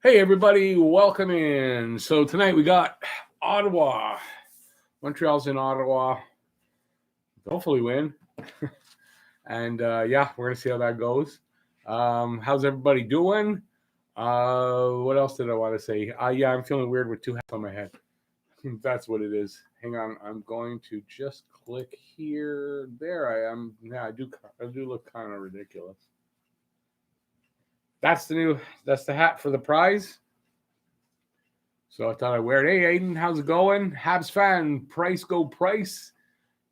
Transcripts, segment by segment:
Hey everybody, welcome in. So tonight we got Ottawa. Montreal's in Ottawa. Hopefully win. And yeah, we're gonna see how that goes. How's everybody doing? What else did I want to say? Yeah, I'm feeling weird with two hats on my head. That's what it is. Hang on, I'm going to just click here. There I am. Yeah, I do look kind of ridiculous. That's the hat for the prize. So I thought I'd wear it. Hey, Aiden, how's it going? Habs fan, Price go Price.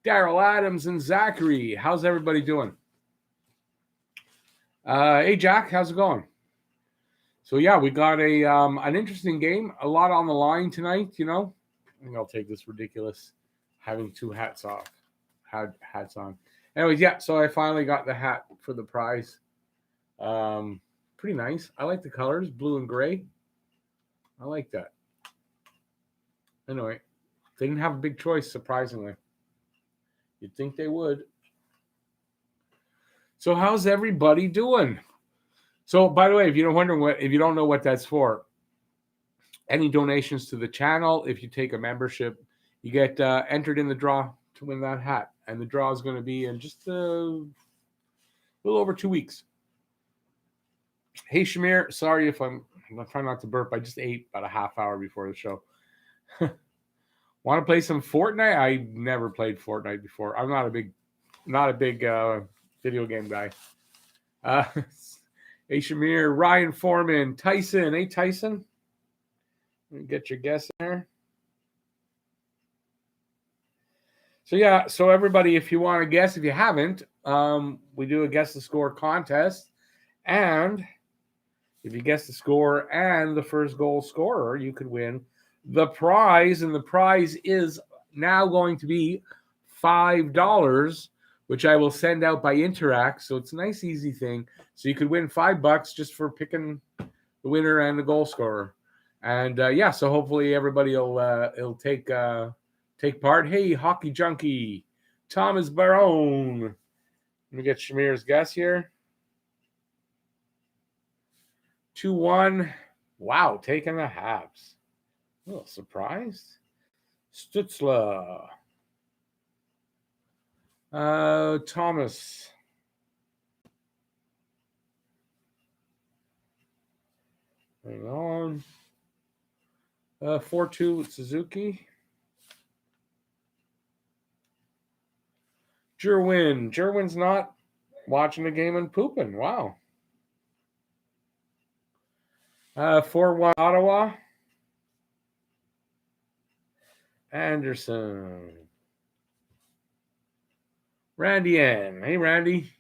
Daryl Adams and Zachary. How's everybody doing? Hey, Jack, how's it going? So yeah, we got an interesting game. A lot on the line tonight, you know. I think I'll take this ridiculous having two hats on. Anyways, yeah, so I finally got the hat for the prize. Pretty nice. I like the colors, blue and gray. I like that. Anyway, they didn't have a big choice, surprisingly. You'd think they would. So how's everybody doing? So by the way, if you don't know what that's for, any donations to the channel, if you take a membership, you get entered in the draw to win that hat. And the draw is going to be in just a little over 2 weeks. Hey, Shamir, sorry if I'm trying not to burp. I just ate about a half hour before the show. Want to play some Fortnite? I never played Fortnite before. I'm not a big video game guy. Hey, Shamir, Ryan Foreman, Tyson. Hey, Tyson. Let me get your guess there. So, yeah. So, everybody, if you want to guess, if you haven't, we do a guess the score contest. And if you guess the score and the first goal scorer, you could win the prize. And the prize is now going to be $5, which I will send out by Interact. So it's a nice, easy thing. So you could win $5 just for picking the winner and the goal scorer. And yeah, so hopefully everybody will take part. Hey, Hockey Junkie, Thomas Barone. Let me get Shamir's guess here. 2-1. Wow, taking the Habs. A little surprised. Stutzla. Thomas. Hang on. 4-2 Suzuki. Jerwin. Jerwin's not watching the game and pooping. Wow. 4-1 Ottawa. Anderson. Randy N. Hey, Randy.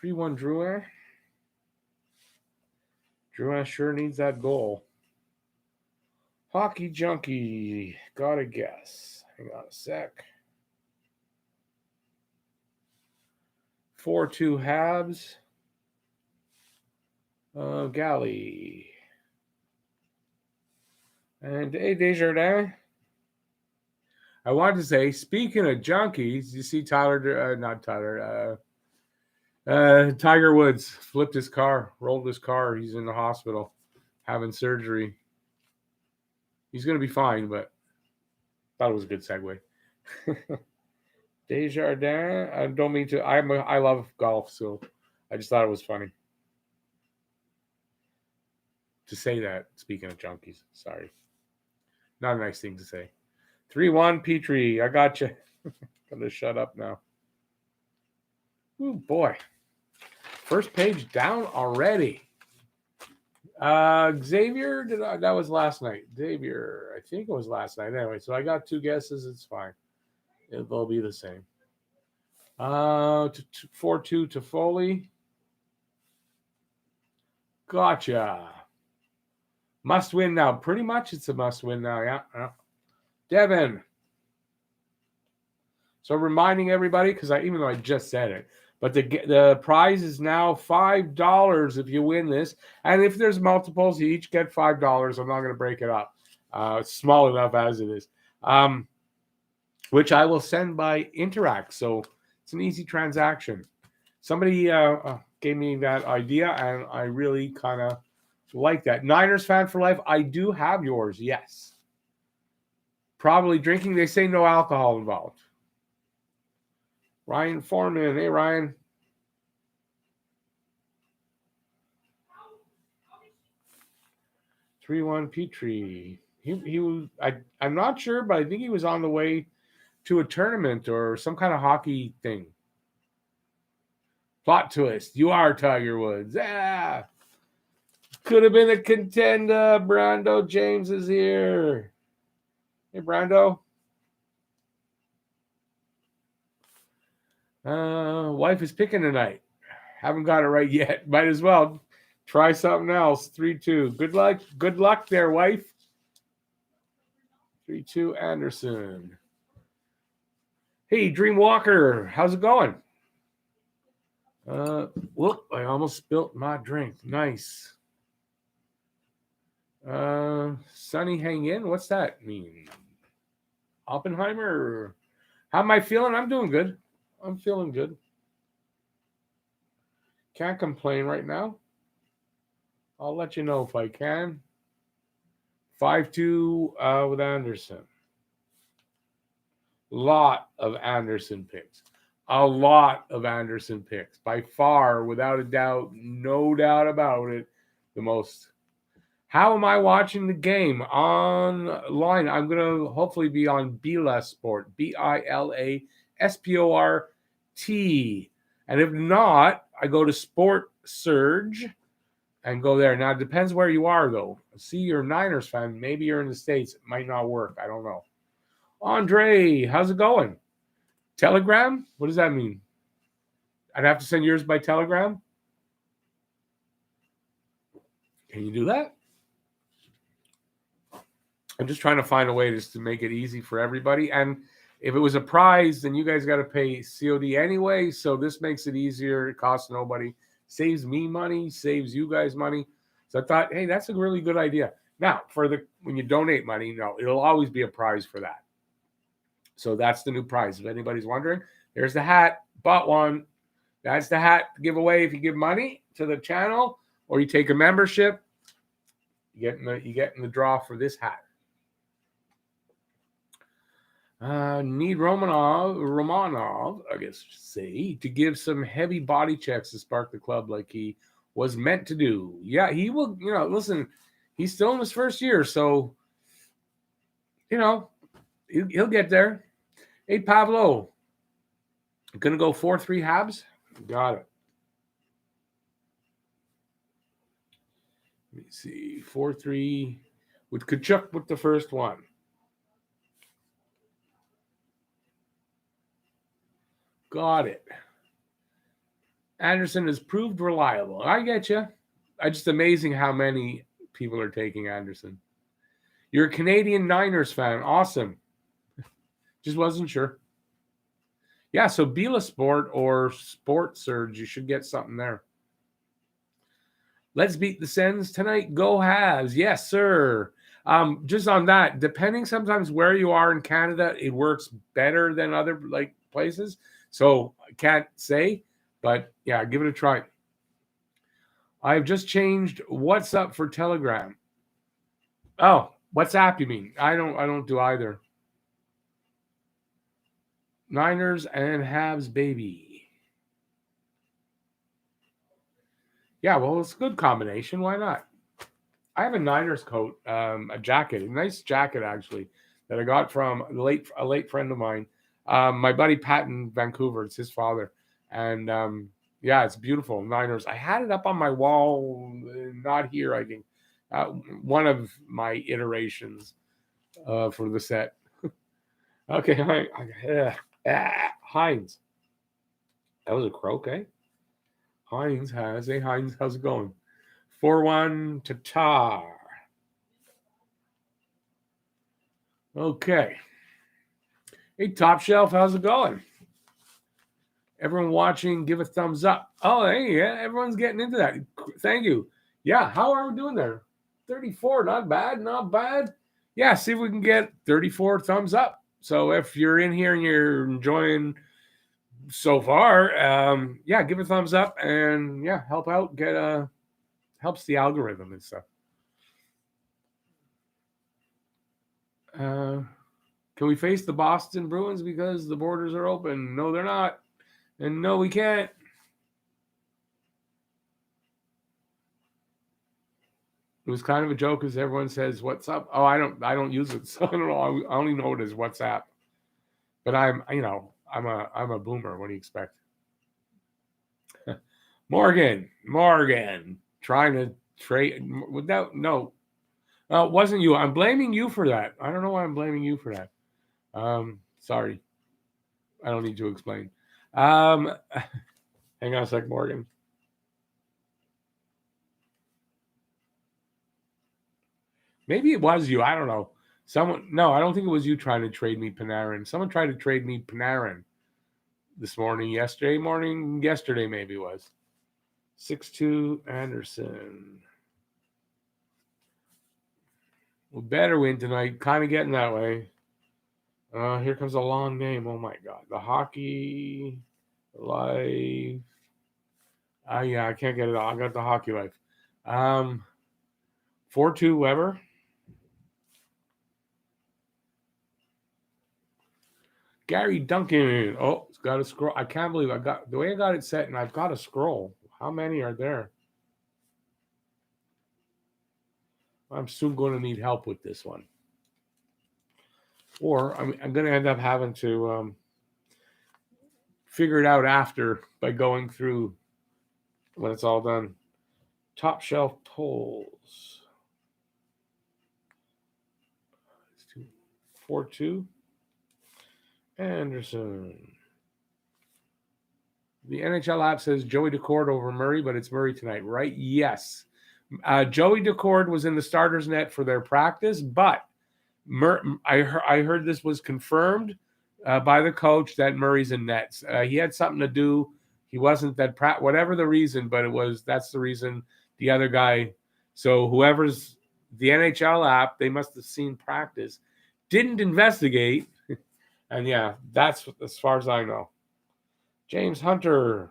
3-1 Drouin. Drouin sure needs that goal. Hockey Junkie. Gotta guess. Hang on a sec. 4-2 Habs. Galley. And hey, Desjardins. I wanted to say, speaking of junkies, you see Tiger Woods flipped his car, rolled his car. He's in the hospital having surgery. He's going to be fine, but I thought it was a good segue. Desjardins. I don't mean to. I love golf, so I just thought it was funny to say that. Speaking of junkies, sorry, not a nice thing to say. 3-1 Petrie. I got you. Gotta shut up now. Oh boy, first page down already. Xavier, that was last night. Xavier, I think it was last night. Anyway, so I got two guesses. It's fine. They'll be the same. 4-2 Toffoli. Gotcha. Must win now. Pretty much it's a must win now. Yeah. Devin. So reminding everybody, because even though I just said it, but the prize is now $5 if you win this. And if there's multiples, you each get $5. I'm not going to break it up. It's small enough as it is. Which I will send by Interact. So it's an easy transaction. Somebody, gave me that idea, and I really kind of like that. Niners fan for life. I do have yours, yes. Probably drinking. They say no alcohol involved. Ryan Foreman. Hey, Ryan. (3-1) Petrie. He was. I'm not sure, but I think he was on the way to a tournament or some kind of hockey thing. Plot twist. You are Tiger Woods. Ah. Could have been a contender. Brando James is here. Hey, Brando. Wife is picking tonight. Haven't got it right yet. Might as well try something else. 3-2. Good luck. Good luck there, wife. 3-2 Anderson. Hey, Dream Walker. How's it going? Whoop, I almost spilt my drink. Nice. Sunny hang in. What's that mean? Oppenheimer. How am I feeling? I'm doing good. I'm feeling good. Can't complain right now. I'll let you know if I can. 5-2 with Anderson. Lot of Anderson picks. A lot of Anderson picks. By far, without a doubt, no doubt about it, the most. How am I watching the game? Online. I'm going to hopefully be on Bila Sport. BILASPORT. And if not, I go to Sport Surge and go there. Now, it depends where you are, though. See, you're a Niners fan. Maybe you're in the States. It might not work. I don't know. Andre, how's it going? Telegram? What does that mean? I'd have to send yours by Telegram? Can you do that? I'm just trying to find a way just to make it easy for everybody. And if it was a prize, then you guys got to pay COD anyway. So this makes it easier. It costs nobody. Saves me money. Saves you guys money. So I thought, hey, that's a really good idea. Now, when you donate money, no, it'll always be a prize for that. So that's the new prize. If anybody's wondering, there's the hat. Bought one. That's the hat to give away if you give money to the channel or you take a membership. You get in the draw for this hat. Need Romanov, I guess say, to give some heavy body checks to spark the club like he was meant to do. Yeah, he will, listen, he's still in his first year, so, he'll get there. Hey, Pablo, going to go 4-3 Habs? Got it. Let me see, 4-3 with Kachuk with the first one. Got it. Anderson has proved reliable. I get you. It's just amazing how many people are taking Anderson. You're a Canadian Niners fan. Awesome. Just wasn't sure. Yeah, so Bila Sport or Sport Surge, you should get something there. Let's beat the Sens tonight. Go Habs. Yes, sir. Just on that, depending sometimes where you are in Canada, it works better than other places. So I can't say, but yeah, give it a try. I've just changed what's up for Telegram. Oh, WhatsApp, you mean? I don't do either. Niners and Habs, baby. Yeah, well, it's a good combination. Why not? I have a Niners coat, a jacket, a nice jacket actually, that I got from a late friend of mine. My buddy Pat in Vancouver. It's his father. And yeah, it's beautiful. Niners. I had it up on my wall, not here, I think. One of my iterations for the set. Okay, Heinz. That was a croak, eh? Heinz, how's it going? 4-1 Tatar. Okay. Hey, Top Shelf, how's it going? Everyone watching, give a thumbs up. Oh, hey, yeah, everyone's getting into that. Thank you. Yeah, how are we doing there? 34, not bad. Yeah, see if we can get 34 thumbs up. So if you're in here and you're enjoying so far, yeah, give a thumbs up and yeah, help out. Helps the algorithm and stuff. Can we face the Boston Bruins because the borders are open? No, they're not, and no, we can't. It was kind of a joke as everyone says, "What's up?" Oh, I don't use it, so I don't know. I only know it as WhatsApp. But I'm a boomer. What do you expect? Morgan, trying to trade without no. It wasn't you. I'm blaming you for that. I don't know why I'm blaming you for that. Sorry, I don't need to explain. Hang on a sec, Morgan. Maybe it was you. I don't know. No, I don't think it was you trying to trade me Panarin. Someone tried to trade me Panarin this morning, yesterday maybe it was. 6-2 Anderson. We better win tonight. Kind of getting that way. Here comes a long name. Oh my God. The hockey life. Yeah, I can't get it all. I got the hockey life. 4-2 Weber. Gary Duncan. Oh, it's got a scroll. I can't believe I got the way I got it set, and I've got a scroll. How many are there? I'm soon going to need help with this one. Or I'm going to end up having to figure it out after by going through when it's all done. Top shelf polls. 4-2. Anderson. The NHL app says Joey Decord over Murray, but it's Murray tonight, right? Yes. Joey Decord was in the starters net for their practice, but I heard this was confirmed by the coach that Murray's in nets. He had something to do. He wasn't that whatever the reason, but that's the reason. The other guy. So whoever's the NHL app, they must have seen practice, didn't investigate, and yeah, that's as far as I know. James Hunter.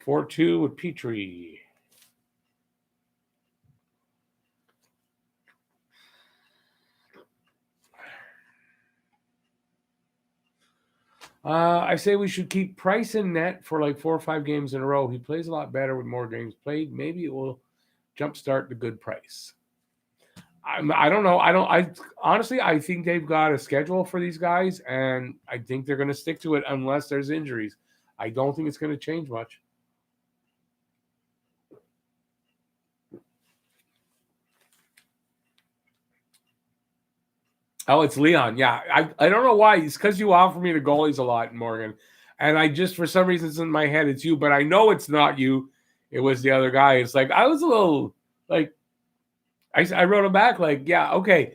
4-2 with Petrie. I say we should keep Price in net for like 4 or 5 games in a row. He plays a lot better with more games played. Maybe it will jumpstart the good Price. I don't know. I honestly, I think they've got a schedule for these guys, and I think they're going to stick to it unless there's injuries. I don't think it's going to change much. Oh, it's Leon. Yeah, I don't know why. It's because you offer me the goalies a lot, Morgan. And I just, for some reason, it's in my head, it's you, but I know it's not you. It was the other guy. It's like, I was a little, like, I wrote him back, like, yeah, okay.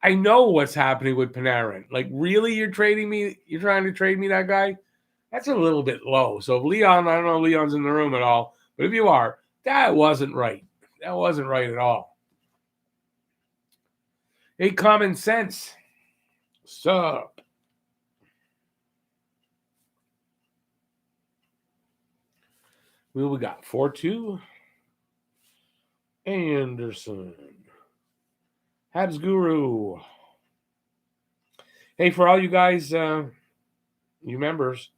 I know what's happening with Panarin. Like, really, you're trying to trade me that guy? That's a little bit low. So, Leon, I don't know if Leon's in the room at all, but if you are, that wasn't right. That wasn't right at all. Hey, common sense. Sup? Who we got? 4-2. Anderson. Habs Guru. Hey, for all you guys, you members,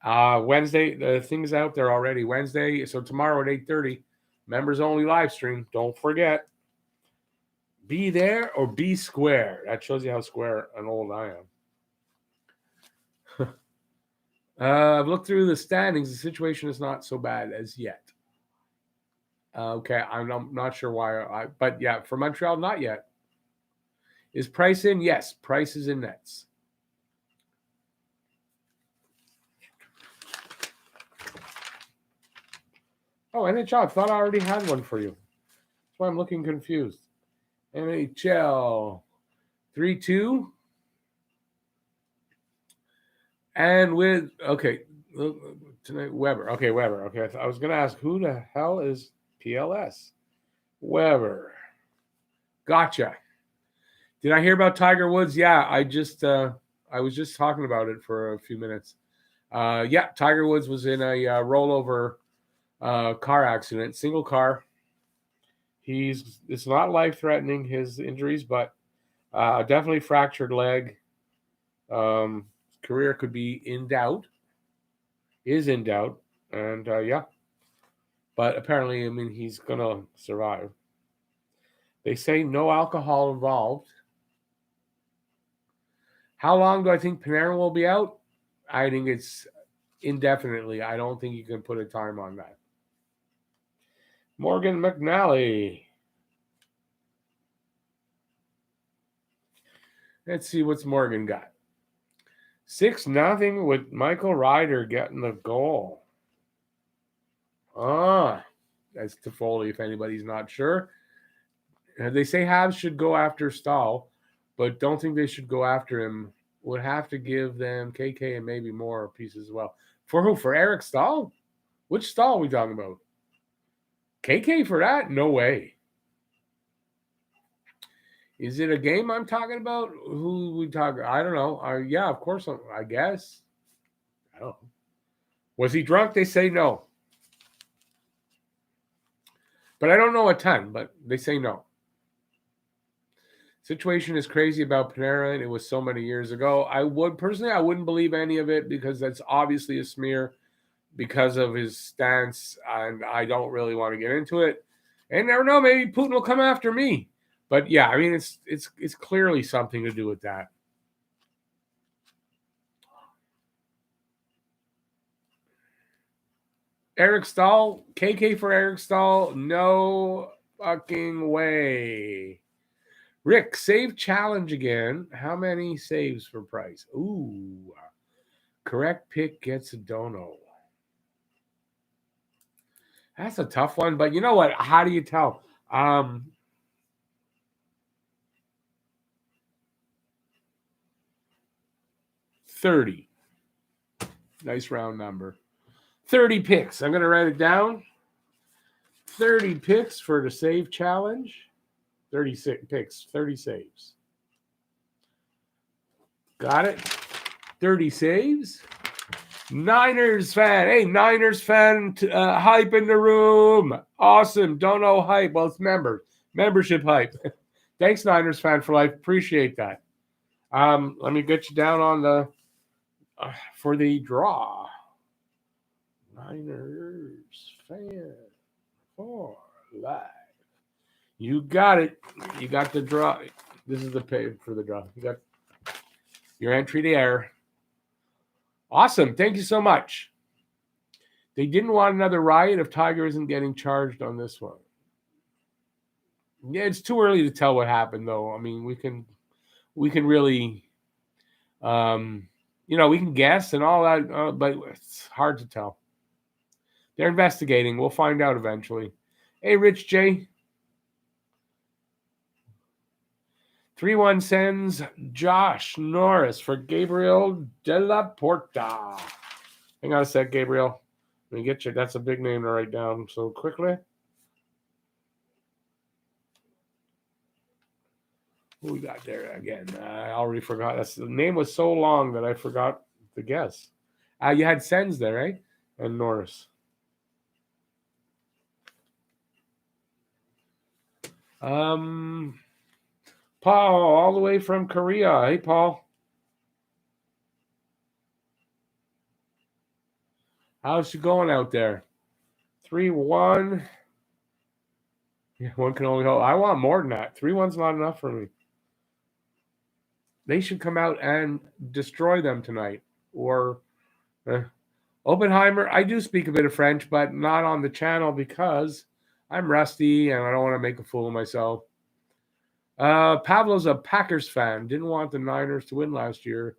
Wednesday, the thing's out there already. Wednesday, so tomorrow at 8:30, members only live stream. Don't forget. Be there or be square. That shows you how square and old I am. I've looked through the standings. The situation is not so bad as yet. Okay, I'm not sure why. But yeah, for Montreal, not yet. Is Price in? Yes, Price is in nets. Oh, NHL. I thought I already had one for you. That's why I'm looking confused. NHL 3-2. And with, okay, tonight, Weber. Okay, Weber. Okay, I was going to ask, who the hell is PLS? Weber. Gotcha. Did I hear about Tiger Woods? Yeah, I was just talking about it for a few minutes. Yeah, Tiger Woods was in a rollover car accident, single car. It's not life-threatening, his injuries, but definitely fractured leg. Career could be in doubt, is in doubt, and yeah. But apparently, I mean, he's gonna survive. They say no alcohol involved. How long do I think Panarin will be out? I think it's indefinitely. I don't think you can put a time on that. Morgan McNally. Let's see what's Morgan got. 6-0 with Michael Ryder getting the goal. That's Toffoli, if anybody's not sure. They say Habs should go after Stahl, but don't think they should go after him. Would have to give them KK and maybe more pieces as well. For who? For Eric Stahl? Which Stahl are we talking about? KK for that? No way. Is it a game I'm talking about? Who we talking? I don't know. Yeah, of course. I guess. I don't know. Was he drunk? They say no. But I don't know a ton, but they say no. Situation is crazy about Panarin. It was so many years ago. I wouldn't believe any of it because that's obviously a smear because of his stance, and I don't really want to get into it. And never know, maybe Putin will come after me. But yeah, I mean, it's clearly something to do with that. Eric Stahl, KK for Eric Stahl, no fucking way. Rick, save challenge again. How many saves for Price? Ooh, correct pick gets a dono. That's a tough one, but you know what? How do you tell? 30. Nice round number. 30 picks. I'm going to write it down. 30 picks for the save challenge. 36 picks, 30 saves. Got it? 30 saves. Niners fan. Hey, Niners fan, hype in the room. Awesome. Don't know hype. Well, it's membership hype. Thanks, Niners fan for life. Appreciate that. Let me get you down on the for the draw. Niners fan for life. You got it. You got the draw. This is the pay for the draw. You got your entry there. Awesome. Thank you so much. They didn't want another riot if Tiger isn't getting charged on this one. Yeah, it's too early to tell what happened, though. I mean, we can really, we can guess and all that, but it's hard to tell. They're investigating. We'll find out eventually. Hey, Rich J. 3-1 sends Josh Norris for Gabriel De La Porta. Hang on a sec, Gabriel. Let me get you. That's a big name to write down so quickly. Who we got there again? I already forgot. The name was so long that I forgot the guess. You had Sens there, right? And Norris. Paul, all the way from Korea. Hey, Paul. How's it going out there? 3-1. Yeah, one can only hope. I want more than that. 3-1's not enough for me. They should come out and destroy them tonight. Or Oppenheimer. I do speak a bit of French, but not on the channel because I'm rusty and I don't want to make a fool of myself. Pablo's a Packers fan. Didn't want the Niners to win last year.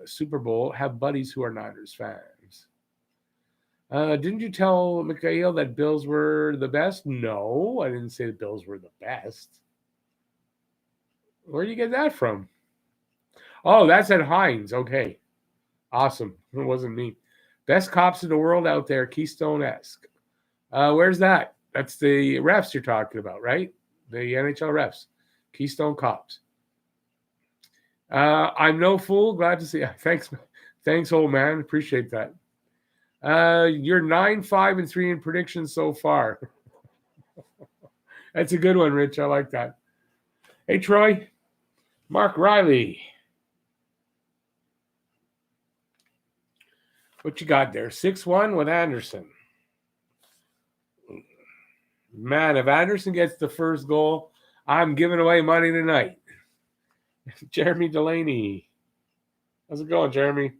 Super Bowl. Have buddies who are Niners fans. Didn't you tell Mikhail that Bills were the best? No, I didn't say the Bills were the best. Where do you get that from? Oh, that's at Heinz. Okay. Awesome. It wasn't me. Best cops in the world out there, Keystone-esque. Where's that? That's the refs you're talking about, right? The NHL refs. Keystone Cops. I'm no fool. Glad to see you. Thanks, old man. Appreciate that. You're 9-5-3 in predictions so far. That's a good one, Rich. I like that. Hey, Troy. Mark Riley. What you got there? 6-1 with Anderson. Man, if Anderson gets the first goal, I'm giving away money tonight. Jeremy Delaney. How's it going, Jeremy?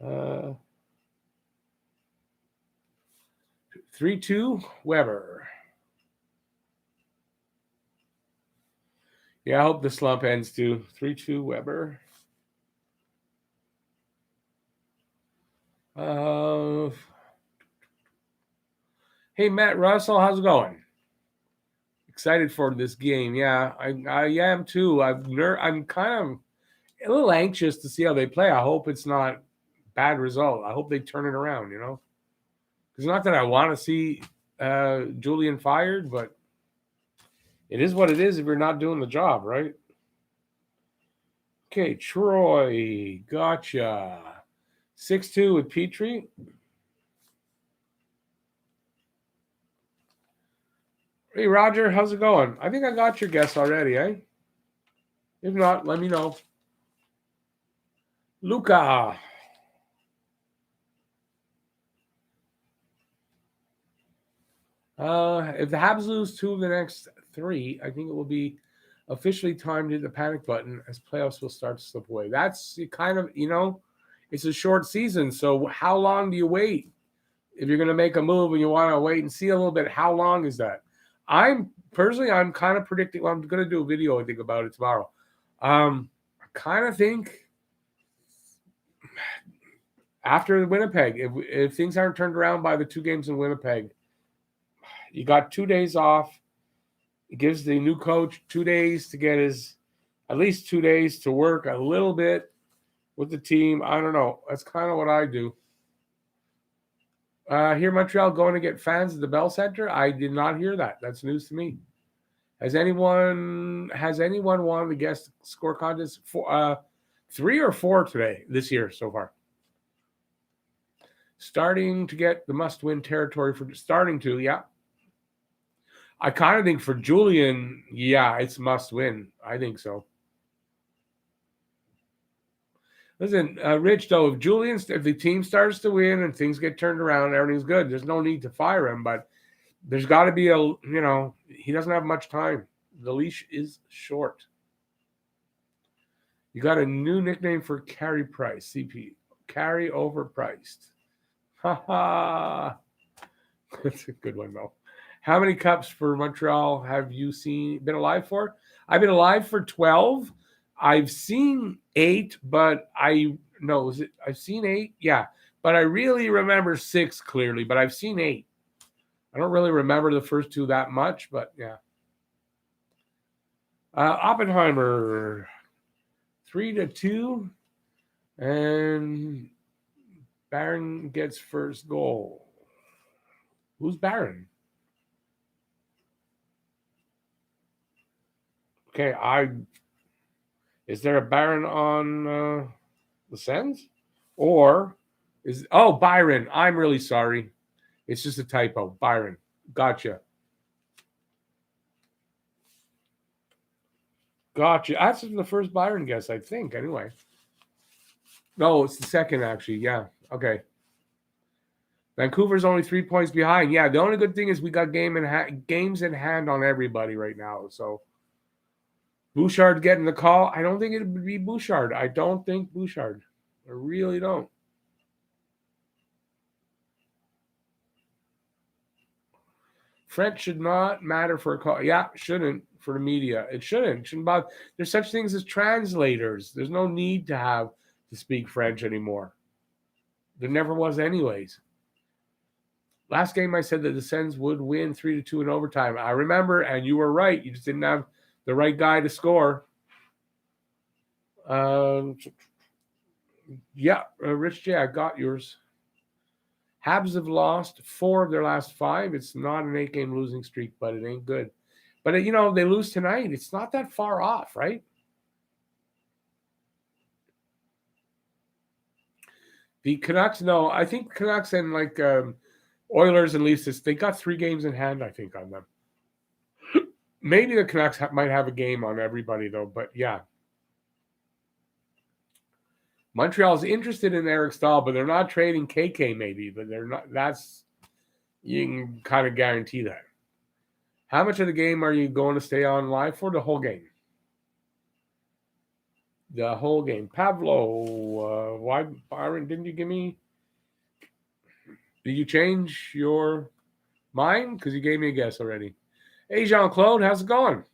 3-2, Weber. Yeah, I hope the slump ends too. 3-2, Weber. Hey, Matt Russell, how's it going? Excited for this game. Yeah, I am too. I'm kind of a little anxious to see how they play. I hope it's not bad result. I hope they turn it around, you know? It's not that I want to see Julian fired, but it is what it is if you're not doing the job, right? Okay, Troy, gotcha. 6-2 with Petrie. Hey, Roger, how's it going? I think I got your guess already, eh? If not, let me know. Luca. If the Habs lose 2 of the next 3, I think it will be officially time to hit the panic button as playoffs will start to slip away. That's kind of, it's a short season. So how long do you wait? If you're going to make a move and you want to wait and see a little bit, how long is that? I'm kind of predicting, I'm going to do a video, I think, about it tomorrow. I kind of think after Winnipeg, if things aren't turned around by the 2 games in Winnipeg, you got 2 days off. It gives the new coach 2 days to get at least 2 days to work a little bit with the team. I don't know. That's kind of what I do. Here, Montreal going to get fans at the Bell Center. I did not hear that. That's news to me. Has anyone won the guest score contest for 3 or 4 today this year so far? Starting to get the must-win territory yeah. I kind of think for Julian, yeah, it's must-win. I think so. Listen, Rich, though, if the team starts to win and things get turned around, everything's good. There's no need to fire him, but there's got to be he doesn't have much time. The leash is short. You got a new nickname for Carey Price, CP. Carry overpriced. Ha ha. That's a good one, though. How many cups for Montreal have you been alive for? I've been alive for 12. I've seen 8, but I've seen 8? Yeah, but I really remember 6 clearly, but I've seen 8. I don't really remember the first 2 that much, but yeah. Oppenheimer, 3-2, and Barron gets first goal. Who's Barron? Okay, is there a Baron on the Sens? Or Byron. I'm really sorry. It's just a typo. Byron. Gotcha. That's the first Byron guess, I think, anyway. No, it's the second, actually. Yeah. Okay. Vancouver's only 3 points behind. Yeah, the only good thing is we got games in hand on everybody right now. So Bouchard getting the call. I don't think it would be Bouchard. I don't think Bouchard. I really don't. French should not matter for a call. Yeah, shouldn't for the media. It shouldn't bother. There's such things as translators. There's no need to speak French anymore. There never was anyways. Last game I said that the Sens would win 3-2 in overtime. I remember, and you were right. You just didn't have the right guy to score. Rich J, I got yours. Habs have lost 4 of their last 5. It's not an 8-game losing streak, but it ain't good. But, they lose tonight. It's not that far off, right? The Canucks, no. I think Canucks and like Oilers and Leafs, they got 3 games in hand, I think, on them. Maybe the Canucks might have a game on everybody, though. But yeah. Montreal's interested in Eric Staal, but they're not trading KK maybe. But they're not. That's, you can kind of guarantee that. How much of the game are you going to stay on live for? The whole game. The whole game. Pavlo, why, Byron, didn't you give me? Did you change your mind? Because you gave me a guess already. Hey, Jean-Claude, how's it going?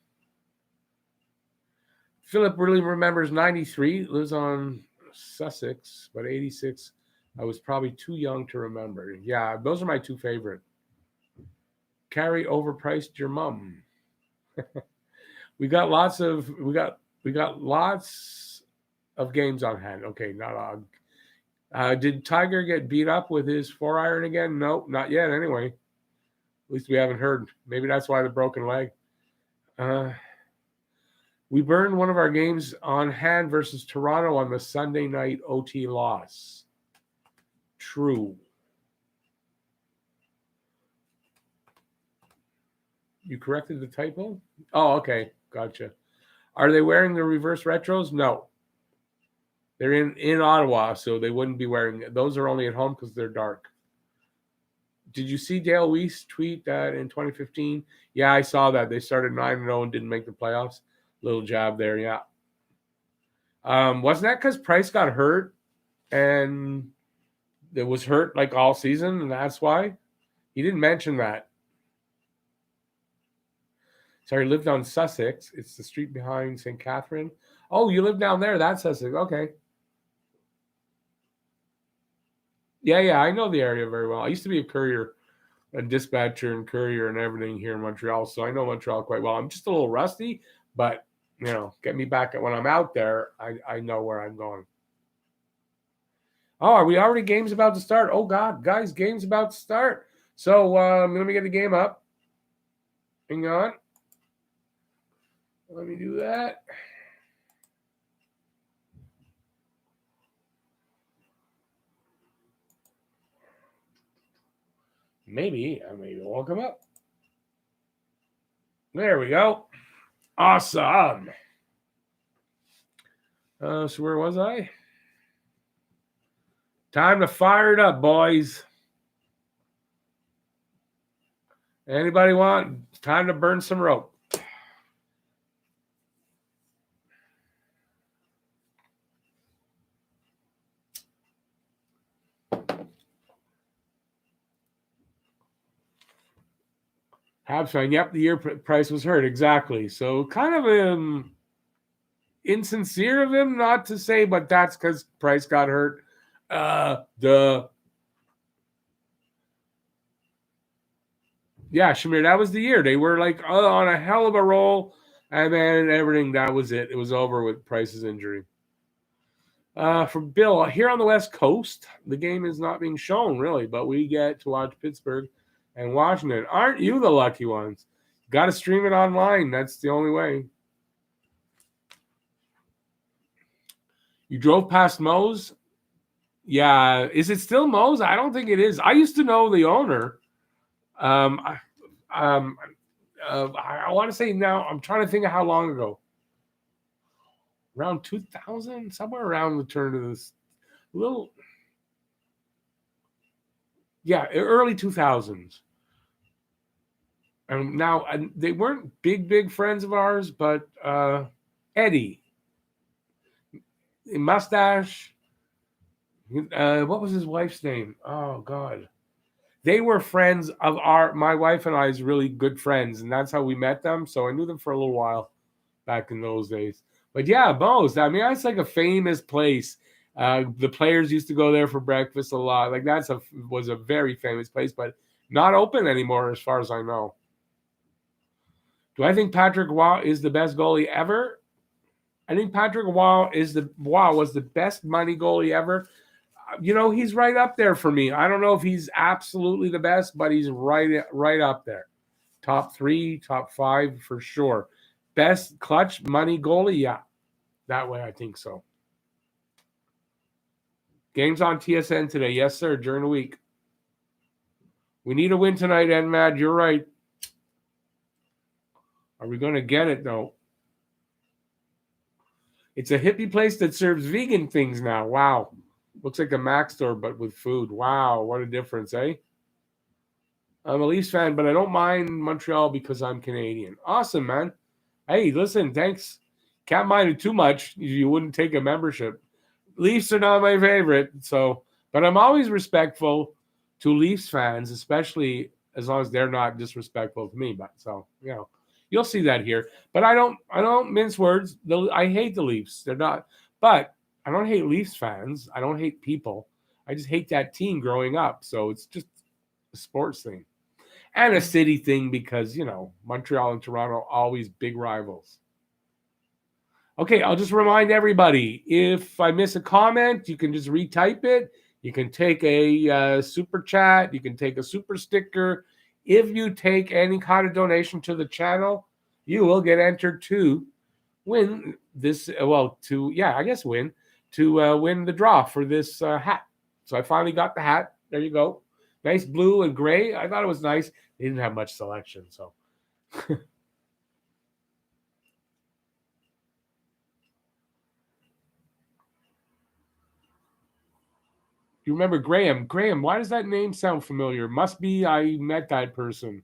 Philip really remembers 93, lives on Sussex, but 86, I was probably too young to remember. Yeah, those are my 2 favorite. Carrie overpriced your mom. we got lots of games on hand. Okay, not did Tiger get beat up with his 4-iron again? Nope, not yet anyway. At least we haven't heard. Maybe that's why the broken leg. We burned one of our games on hand versus Toronto on the Sunday night OT loss. True. You corrected the typo? Oh, okay. Gotcha. Are they wearing the reverse retros? No. They're in Ottawa, so they wouldn't be wearing. Those are only at home because they're dark. Did you see Dale Weiss tweet that in 2015? Yeah, I saw that. They started 9-0 and didn't make the playoffs. Little jab there, yeah. Wasn't that because Price got hurt and it was hurt like all season, and that's why? He didn't mention that. Sorry, lived on Sussex. It's the street behind St. Catherine. Oh, you live down there. That's Sussex. Okay. Yeah, I know the area very well. I used to be a courier, a dispatcher and courier and everything here in Montreal, so I know Montreal quite well. I'm just a little rusty, but, get me back when I'm out there, I know where I'm going. Oh, are we already games about to start? Oh, God, guys, game's about to start. So let me get the game up. Hang on. Let me do that. Maybe it won't come up. There we go. Awesome. So where was I? Time to fire it up, boys. Anybody want? Time to burn some rope. Habs fan. Yep, the year Price was hurt. Exactly. So kind of insincere of him not to say, but that's because Price got hurt. Yeah, Shamir, that was the year. They were like on a hell of a roll, and then everything, that was it. It was over with Price's injury. From Bill, here on the West Coast, the game is not being shown, really, but we get to watch Pittsburgh and Washington. Aren't you the lucky ones? Got to stream it online. That's the only way. You drove past Moe's? Yeah. Is it still Moe's? I don't think it is. I used to know the owner. I want to say now, I'm trying to think of how long ago. Around 2000, somewhere around the turn of this little. Yeah, early 2000s. And now, they weren't big friends of ours, but Eddie, mustache. What was his wife's name? Oh God, they were friends of my wife and I's really good friends, and that's how we met them. So I knew them for a little while back in those days. But yeah, Moe's. I mean, that's like a famous place. The players used to go there for breakfast a lot. Like was a very famous place, but not open anymore, as far as I know. Do I think Patrick Waugh is the best goalie ever? I think Patrick Waugh was the best money goalie ever. He's right up there for me. I don't know if he's absolutely the best, but he's right up there. Top 3, top 5 for sure. Best clutch money goalie, yeah. That way I think so. Games on TSN today. Yes, sir, during the week. We need a win tonight, Enmad. You're right. Are we going to get it, though? It's a hippie place that serves vegan things now. Wow. Looks like a Mac store, but with food. Wow, what a difference, eh? I'm a Leafs fan, but I don't mind Montreal because I'm Canadian. Awesome, man. Hey, listen, thanks. Can't mind it too much. You wouldn't take a membership. Leafs are not my favorite, but I'm always respectful to Leafs fans, especially as long as they're not disrespectful to me. But you'll see that here. But I don't mince words. I hate the Leafs. They're not, but I don't hate Leafs fans. I don't hate people. I just hate that team growing up. So it's just a sports thing and a city thing because, Montreal and Toronto, always big rivals. Okay, I'll just remind everybody, if I miss a comment, you can just retype it. You can take a super chat. You can take a super sticker. If you take any kind of donation to the channel, you will get entered to win this, win the draw for this hat. So I finally got the hat. There you go. Nice blue and gray. I thought it was nice. They didn't have much selection, so. You remember Graham? Graham, why does that name sound familiar? Must be I met that person.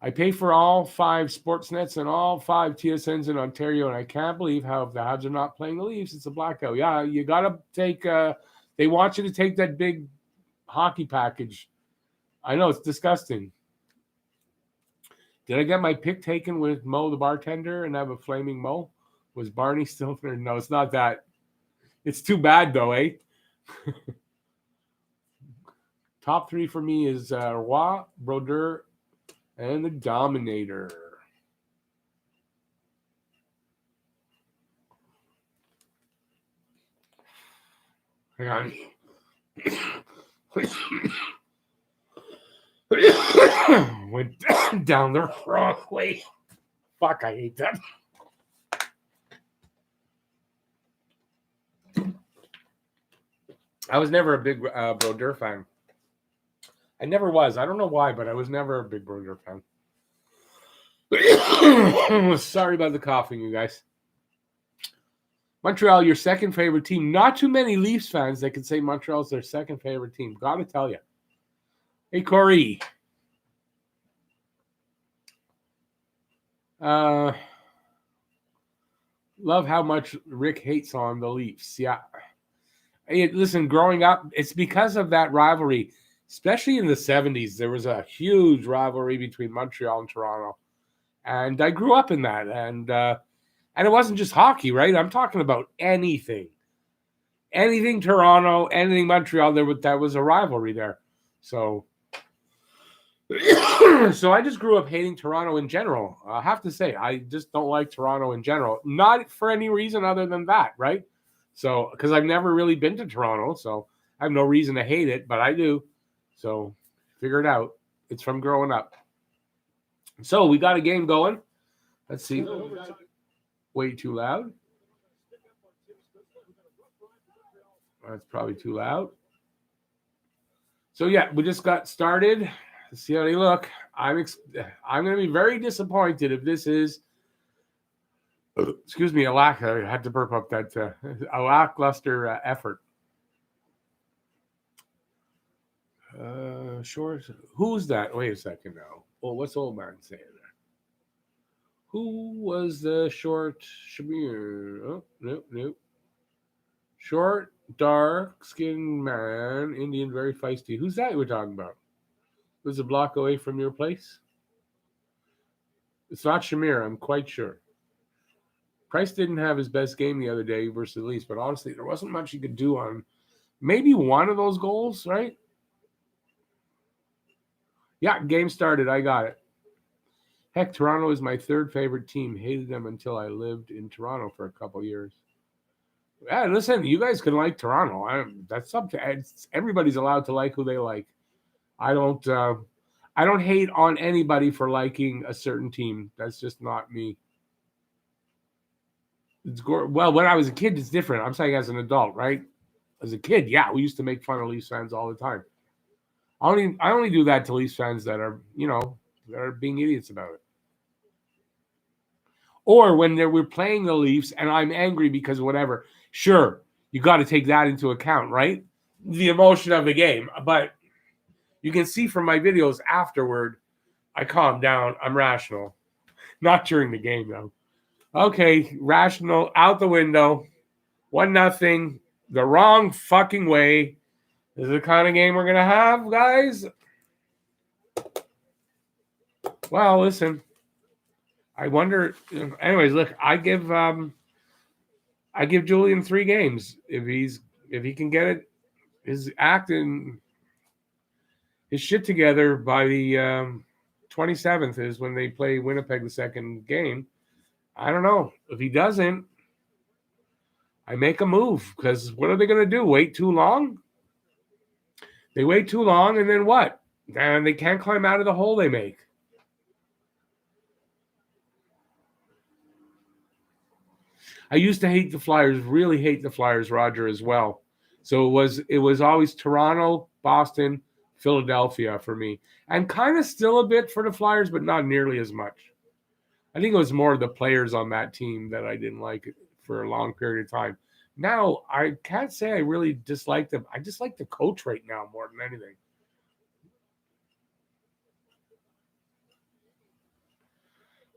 I pay for all 5 Sportsnets and all 5 TSNs in Ontario, and I can't believe how if the Habs are not playing the Leafs, it's a blackout. Yeah, you got to take they want you to take that big hockey package. I know, it's disgusting. Did I get my pic taken with Mo the bartender and have a flaming Mo? Was Barney still there? No, it's not that. It's too bad, though, eh? Top 3 for me is Roy, Brodeur, and the Dominator. Hang on. Went down the wrong way. Fuck, I hate that. I was never a big Brodeur fan. I never was. I don't know why, but I was never a big Brodeur fan. Sorry about the coughing, you guys. Montreal, your second favorite team. Not too many Leafs fans that can say Montreal's their second favorite team. Gotta tell you. Hey, Corey. Love how much Rick hates on the Leafs. Yeah. Hey, listen, growing up, it's because of that rivalry. Especially in the 70s, there was a huge rivalry between Montreal and Toronto. And I grew up in that. And it wasn't just hockey, right? I'm talking about anything. Anything Toronto, anything Montreal, that was a rivalry there. So I just grew up hating Toronto in general. I have to say, I just don't like Toronto in general. Not for any reason other than that, right? So, because I've never really been to Toronto, so I have no reason to hate it, but I do. So, figure it out. It's from growing up. So, we got a game going. Let's see. Way too loud. That's probably too loud. So, yeah, we just got started. Let's see how they look. I'm going to be very disappointed if this is, excuse me, I had to burp up that, a lackluster effort. Short. Who's that? Wait a second now. Well, what's old man saying there? Who was the short? Shamir? Oh, nope. Short, dark-skinned man, Indian, very feisty. Who's that we're talking about? Was a block away from your place? It's not Shamir, I'm quite sure. Price didn't have his best game the other day versus the Leafs, but honestly, there wasn't much he could do on maybe one of those goals, right? Yeah, game started. I got it. Heck, Toronto is my third favorite team. Hated them until I lived in Toronto for a couple years. Yeah, listen, you guys can like Toronto. That's up to everybody's allowed to like who they like. I don't hate on anybody for liking a certain team. That's just not me. Well, when I was a kid, it's different. I'm saying as an adult, right? As a kid, yeah, we used to make fun of Leafs fans all the time. I only do that to Leafs fans that are, that are being idiots about it. Or when we're playing the Leafs and I'm angry because of whatever. Sure, you got to take that into account, right? The emotion of the game. But you can see from my videos afterward, I calm down. I'm rational. Not during the game, though. Okay, rational out the window. 1-0. The wrong fucking way. This is the kind of game we're going to have, guys. Well, listen. I wonder. Anyways, look, I give Julian 3 games if he can get it, his act and his shit together by the 27th is when they play Winnipeg the second game. I don't know if he doesn't. I make a move because what are they going to do? Wait too long? They wait too long, and then what? And they can't climb out of the hole they make. I used to hate the Flyers, really hate the Flyers, Roger, as well. So it was always Toronto, Boston, Philadelphia for me. And kind of still a bit for the Flyers, but not nearly as much. I think it was more the players on that team that I didn't like for a long period of time. Now, I can't say I really dislike them. I just like the coach right now more than anything.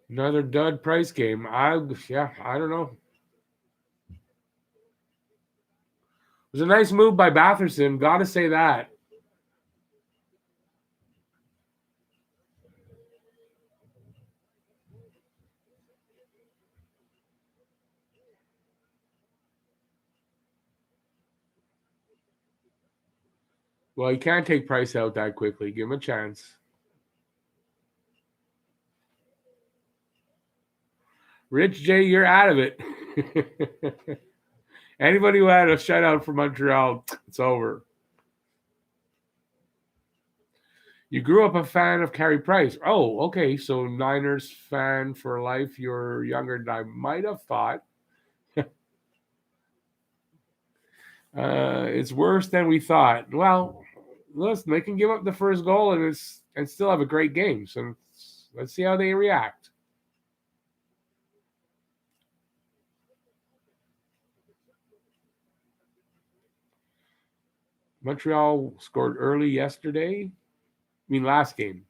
Another dud price game. I don't know. It was a nice move by Batherson. Got to say that. Well, you can't take Price out that quickly. Give him a chance. Rich J, you're out of it. Anybody who had a shutout for Montreal, it's over. You grew up a fan of Carey Price. Oh, okay. So Niners fan for life. You're younger than I might have thought. It's worse than we thought. Well, listen, they can give up the first goal and still have a great game. So let's see how they react. Montreal scored early yesterday. Last game.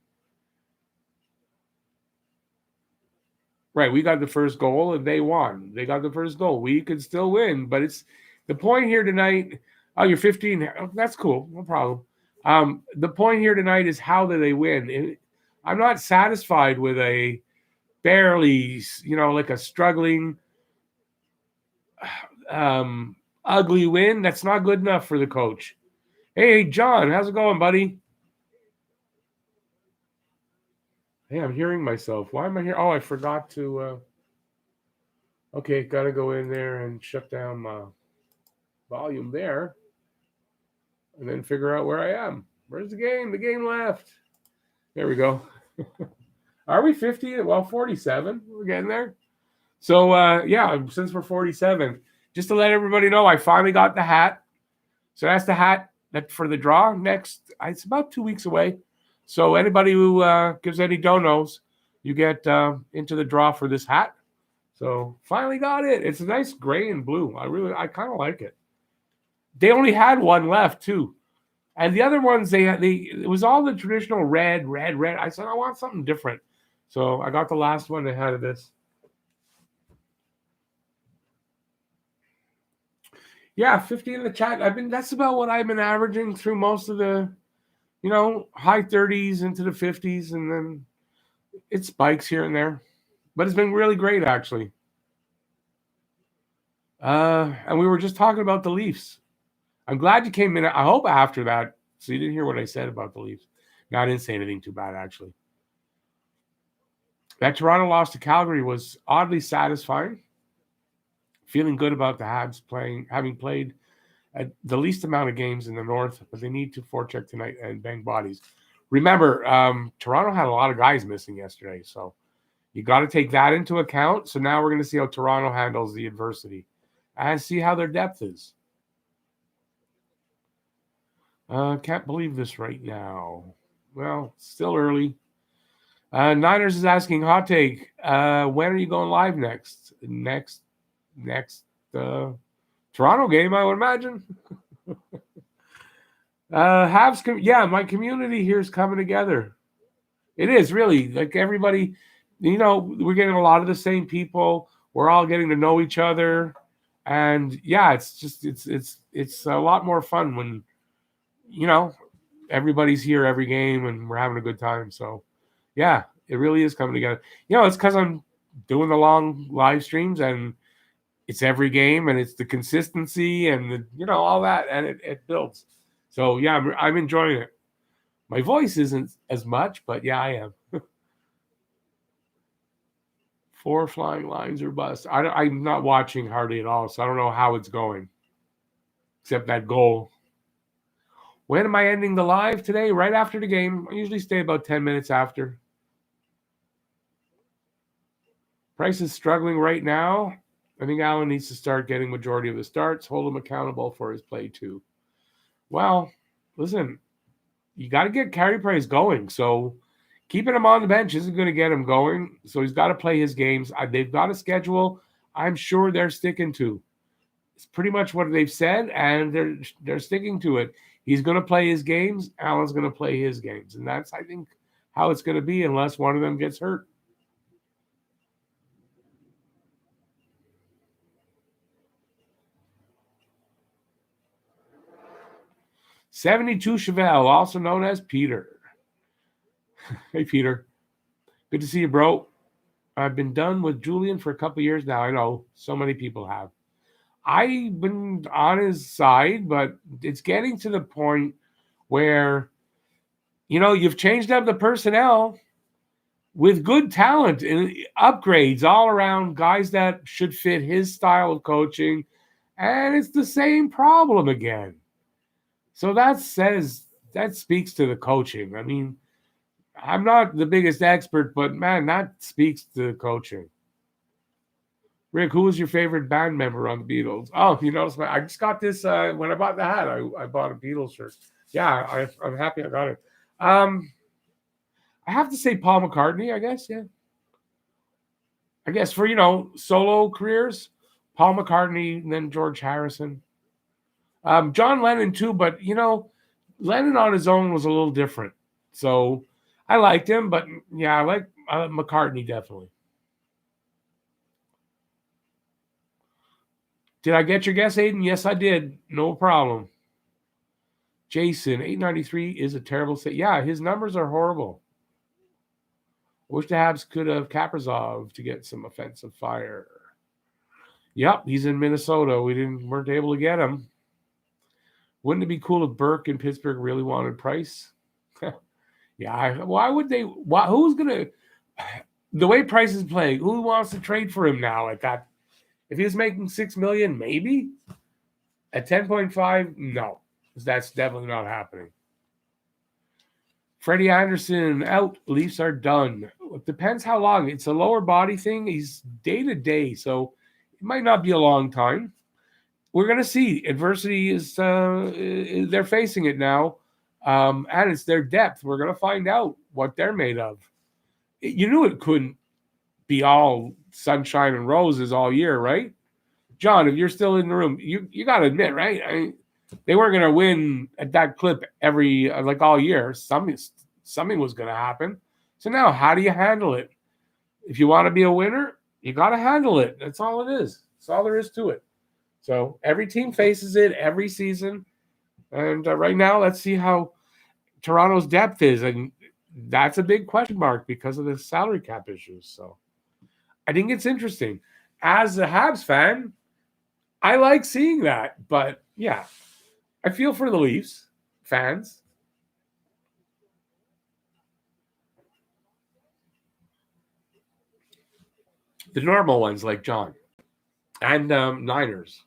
Right, we got the first goal and they won. They got the first goal. We could still win, but it's the point here tonight. Oh, you're 15. Oh, that's cool. No problem. The point here tonight is how do they win? I'm not satisfied with a barely, like a struggling, ugly win. That's not good enough for the coach. Hey, John, how's it going, buddy? Hey, I'm hearing myself. Why am I here? Oh, I forgot to. Okay, got to go in there and shut down my volume there. And then figure out where I am. Where's the game? The game left. There we go. Are we 50? Well, 47. We're getting there. So, since we're 47, just to let everybody know, I finally got the hat. So that's the hat that for the draw next. It's about 2 weeks away. So anybody who gives any donos, you get into the draw for this hat. So finally got it. It's a nice gray and blue. I kind of like it. They only had one left too, and the other ones it was all the traditional red. I said I want something different, so I got the last one ahead of this. Yeah, 50 in the chat. That's about what I've been averaging through most of the, high 30s into the 50s, and then it spikes here and there, but it's been really great actually. And we were just talking about the Leafs. I'm glad you came in. I hope after that, so you didn't hear what I said about the Leafs. No, I didn't say anything too bad, actually. That Toronto loss to Calgary was oddly satisfying. Feeling good about the Habs having played at the least amount of games in the North, but they need to forecheck tonight and bang bodies. Remember, Toronto had a lot of guys missing yesterday, so You got to take that into account. So now we're going to see how Toronto handles the adversity and see how their depth is. Can't believe this right now. Well, still early. Niners is asking, hot take, when are you going live next? Next Toronto game, I would imagine. Habs, my community here is coming together. It is really like everybody, we're getting a lot of the same people. We're all getting to know each other, and yeah, it's a lot more fun when everybody's here every game and we're having a good time. So yeah, it really is coming together. It's because I'm doing the long live streams and it's every game and it's the consistency and all that, and it builds. So yeah, I'm enjoying it. My voice isn't as much, but yeah, I am. 4 flying lines or bust. I'm not watching hardly at all, so I don't know how it's going, except that goal. When am I ending the live today? Right after the game. I usually stay about 10 minutes after. Price is struggling right now. I think Allen needs to start getting majority of the starts, hold him accountable for his play too. Well, listen, you got to get Carey Price going. So keeping him on the bench isn't going to get him going. So he's got to play his games. They've got a schedule I'm sure they're sticking to. It's pretty much what they've said, and they're sticking to it. He's going to play his games. Allen's going to play his games. And that's, I think, how it's going to be unless one of them gets hurt. $72 Chevelle, also known as Peter. Hey, Peter. Good to see you, bro. I've been done with Julian for a couple of years now. I know so many people have. I've been on his side, but it's getting to the point where, you've changed up the personnel with good talent and upgrades all around, guys that should fit his style of coaching, and it's the same problem again. So that speaks to the coaching. I mean, I'm not the biggest expert, but man, that speaks to the coaching. Rick, who was your favorite band member on the Beatles? Oh, you notice I just got this when I bought the hat. I bought a Beatles shirt. Yeah, I'm happy I got it. I have to say Paul McCartney, I guess. Yeah, I guess for solo careers, Paul McCartney and then George Harrison. John Lennon too, but Lennon on his own was a little different. So I liked him, but yeah, I like McCartney definitely. Did I get your guess, Aiden? Yes, I did. No problem. Jason, 893 is a terrible set. Yeah, his numbers are horrible. Wish the Habs could have Kaprizov to get some offensive fire. Yep, he's in Minnesota. Weren't able to get him. Wouldn't it be cool if Burke in Pittsburgh really wanted Price? Yeah, why would they? Who's gonna? The way Price is playing, who wants to trade for him now at that? If he was making $6 million, maybe at 10.5, no, that's definitely not happening. Freddie Anderson out. Leafs are done. It depends how long. It's a lower body thing. He's day to day, so it might not be a long time. We're going to see. Adversity is they're facing it now, and it's their depth. We're going to find out what they're made of. You knew it couldn't be all sunshine and roses all year, right? John, if you're still in the room, you got to admit, right? I mean, they weren't going to win at that clip every all year. Something was going to happen. So now, how do you handle it? If you want to be a winner, you got to handle it. That's all it is. That's all there is to it. So every team faces it every season. And right now, let's see how Toronto's depth is. And that's a big question mark because of the salary cap issues. So I think it's interesting. As a Habs fan, I like seeing that. But yeah, I feel for the Leafs fans. The normal ones like John and Niners.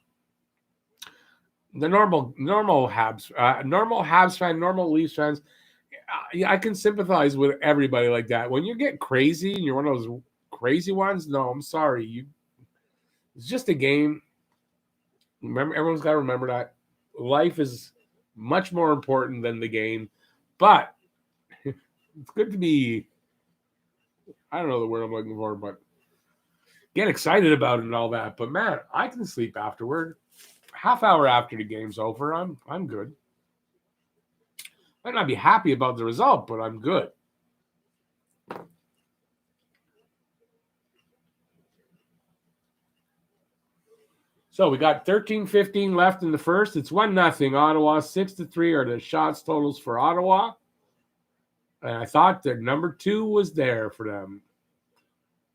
The normal Habs, normal Habs fan, normal Leafs fans. I can sympathize with everybody like that. When you get crazy and you're one of those crazy ones, no, I'm sorry. It's just a game. Remember, everyone's got to remember that life is much more important than the game. But it's good to be, I don't know the word I'm looking for, but get excited about it and all that. But man, I can sleep afterward. Half hour after the game's over, I'm good. Might not be happy about the result, but I'm good. So we got 13-15 left in the first. It's 1-0. Ottawa 6-3 are the shots totals for Ottawa. And I thought that number 2 was there for them.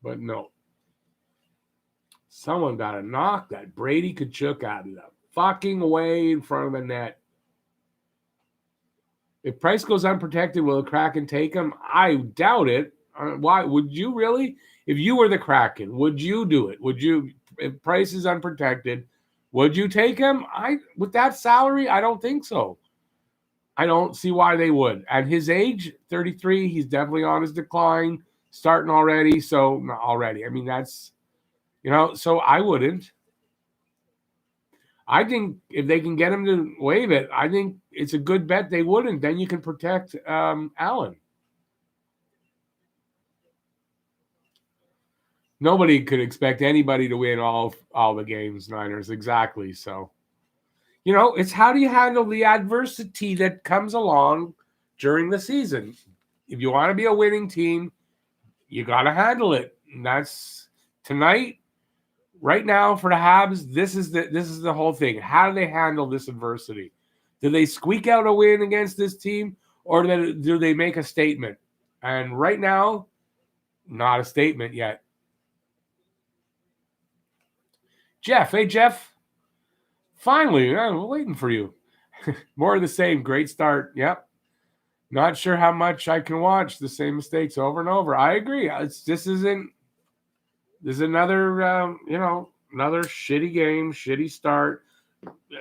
But no. Someone got a knock that Brady Tkachuk out of the fucking way in front of the net. If Price goes unprotected, will the Kraken take him? I doubt it. Why would you really? If you were the Kraken, would you do it? Would you? If Price is unprotected, would you take him? With that salary, I don't think so. I don't see why they would. At his age, 33, he's definitely on his decline, starting already. So not already. I mean, that's so I wouldn't. I think if they can get him to waive it, I think it's a good bet they wouldn't. Then you can protect Allen. Nobody could expect anybody to win all the games, Niners. Exactly. So, it's how do you handle the adversity that comes along during the season? If you want to be a winning team, you got to handle it. And that's tonight. Right now for the Habs, this is the whole thing. How do they handle this adversity? Do they squeak out a win against this team, or do they make a statement? And right now, not a statement yet. Jeff, hey Jeff, finally, I'm waiting for you. More of the same. Great start. Yep. Not sure how much I can watch the same mistakes over and over. I agree. This is another, another shitty game, shitty start.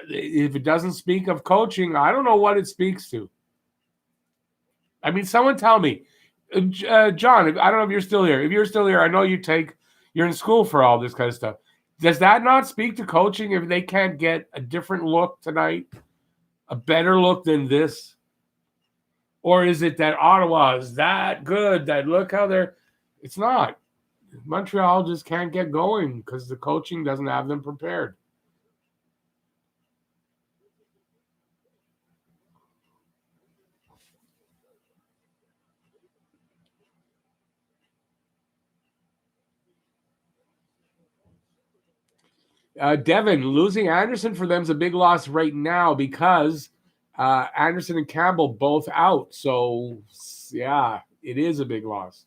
If it doesn't speak of coaching, I don't know what it speaks to. I mean, someone tell me. John, I don't know if you're still here. If you're still here, I know you're in school for all this kind of stuff. Does that not speak to coaching if they can't get a different look tonight, a better look than this? Or is it that Ottawa is that good that look how they're – it's not. Montreal just can't get going because the coaching doesn't have them prepared. Devin, losing Anderson for them is a big loss right now because Anderson and Campbell both out. So, yeah, it is a big loss.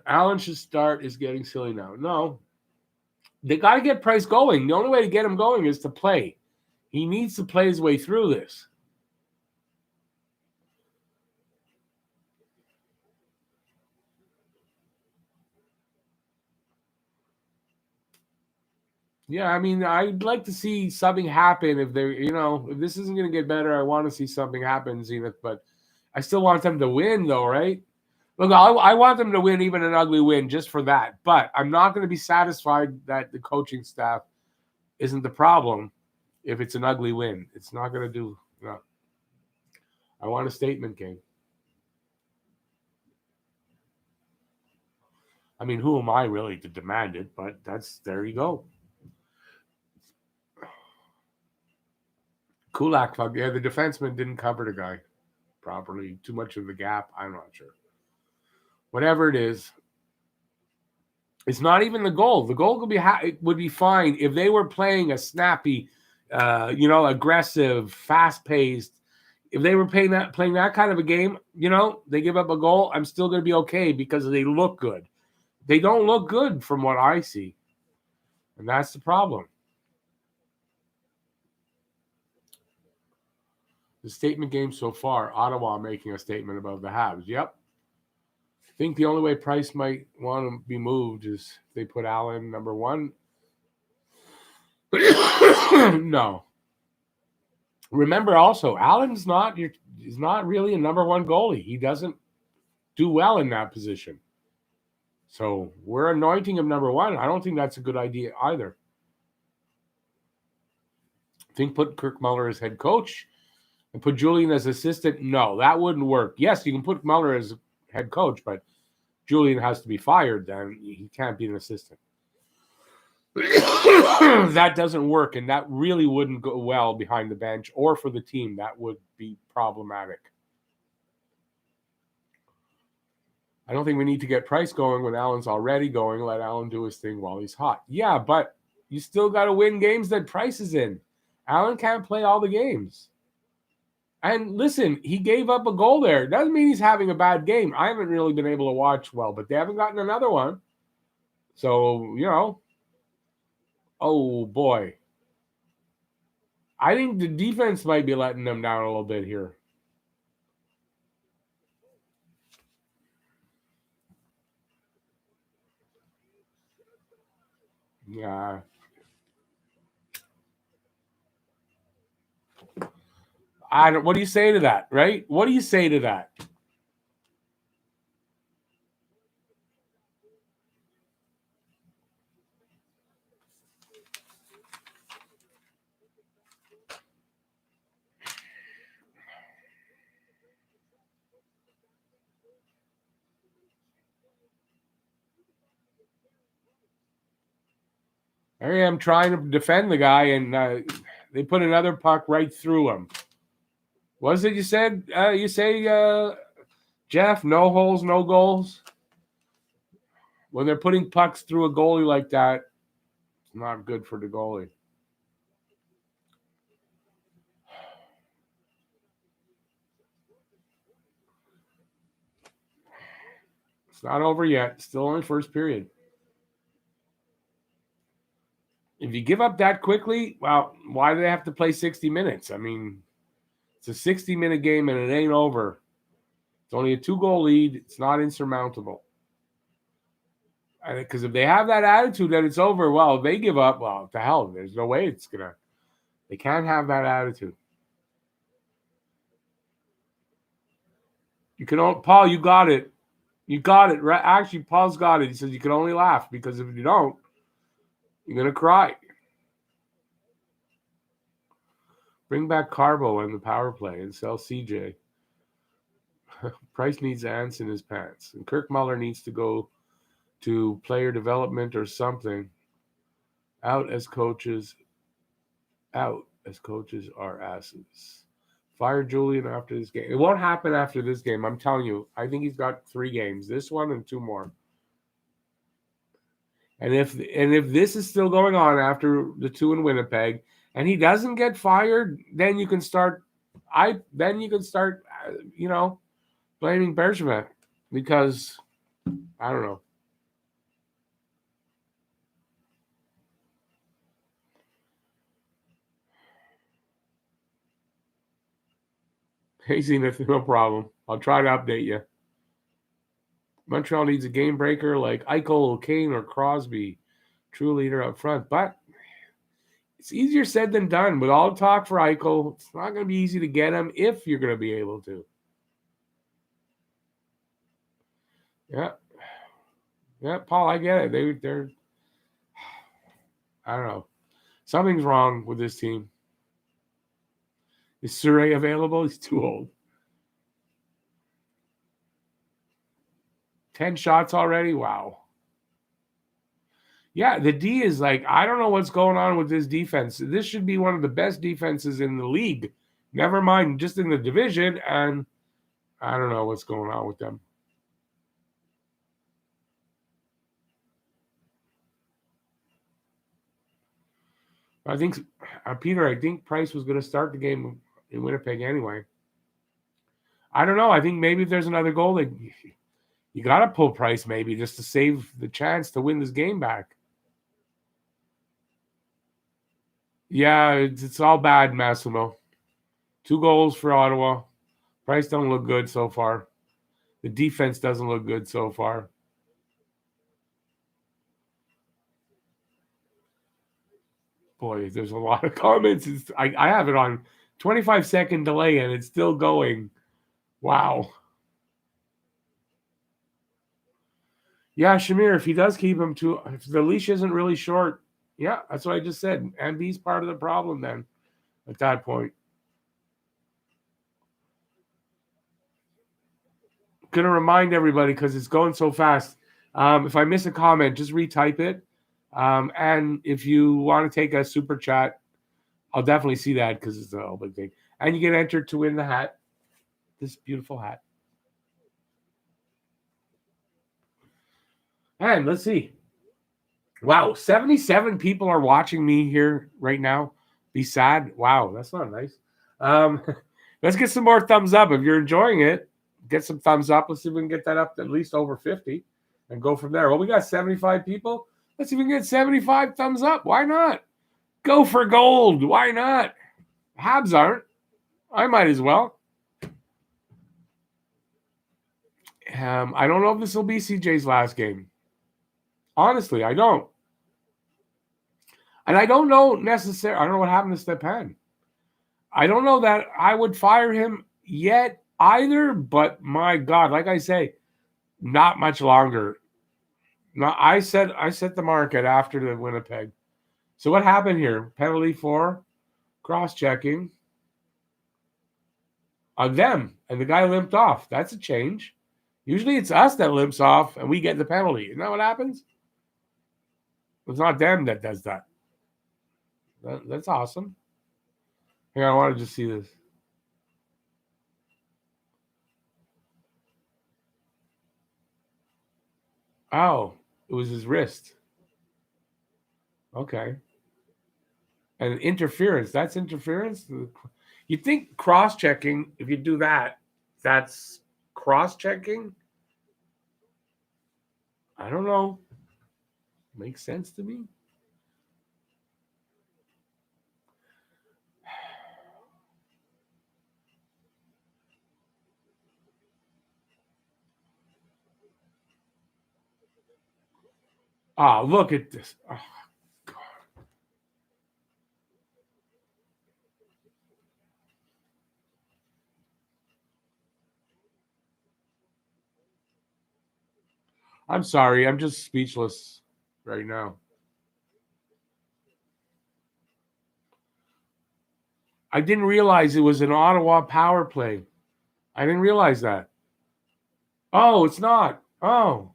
Allen should start is getting silly now. No. They got to get Price going. The only way to get him going is to play. He needs to play his way through this. Yeah, I mean, I'd like to see something happen if they're, if this isn't going to get better, I want to see something happen, Zenith, but I still want them to win, though, right? Look, I want them to win even an ugly win just for that, but I'm not going to be satisfied that the coaching staff isn't the problem if it's an ugly win. It's not going to do, no. I want a statement game. I mean, who am I really to demand it, but there you go. Kulak, yeah, the defenseman didn't cover the guy properly. Too much of the gap. I'm not sure. Whatever it is, it's not even the goal. The goal would be fine if they were playing a snappy, aggressive, fast-paced. If they were playing that kind of a game, they give up a goal, I'm still going to be okay because they look good. They don't look good from what I see, and that's the problem. The statement game so far, Ottawa making a statement about the Habs. Yep. I think the only way Price might want to be moved is if they put Allen number 1. No. Remember also, Allen's not really a number 1 goalie. He doesn't do well in that position. So we're anointing him number one. I don't think that's a good idea either. I think put Kirk Muller as head coach and put Julian as assistant. No, that wouldn't work. Yes, you can put Muller as head coach, but Julian has to be fired then. He can't be an assistant. That doesn't work, and that really wouldn't go well behind the bench or for the team. That would be problematic. I don't think we need to get Price going when Allen's already going. Let Allen do his thing while he's hot. Yeah, but you still got to win games that Price is in. Allen can't play all the games. And listen, he gave up a goal there. Doesn't mean he's having a bad game. I haven't really been able to watch well, but they haven't gotten another one. So, oh boy. I think the defense might be letting them down a little bit here. Yeah. What do you say to that, right? What do you say to that? There I am trying to defend the guy, and they put another puck right through him. What is it you said? You say, Jeff, no holes, no goals? When they're putting pucks through a goalie like that, it's not good for the goalie. It's not over yet. Still only first period. If you give up that quickly, well, why do they have to play 60 minutes? I mean, it's a 60-minute game and it ain't over. It's only a 2-goal lead. It's not insurmountable. Because if they have that attitude that it's over, well, if they give up, well, to hell, there's no way it's going to. They can't have that attitude. You can, Paul, you got it. You got it. Actually, Paul's got it. He says you can only laugh because if you don't, you're going to cry. Bring back Carbo in the power play and sell CJ. Price needs ants in his pants. And Kirk Muller needs to go to player development or something. Out as coaches are asses. Fire Julian after this game. It won't happen after this game. I'm telling you. I think he's got 3 games. This one and 2 more. And if this is still going on after the 2 in Winnipeg, and he doesn't get fired, then you can start. Blaming Bergevin because I don't know. Hey, Zenith, no problem. I'll try to update you. Montreal needs a game breaker like Eichel, Kane, or Crosby. True leader up front. But it's easier said than done. With all the talk for Eichel, it's not going to be easy to get him if you're going to be able to. Yeah. Yeah, Paul, I get it. They're I don't know. Something's wrong with this team. Is Surrey available? He's too old. 10 shots already? Wow. Yeah, the D is like, I don't know what's going on with this defense. This should be one of the best defenses in the league. Never mind just in the division, and I don't know what's going on with them. I think, Peter, I think Price was going to start the game in Winnipeg anyway. I don't know. I think maybe if there's another goal, that you got to pull Price maybe just to save the chance to win this game back. Yeah, it's all bad, Massimo. 2 goals for Ottawa. Price don't look good so far. The defense doesn't look good so far. Boy, there's a lot of comments. I have it on 25-second delay, and it's still going. Wow. Yeah, Shamir, if he does keep him to, if the leash isn't really short, yeah, that's what I just said. And he's part of the problem then at that point. Going to remind everybody because it's going so fast. If I miss a comment, just retype it. And if you want to take a super chat, I'll definitely see that because it's a whole big thing. And you get entered to win the hat, this beautiful hat. And let's see. Wow, 77 people are watching me here right now. Be sad. Wow, that's not nice. Let's get some more thumbs up. If you're enjoying it, get some thumbs up. Let's see if we can get that up to at least over 50 and go from there. Well, we got 75 people. Let's see if we can get 75 thumbs up. Why not? Go for gold. Why not? Habs aren't. I might as well. I don't know if this will be CJ's last game. Honestly, I don't. And I don't know necessarily. I don't know what happened to Stepan. I don't know that I would fire him yet either, but my God, like I say, not much longer. No, I set the market after the Winnipeg. So what happened here? Penalty for cross-checking on them, and the guy limped off. That's a change. Usually it's us that limps off and we get the penalty. Isn't that what happens? It's not them that does that. That's awesome. Here, I wanted to see this. Oh, it was his wrist. Okay. And interference, that's interference? You think cross-checking, if you do that, that's cross-checking? I don't know. Makes sense to me. Ah, look at this. Oh, God. I'm sorry. I'm just speechless right now. I didn't realize it was an Ottawa power play. I didn't realize that. Oh, it's not. Oh.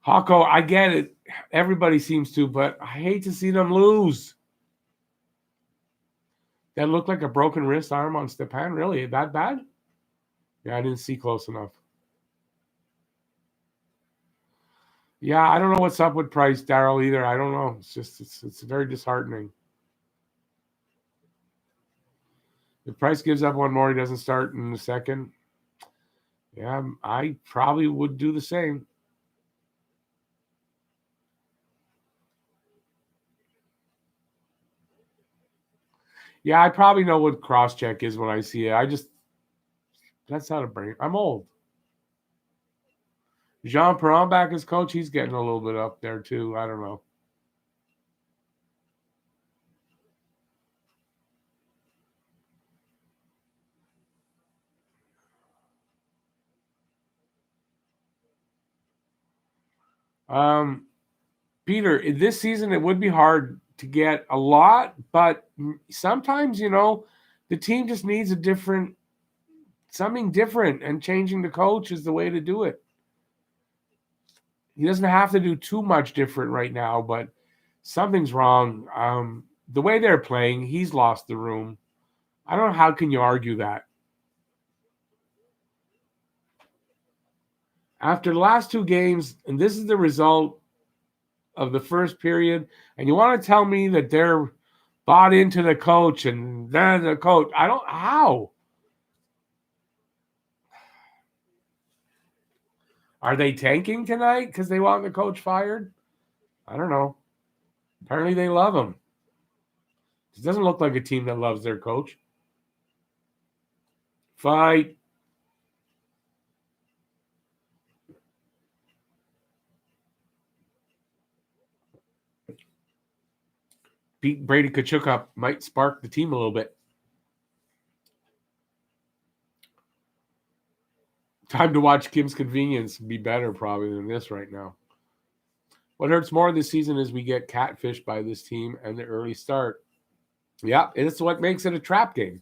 Hako, I get it. Everybody seems to, but I hate to see them lose. That looked like a broken wrist arm on Stepan. Really? That bad? Yeah, I didn't see close enough. Yeah, I don't know what's up with Price, Daryl, either. I don't know. It's just it's very disheartening. If Price gives up one more, he doesn't start in the second. Yeah, I probably would do the same. Yeah, I probably know what cross check is when I see it. That's not a brain. I'm old. Jean Perron back as coach, he's getting a little bit up there too. I don't know. Peter, this season it would be hard to get a lot, but sometimes, the team just needs something different, and changing the coach is the way to do it. He doesn't have to do too much different right now, but something's wrong. The way they're playing, he's lost the room. I don't know, how can you argue that? After the last two games, and this is the result of the first period, and you want to tell me that they're bought into the coach and then the coach. How? Are they tanking tonight because they want the coach fired? I don't know. Apparently they love him. It doesn't look like a team that loves their coach. Fight. Pete Brady Kachuk up might spark the team a little bit. Time to watch Kim's Convenience be better probably than this right now. What hurts more this season is we get catfished by this team and the early start. Yeah, it's what makes it a trap game.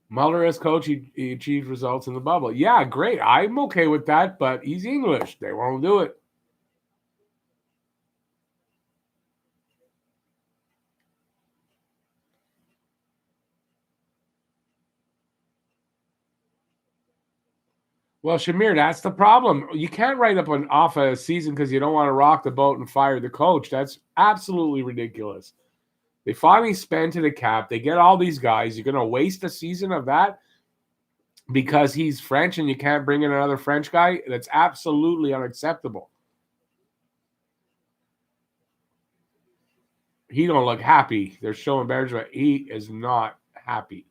Muller as coach, he achieved results in the bubble. Yeah, great. I'm okay with that, but he's English. They won't do it. Well, Shamir, that's the problem. You can't write up off a season because you don't want to rock the boat and fire the coach. That's absolutely ridiculous. They finally spend to the cap. They get all these guys. You're going to waste a season of that because he's French and you can't bring in another French guy? That's absolutely unacceptable. He don't look happy. They're showing Bergevin. He is not happy.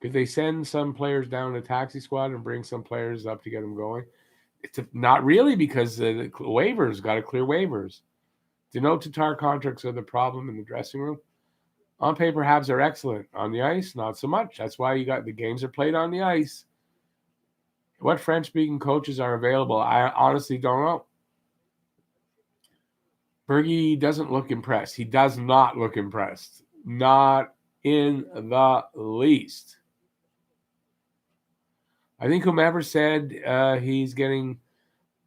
Could they send some players down the taxi squad and bring some players up to get them going? Not really, because the waivers got to clear waivers. No Tatar contracts are the problem in the dressing room. On paper, Habs are excellent. On the ice, not so much. That's why you got the games are played on the ice. What French-speaking coaches are available? I honestly don't know. Bergie doesn't look impressed. He does not look impressed. Not in the least. I think whomever said he's getting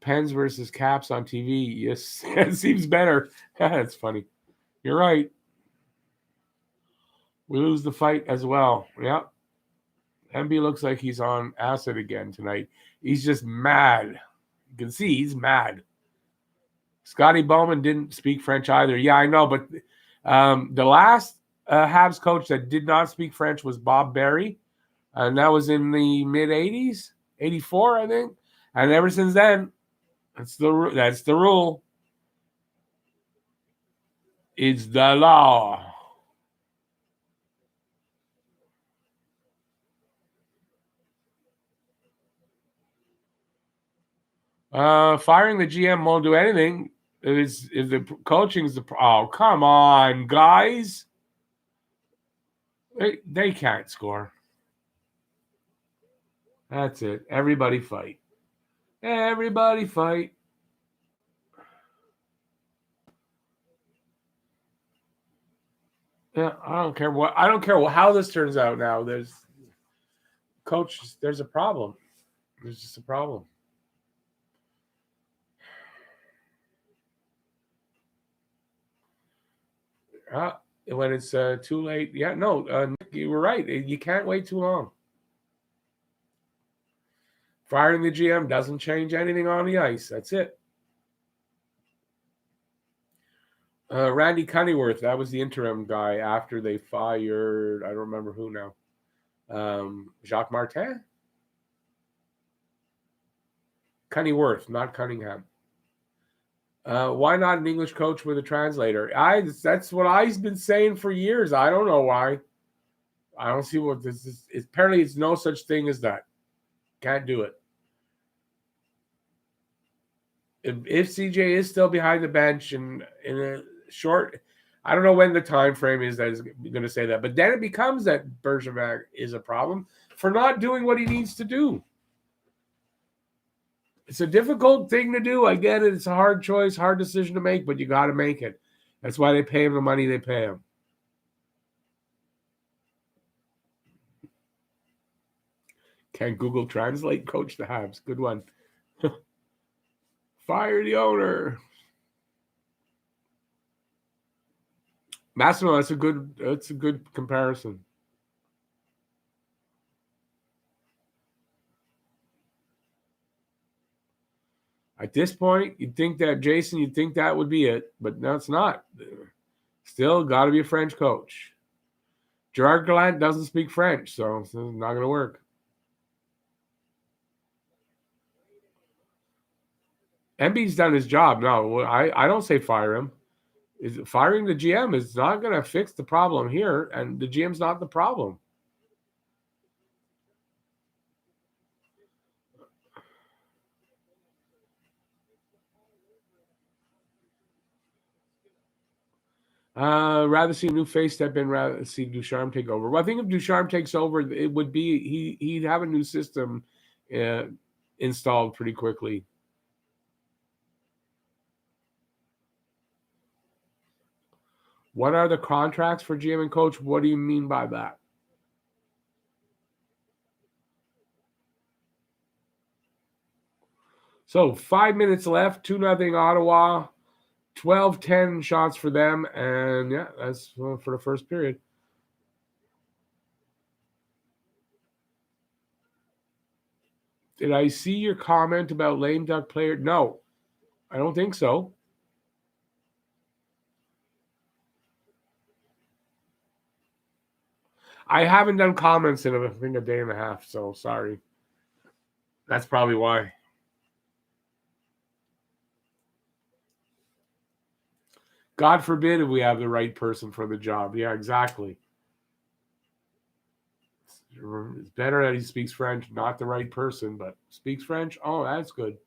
Pens versus Caps on TV, yes, it seems better. That's funny. You're right. We lose the fight as well. Yep. MB looks like he's on acid again tonight. He's just mad. You can see he's mad. Scotty Bowman didn't speak French either. Yeah, I know, but the last Habs coach that did not speak French was Bob Berry, and that was in the mid-'80s, 84, I think. And ever since then, that's the rule. It's the law. Firing the GM won't do anything. If the coaching's the come on, guys. They can't score. That's it. Everybody fight. Everybody fight. Yeah, I don't care how this turns out now. There's a problem. There's just a problem. When it's too late. Yeah, no, you were right. You can't wait too long. Firing the GM doesn't change anything on the ice. That's it. Randy Cunneyworth, that was the interim guy after they fired, I don't remember who now. Jacques Martin? Cunneyworth, not Cunningham. Why not an English coach with a translator? That's what I've been saying for years. I don't know why. I don't see what this is. Apparently, it's no such thing as that. Can't do it. If CJ is still behind the bench and in a short, I don't know when the time frame is that is going to say that, but then it becomes that Bergevin is a problem for not doing what he needs to do. It's a difficult thing to do. I get it. It's a hard choice, hard decision to make, but you got to make it. That's why they pay him the money they pay him. Can Google Translate coach the Habs? Good one. Fire the owner. Massimo, that's a good comparison. At this point, you'd think that would be it, but no, it's not. Still got to be a French coach. Gerard Gallant doesn't speak French, so it's not going to work. MB's done his job. No, I don't say fire him. Firing the GM is not going to fix the problem here, and the GM's not the problem. Rather see a new face step in, rather see Ducharme take over. Well, I think if Ducharme takes over, it would be he'd have a new system installed pretty quickly. What are the contracts for GM and coach? What do you mean by that? So 5 minutes left, 2-0 Ottawa, 12-10 shots for them, and yeah, that's for the first period. Did I see your comment about lame duck player? No, I don't think so. I haven't done comments in I think a day and a half, so sorry. That's probably why. God forbid if we have the right person for the job. Yeah, exactly. It's better that he speaks French, not the right person, but speaks French. Oh, that's good.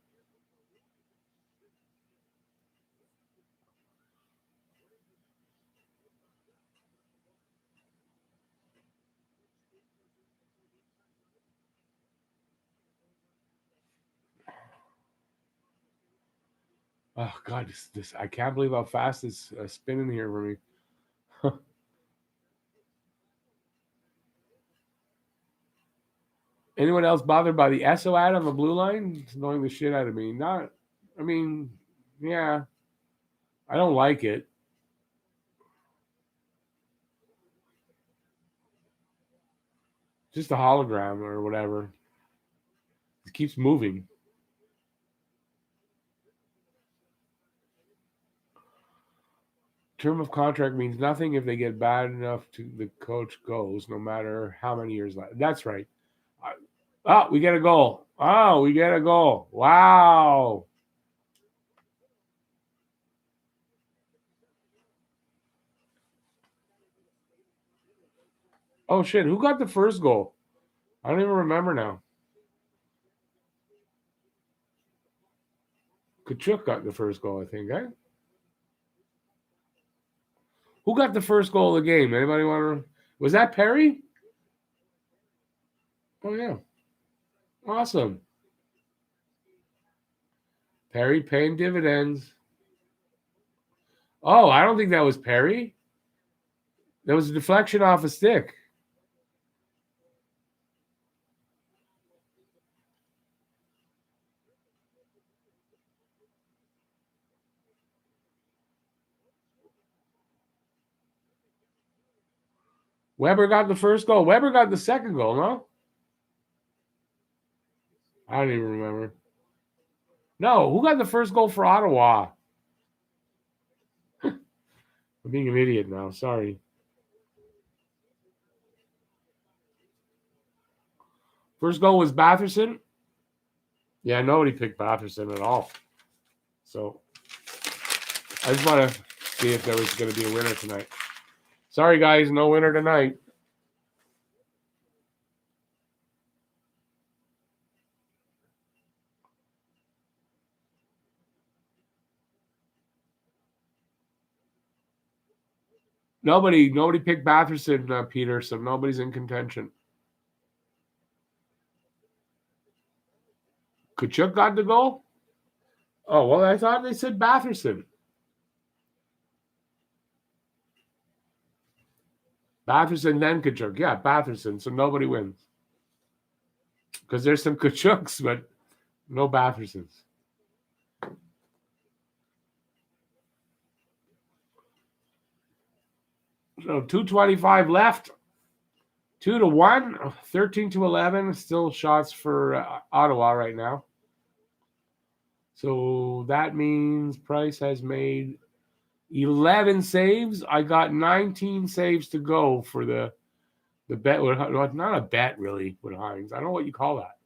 Oh God, this I can't believe how fast it's spinning here for me. Anyone else bothered by the SO ad on the blue line? It's annoying the shit out of me. Yeah, I don't like it. Just a hologram or whatever. It keeps moving. Term of contract means nothing if they get bad enough to the coach goes, no matter how many years left. That's right. Oh, we get a goal. Oh, we get a goal. Wow. Oh shit, who got the first goal? I don't even remember now. Kachuk got the first goal, I think, eh? Who got the first goal of the game? Anybody want to? Was that Perry? Oh yeah, awesome. Perry paying dividends. Oh, I don't think that was Perry. That was a deflection off a stick. Weber got the first goal. Weber got the second goal, no? I don't even remember. No, who got the first goal for Ottawa? I'm being an idiot now. Sorry. First goal was Batherson. Yeah, nobody picked Batherson at all. So I just want to see if there was going to be a winner tonight. Sorry, guys, no winner tonight. Nobody picked Batherson, Peter, so nobody's in contention. Kachuk got the goal? Oh, well, I thought they said Batherson. Batherson, then Kachuk. Yeah, Batherson, so nobody wins. Because there's some Kachuks, but no Bathersons. So 2:25 left. 2-1, 13-11. Still shots for Ottawa right now. So that means Price has made 11 saves. I got 19 saves to go for the bet. Not a bet, really, with Hines. I don't know what you call that.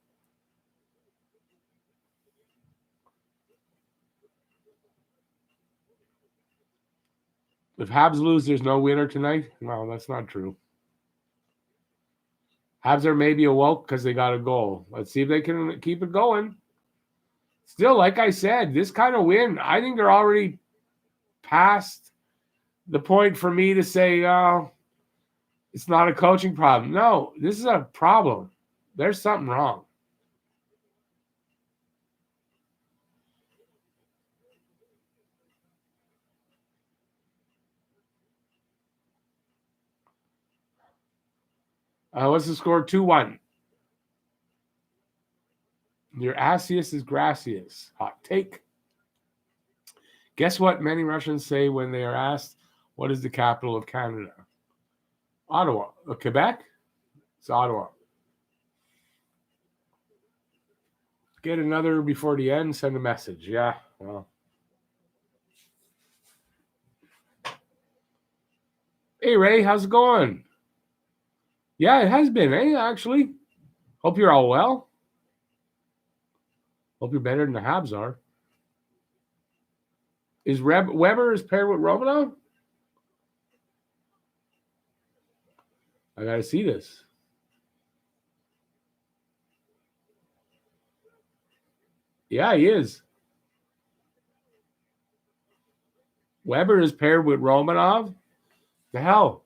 If Habs lose, there's no winner tonight. No, that's not true. Habs are maybe awoke because they got a goal. Let's see if they can keep it going. Still, like I said, this kind of win, I think they're already past the point for me to say, it's not a coaching problem. No, this is a problem. There's something wrong. What's the score? 2-1. Your assiest is gracious. Hot take. Guess what many Russians say when they are asked, what is the capital of Canada? Ottawa. Quebec? It's Ottawa. Get another before the end, send a message. Yeah, well. Hey, Ray, how's it going? Yeah, it has been, actually. Hope you're all well. Hope you're better than the Habs are. Is Weber is paired with Romanov? I got to see this. Yeah, he is. Weber is paired with Romanov? The hell?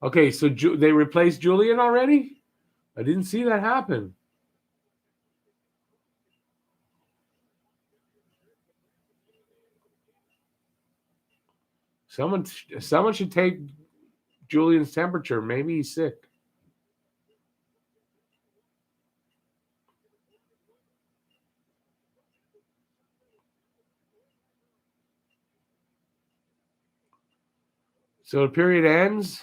Okay, so they replaced Julian already? I didn't see that happen. Someone should take Julian's temperature. Maybe he's sick. So the period ends.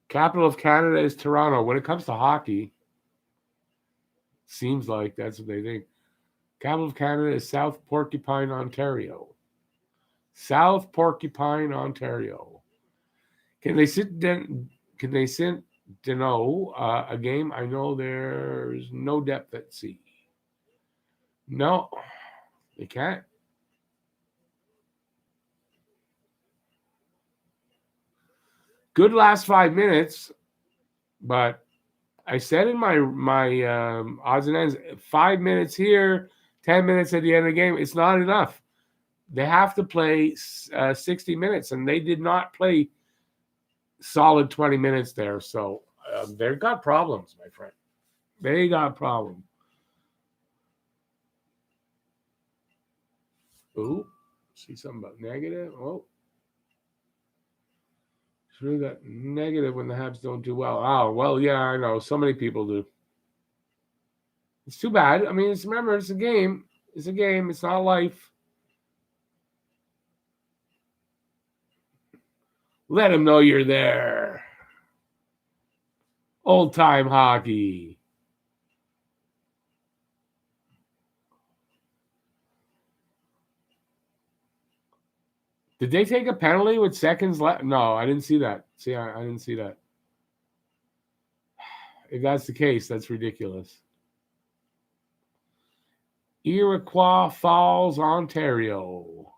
Capital of Canada is Toronto. When it comes to hockey, seems like that's what they think. Capital of Canada is South Porcupine, Ontario. South Porcupine, Ontario. Can they sit to know a game? I know there's no depth at sea. No, they can't. Good last 5 minutes, but I said in my odds and ends, 5 minutes here, 10 minutes at the end of the game. It's not enough. They have to play 60 minutes, and they did not play solid 20 minutes there. So they've got problems, my friend. They got problems. Ooh, see something about negative. Oh, it's really got negative when the Habs don't do well. Oh, well, yeah, I know. So many people do. It's too bad. I mean, remember, it's a game. It's a game. It's not life. Let them know you're there. Old time hockey. Did they take a penalty with seconds left? No, I didn't see that. See, I didn't see that. If that's the case, that's ridiculous. Iroquois Falls, Ontario.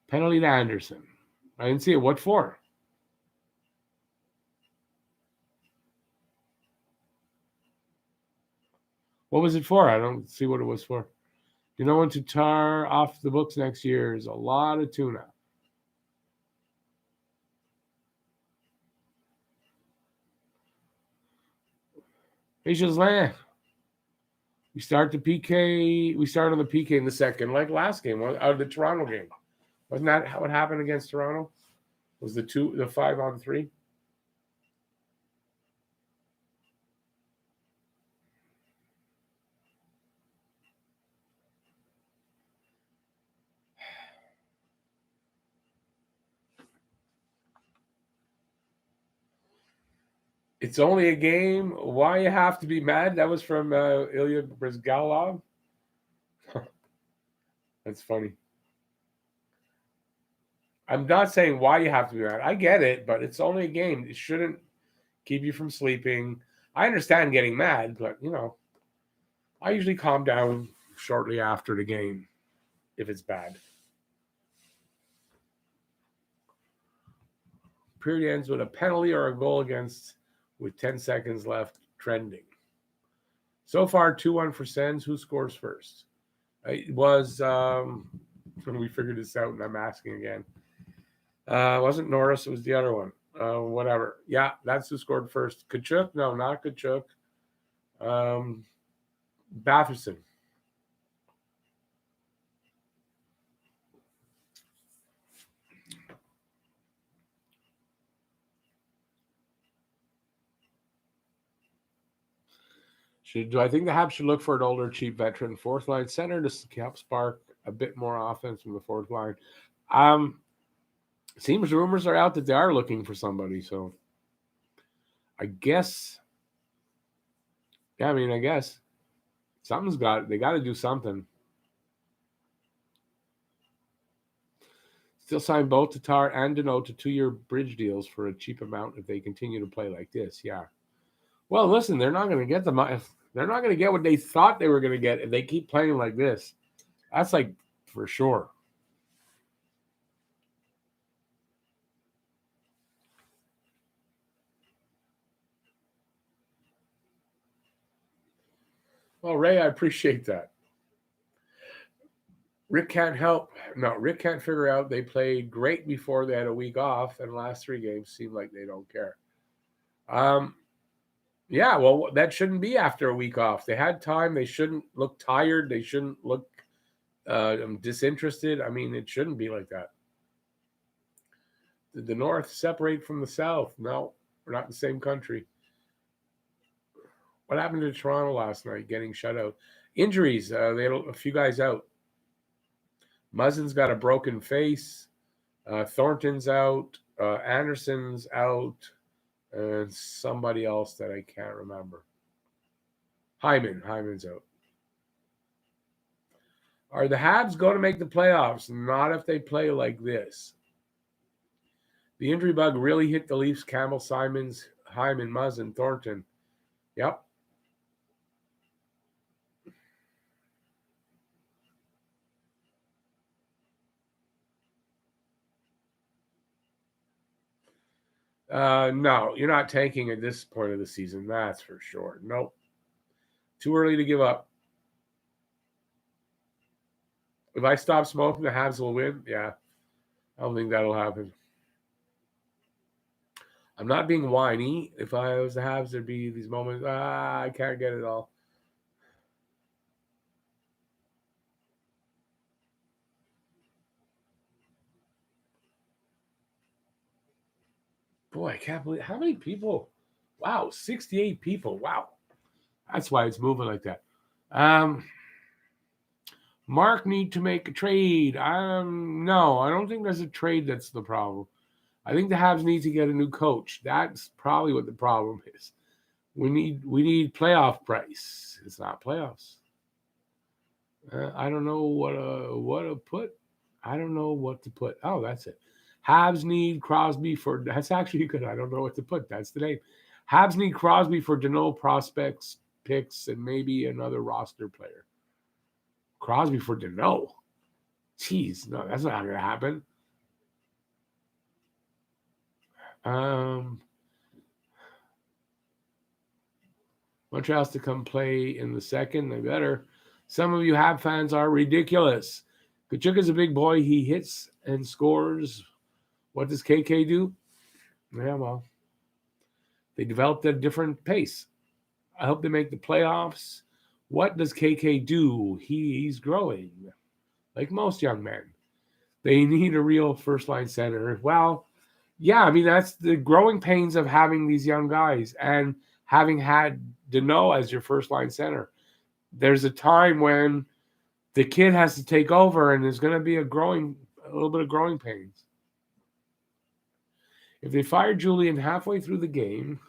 Penalty to Anderson. I didn't see it. What for? What was it for? I don't see what it was for. You know, when to tar off the books next year is a lot of tuna. Hey, Gislain. We start the PK. We start on the PK in the second, like last game, out of the Toronto game. Wasn't that what happened against Toronto? Was the 5-on-3? It's only a game. Why you have to be mad? That was from Ilya Brizgalov. That's funny. I'm not saying why you have to be mad. I get it, but it's only a game. It shouldn't keep you from sleeping. I understand getting mad, but I usually calm down shortly after the game if it's bad. Period ends with a penalty or a goal against with 10 seconds left, trending. So far, 2-1 for Sens. Who scores first? It was, when we figured this out, and I'm asking again. It wasn't Norris, it was the other one. Whatever. Yeah, that's who scored first. Kachuk? No, not Kachuk. Batherson. Do I think the Habs should look for an older, cheap veteran fourth line center to help spark a bit more offense from the fourth line? Seems rumors are out that they are looking for somebody, so I guess. Yeah, I guess they got to do something. Still sign both Tatar and Deneau to 2-year bridge deals for a cheap amount if they continue to play like this. Yeah. Well, listen, they're not going to get they're not going to get what they thought they were going to get if they keep playing like this. That's like for sure. Well, Ray, I appreciate that. Rick can't figure out they played great before they had a week off, and the last 3 games seem like they don't care. Yeah, well, that shouldn't be after a week off. They had time. They shouldn't look tired. They shouldn't look disinterested. It shouldn't be like that. Did the North separate from the South? No, we're not in the same country. What happened to Toronto last night getting shut out? Injuries. They had a few guys out. Muzzin's got a broken face. Thornton's out. Anderson's out. And somebody else that I can't remember. Hyman's out. Are the Habs going to make the playoffs? Not if they play like this. The injury bug really hit the Leafs. Campbell, Simons, Hyman, Muzzin, Thornton. Yep. No, you're not tanking at this point of the season. That's for sure. Nope. Too early to give up. If I stop smoking, the Habs will win. Yeah. I don't think that'll happen. I'm not being whiny. If I was the Habs, there'd be these moments, I can't get it all. Boy, I can't believe how many people. Wow, 68 people. Wow. That's why it's moving like that. Mark need to make a trade. No, I don't think there's a trade that's the problem. I think the Habs need to get a new coach. That's probably what the problem is. We need playoff price. It's not playoffs. I don't know what to put. I don't know what to put. Oh, that's it. Habs need Crosby for. That's actually good. I don't know what to put. That's the name. Habs need Crosby for Deneau prospects, picks, and maybe another roster player. Crosby for Deneau. Jeez, no, that's not going to happen. Montreal has to come play in the second. They better. Some of you Hab fans are ridiculous. Kachuk is a big boy. He hits and scores. What does KK do? Yeah, well, they developed at a different pace. I hope they make the playoffs. What does KK do? He's growing, like most young men. They need a real first-line center. Well, yeah, that's the growing pains of having these young guys and having had Deneau as your first-line center. There's a time when the kid has to take over, and there's going to be a little bit of growing pains. If they fire Julian halfway through the game,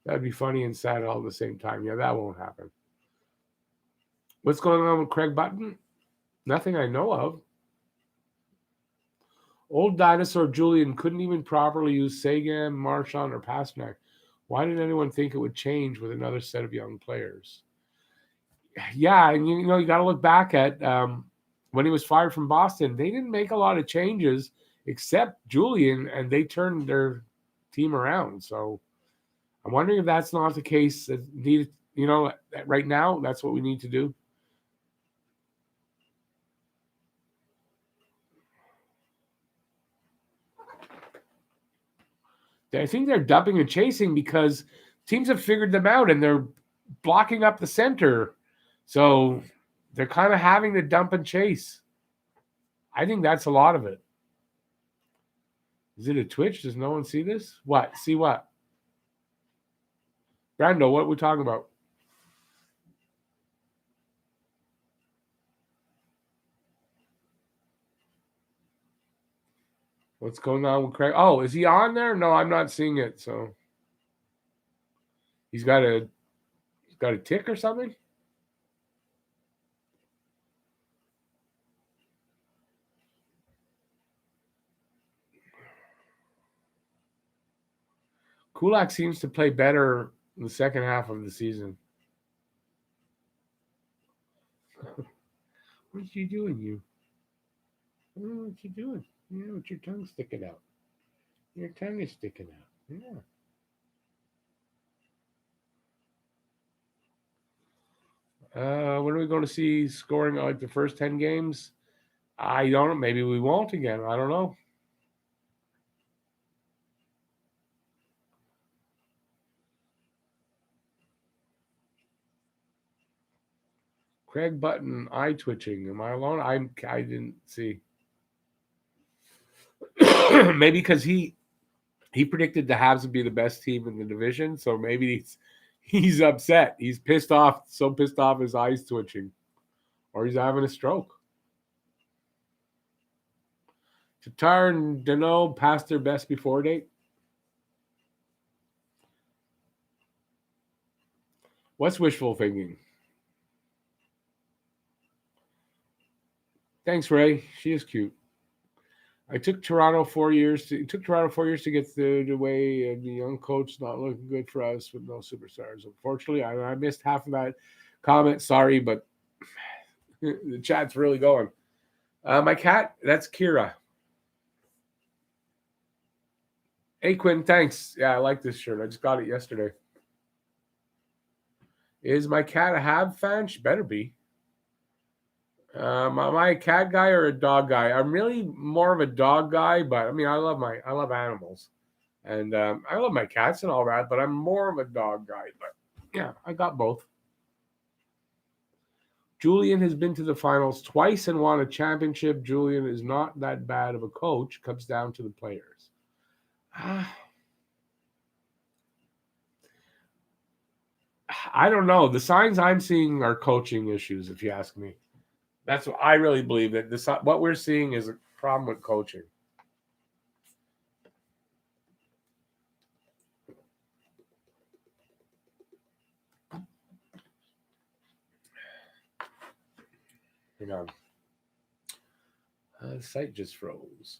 that'd be funny and sad all at the same time. Yeah, that won't happen. What's going on with Craig Button? Nothing I know of. Old dinosaur Julian couldn't even properly use Sagan, Marchand, or Pasternak. Why did anyone think it would change with another set of young players? Yeah, and you got to look back at when he was fired from Boston. They didn't make a lot of changes except Julian, and they turned their team around. So I'm wondering if that's not the case. That needed right now, that's what we need to do. I think they're dumping and chasing because teams have figured them out and they're blocking up the center. So they're kind of having to dump and chase. I think that's a lot of it. Is it a Twitch? Does no one see this? What? See what? Brando, what are we talking about? What's going on with Craig? Oh, is he on there? No, I'm not seeing it. So he's got a tick or something? Kulak seems to play better in the second half of the season. What are you doing, you? I don't know what you're doing. With your tongue sticking out. Your tongue is sticking out. Yeah. When are we going to see scoring like the first 10 games? I don't know. Maybe we won't again. I don't know. Craig Button, eye twitching. Am I alone? I didn't see. Maybe because he predicted the Habs would be the best team in the division, so maybe he's upset. He's pissed off, so pissed off his eyes twitching, or he's having a stroke. Tatar and Dano passed their best before date. What's wishful thinking? Thanks, Ray. She is cute. It took Toronto 4 years to get the way, and the young coach not looking good for us with no superstars. Unfortunately, I missed half of that comment. Sorry, but the chat's really going. My cat, that's Kira. Hey, Quinn, thanks. Yeah, I like this shirt. I just got it yesterday. Is my cat a Hab fan? She better be. Am I a cat guy or a dog guy? I'm really more of a dog guy, but I mean, I love animals, and I love my cats and all that. But I'm more of a dog guy. But yeah, I got both. Julian has been to the finals twice and won a championship. Julian is not that bad of a coach. Comes down to the players. I don't know. The signs I'm seeing are coaching issues, if you ask me. That's what I really believe, that what we're seeing is a problem with coaching. Hang on. The site just froze.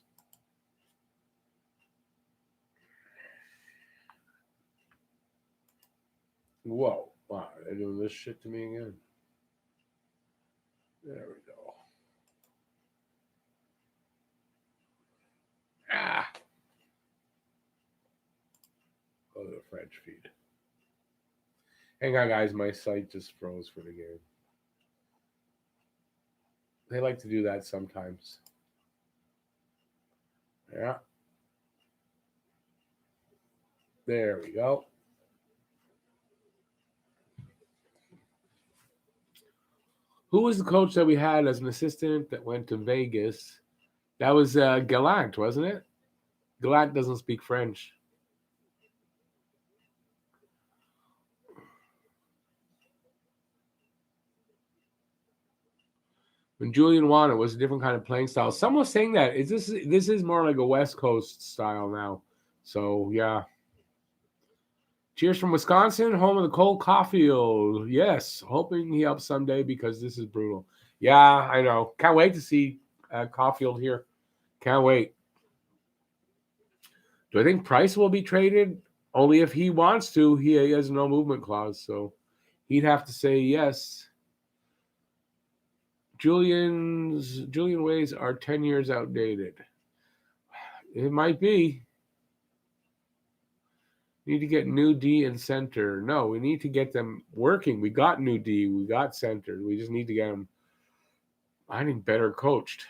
Whoa. Wow, they're doing this shit to me again. There we go. Go to the French feed. Hang on, guys. My site just froze for the game. They like to do that sometimes. Yeah. There we go. Who was the coach that we had as an assistant that went to Vegas? That was Gallant, wasn't it? Gallant doesn't speak French. When Julian won, it was a different kind of playing style. Someone was saying that this is more like a West Coast style now. So yeah. Cheers from Wisconsin, home of the Cole Caulfield. Yes, hoping he helps someday because this is brutal. Yeah, I know. Can't wait to see Caulfield here. Can't wait. Do I think Price will be traded? Only if he wants to. He has no movement clause, so he'd have to say yes. Julian ways are 10 years outdated. It might be. Need to get new D and center. No, we need to get them working. We got new D. We got center. We just need to get them, I think, better coached.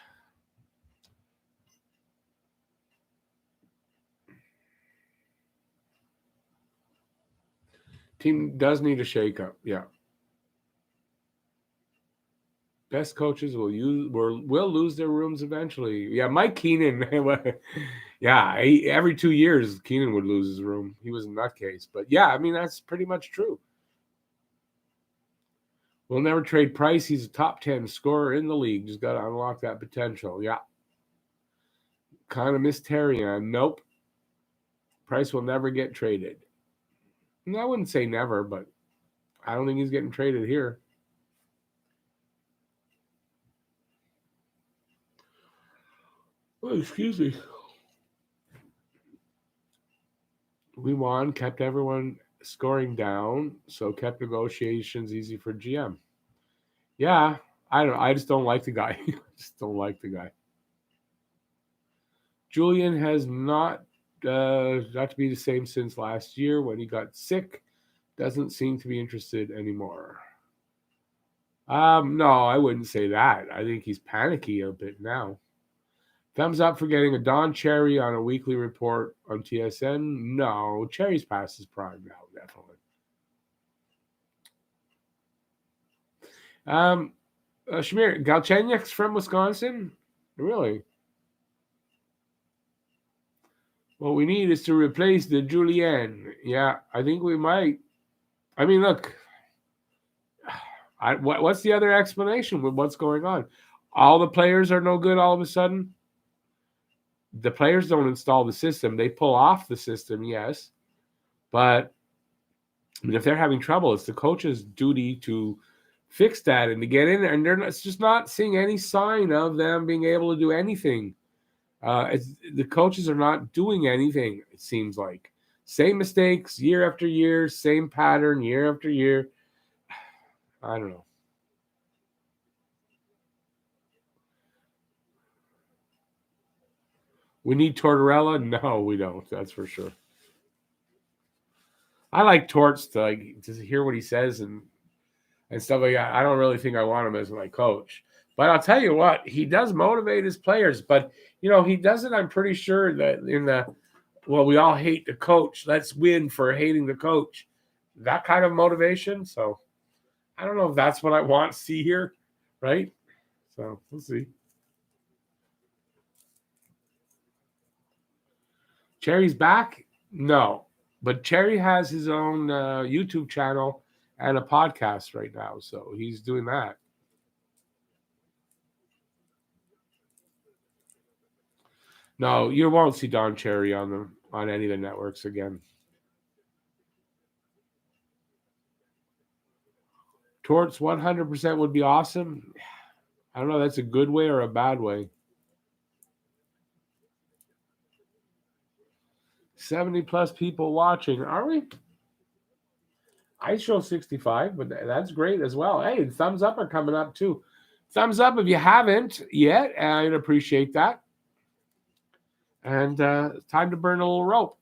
Team does need a shakeup. Yeah. Best coaches will lose their rooms eventually. Yeah, Mike Keenan. Yeah, every 2 years Keenan would lose his room. He was a nutcase. But yeah, I mean that's pretty much true. We'll never trade Price. He's a top 10 scorer in the league. Just got to unlock that potential. Yeah. Kind of miss Terrian. Nope. Price will never get traded. And I wouldn't say never, but I don't think he's getting traded here. Oh, excuse me. We won, kept everyone scoring down, so kept negotiations easy for GM. Yeah, I just don't like the guy. I just don't like the guy. Julian has not to be the same since last year when he got sick. Doesn't seem to be interested anymore. No, I wouldn't say that. I think he's panicky a bit now. Thumbs up for getting a Don Cherry on a weekly report on TSN. No, Cherry's past his prime now, definitely. Shamir, Galchenyuk's from Wisconsin? Really? What we need is to replace the Julien. Yeah, I think we might. I mean, look, what's the other explanation with what's going on? All the players are no good all of a sudden? The players don't install the system. They pull off the system, yes. But I mean, if they're having trouble, it's the coach's duty to fix that and to get in there. And it's just not seeing any sign of them being able to do anything. The coaches are not doing anything, it seems like. Same mistakes year after year, same pattern year after year. I don't know. We need Tortorella? No, we don't. That's for sure. I like Torts to hear what he says and stuff like that. I don't really think I want him as my coach. But I'll tell you what, he does motivate his players. But, he does it, I'm pretty sure, that in the, well, we all hate the coach. Let's win for hating the coach. That kind of motivation. So I don't know if that's what I want to see here, right? So we'll see. Cherry's back? No. But Cherry has his own YouTube channel and a podcast right now. So he's doing that. No, you won't see Don Cherry on any of the networks again. Torts 100% would be awesome. I don't know. That's a good way or a bad way. 70 plus people watching. Are we? I show 65, but that's great as well. Hey, thumbs up are coming up too. Thumbs up if you haven't yet. I'd appreciate that. And time to burn a little rope.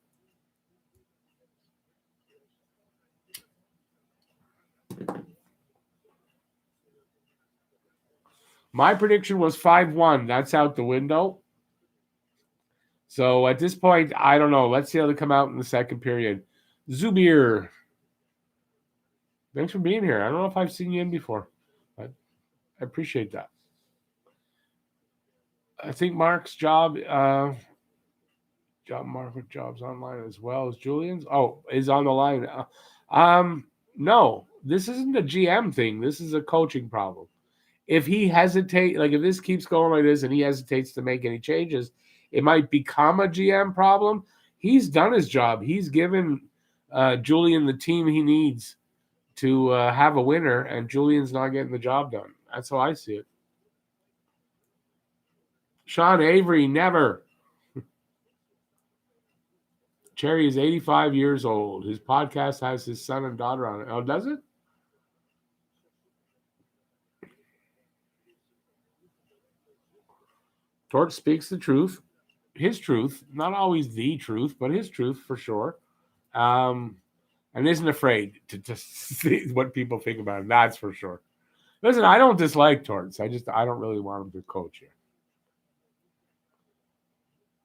My prediction was 5-1. That's out the window. So at this point, I don't know. Let's see how they come out in the second period. Zubir. Thanks for being here. I don't know if I've seen you in before, but I appreciate that. I think Mark's job market jobs online as well as Julian's. Oh, is on the line. No, this isn't a GM thing. This is a coaching problem. If he hesitates, if this keeps going like this and he hesitates to make any changes, it might become a GM problem. He's done his job. He's given Julian the team he needs to have a winner, and Julian's not getting the job done. That's how I see it. Sean Avery, never. Cherry is 85 years old. His podcast has his son and daughter on it. Oh, does it? Torch speaks the truth. His truth, not always the truth, but his truth for sure. And isn't afraid to just see what people think about him. That's for sure. Listen, I don't dislike Torts. I don't really want him to coach here.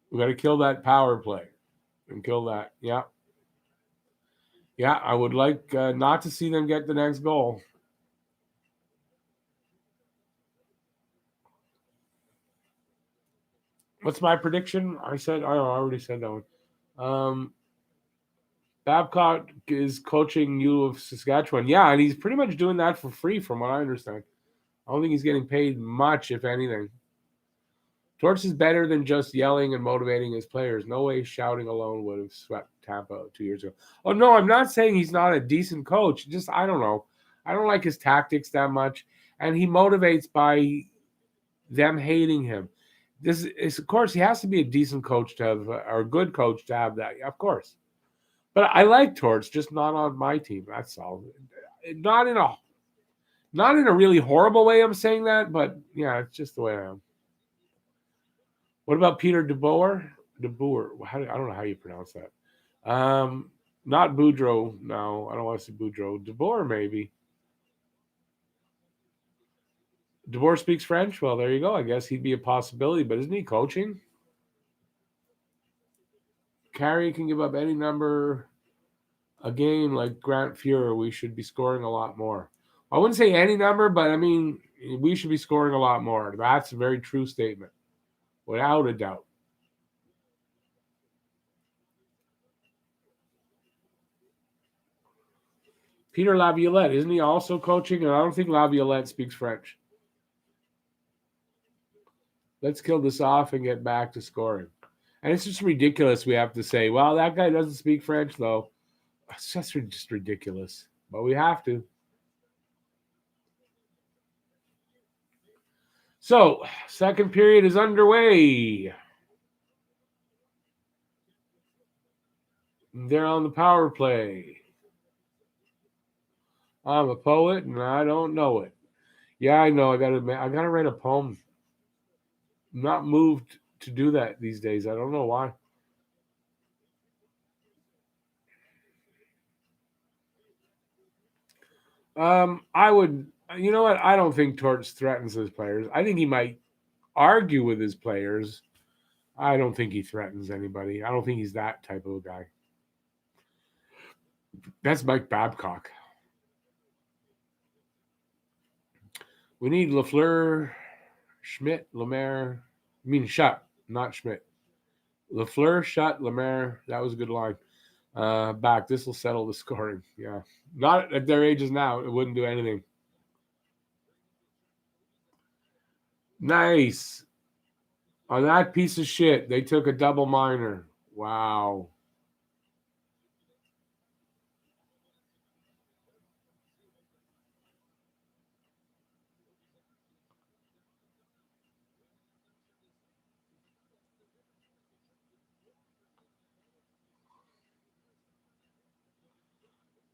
We got to kill that power play and kill that. Yeah. Yeah, I would like not to see them get the next goal. What's my prediction? I already said that one. Babcock is coaching U of Saskatchewan. Yeah, and he's pretty much doing that for free from what I understand. I don't think he's getting paid much, if anything. Torts is better than just yelling and motivating his players. No way shouting alone would have swept Tampa 2 years ago. Oh, no, I'm not saying he's not a decent coach. Just, I don't know. I don't like his tactics that much. And he motivates by them hating him. This is, of course, he has to be a decent coach to have, or a good coach to have that, of course. But I like Torts, just not on my team. That's all. Not in a really horrible way. I'm saying that, but yeah, it's just the way I am. What about Peter DeBoer? DeBoer. I don't know how you pronounce that. Not Boudreaux. No, I don't want to say Boudreaux. DeBoer maybe. DeBoer speaks French. Well, there you go. I guess he'd be a possibility, but isn't he coaching? Carey can give up any number a game like Grant Fuhrer. We should be scoring a lot more. I wouldn't say any number, but I mean, we should be scoring a lot more. That's a very true statement, without a doubt. Peter Laviolette, isn't he also coaching? And I don't think Laviolette speaks French. Let's kill this off and get back to scoring. And it's just ridiculous we have to say, well, that guy doesn't speak French, though. It's just ridiculous. But we have to. So, second period is underway. They're on the power play. I'm a poet and I don't know it. Yeah, I know. I gotta write a poem. I'm not moved to do that these days. I don't know why. I would. You know what? I don't think Torts threatens his players. I think he might argue with his players. I don't think he threatens anybody. I don't think he's that type of a guy. That's Mike Babcock. We need Lafleur, Schmidt, Lemaire. I mean, Shutt, not Schmidt. Lafleur, Shutt, Lemaire. That was a good line. Back. This will settle the scoring. Yeah. Not at their ages now. It wouldn't do anything. Nice. On that piece of shit, they took a double minor. Wow.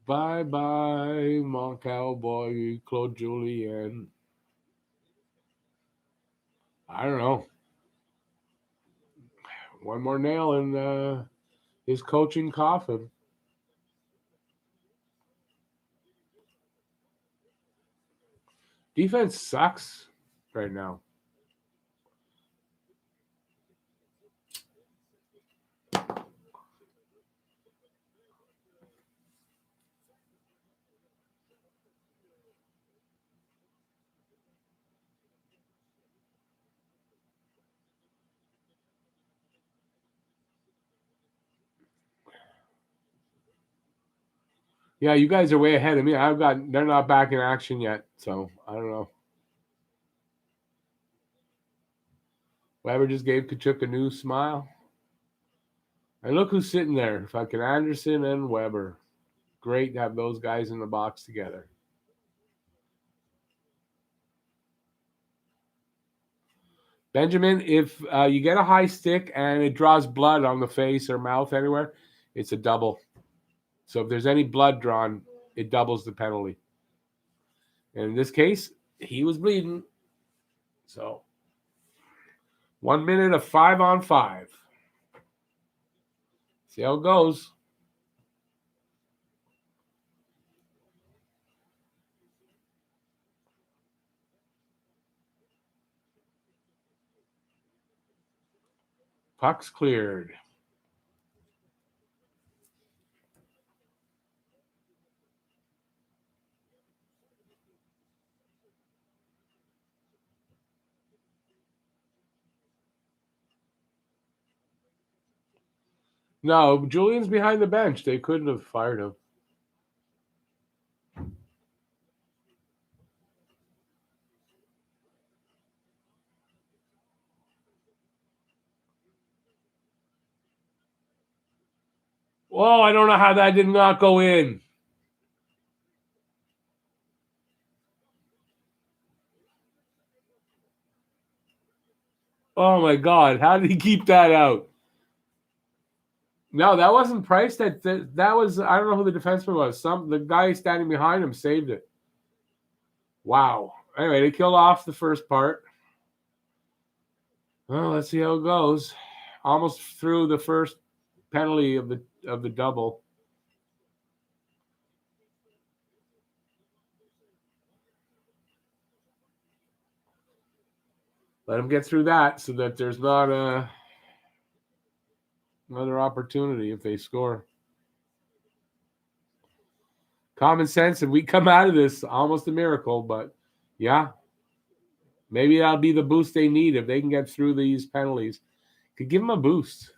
Bye bye, mon cowboy, Claude Julien. I don't know. One more nail in his coaching coffin. Defense sucks right now. Yeah, you guys are way ahead of me. They're not back in action yet, so I don't know. Weber just gave Kachuk a new smile. And look who's sitting there. Fucking Anderson and Weber. Great to have those guys in the box together. Benjamin, if you get a high stick and it draws blood on the face or mouth anywhere, it's a double. So if there's any blood drawn, it doubles the penalty. And in this case, he was bleeding. So 1 minute of 5-on-5. See how it goes. Puck's cleared. No, Julian's behind the bench. They couldn't have fired him. Oh, I don't know how that did not go in. Oh my God! How did he keep that out? No, that wasn't Price. That was, I don't know who the defenseman was. The guy standing behind him saved it. Wow. Anyway, they killed off the first part. Well, let's see how it goes. Almost through the first penalty of the double. Let him get through that so that there's not another opportunity if they score. Common sense, and we come out of this almost a miracle, but yeah, maybe that'll be the boost they need if they can get through these penalties. Could give them a boost.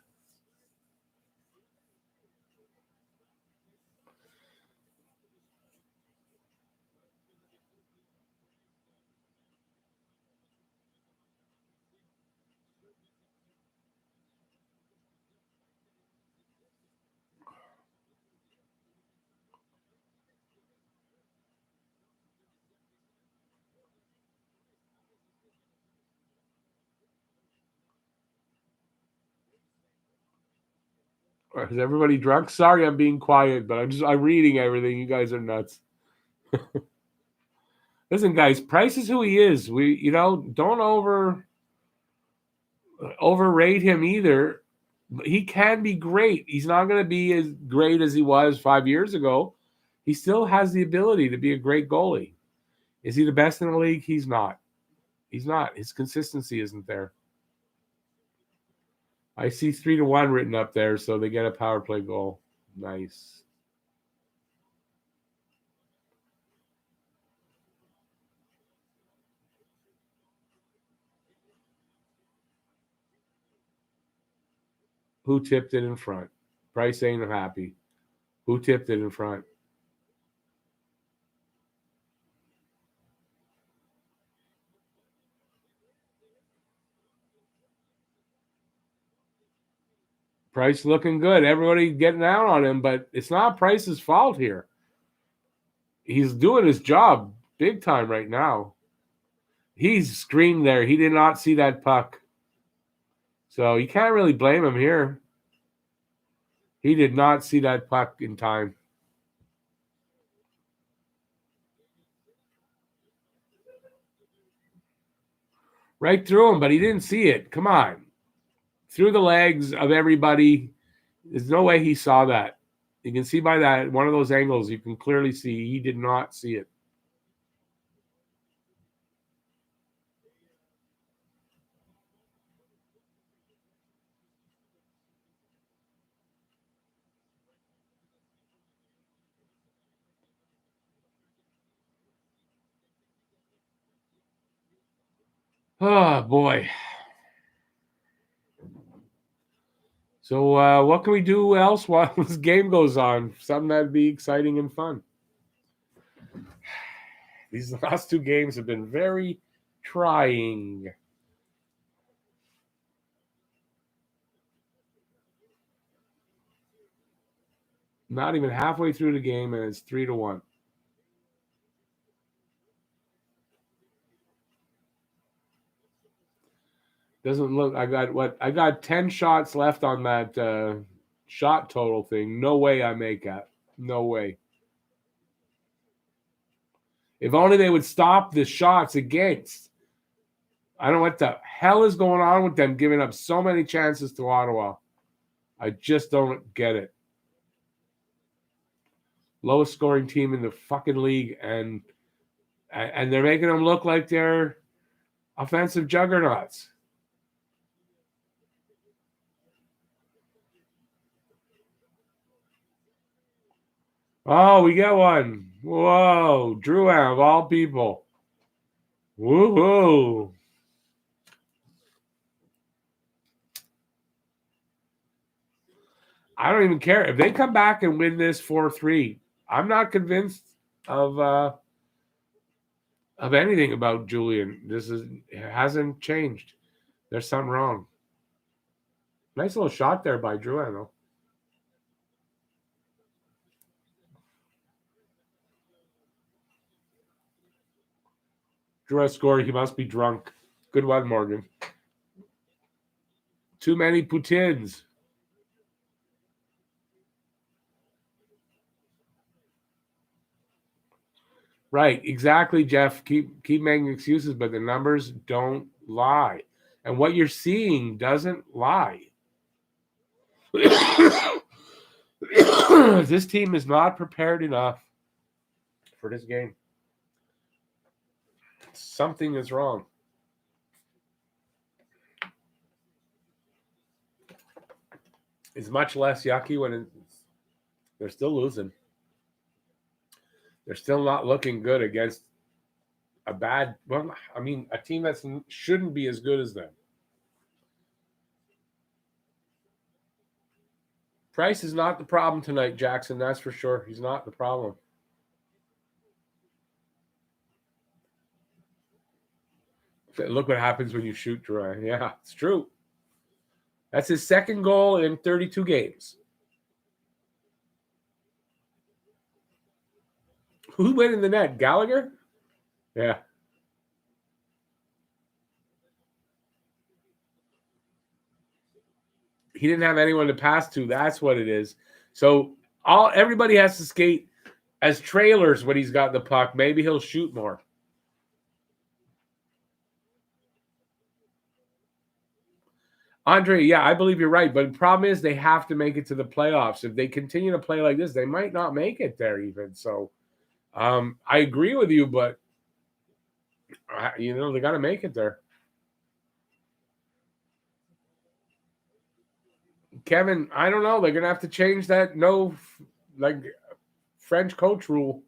Is everybody drunk? Sorry, I'm being quiet, but I'm reading everything. You guys are nuts. Listen, guys, Price is who he is. We don't overrate him either. He can be great. He's not going to be as great as he was 5 years ago. He still has the ability to be a great goalie. Is he the best in the league? He's not. He's not. His consistency isn't there. I see 3-1 written up there, so they get a power play goal. Nice. Who tipped it in front? Price ain't happy. Who tipped it in front? Price looking good. Everybody getting out on him, but it's not Price's fault here. He's doing his job big time right now. He's screamed there. He did not see that puck. So you can't really blame him here. He did not see that puck in time. Right through him, but he didn't see it. Come on. Through the legs of everybody. There's no way he saw that. You can see by that one of those angles, you can clearly see he did not see it. Oh, boy. So what can we do else while this game goes on? Something that'd be exciting and fun. These last two games have been very trying. Not even halfway through the game, and it's 3-1. Doesn't look. I got 10 shots left on that shot total thing. No way I make that. No way. If only they would stop the shots against. I don't know what the hell is going on with them giving up so many chances to Ottawa. I just don't get it. Lowest scoring team in the fucking league, and they're making them look like they're offensive juggernauts. Oh, we get one. Whoa. Drouin, of all people. Woohoo. I don't even care. If they come back and win this 4-3, I'm not convinced of anything about Julian. It hasn't changed. There's something wrong. Nice little shot there by Drouin, though. Drouin scored. He must be drunk. Good one, Morgan. Too many poutines. Right, exactly, Jeff. Keep making excuses, but the numbers don't lie. And what you're seeing doesn't lie. This team is not prepared enough for this game. Something is wrong. It's much less yucky when they're still losing. They're still not looking good against a team that shouldn't be as good as them. Price is not the problem tonight, Jackson. That's for sure. He's not the problem. Look what happens when you shoot dry. Yeah, it's true. That's his second goal in 32 games. Who went in the net? Gallagher? Yeah. He didn't have anyone to pass to. That's what it is. So everybody has to skate as trailers when he's got the puck. Maybe he'll shoot more. Andre, yeah, I believe you're right. But the problem is they have to make it to the playoffs. If they continue to play like this, they might not make it there even. So I agree with you, but they got to make it there. Kevin, I don't know. They're gonna have to change that French coach rule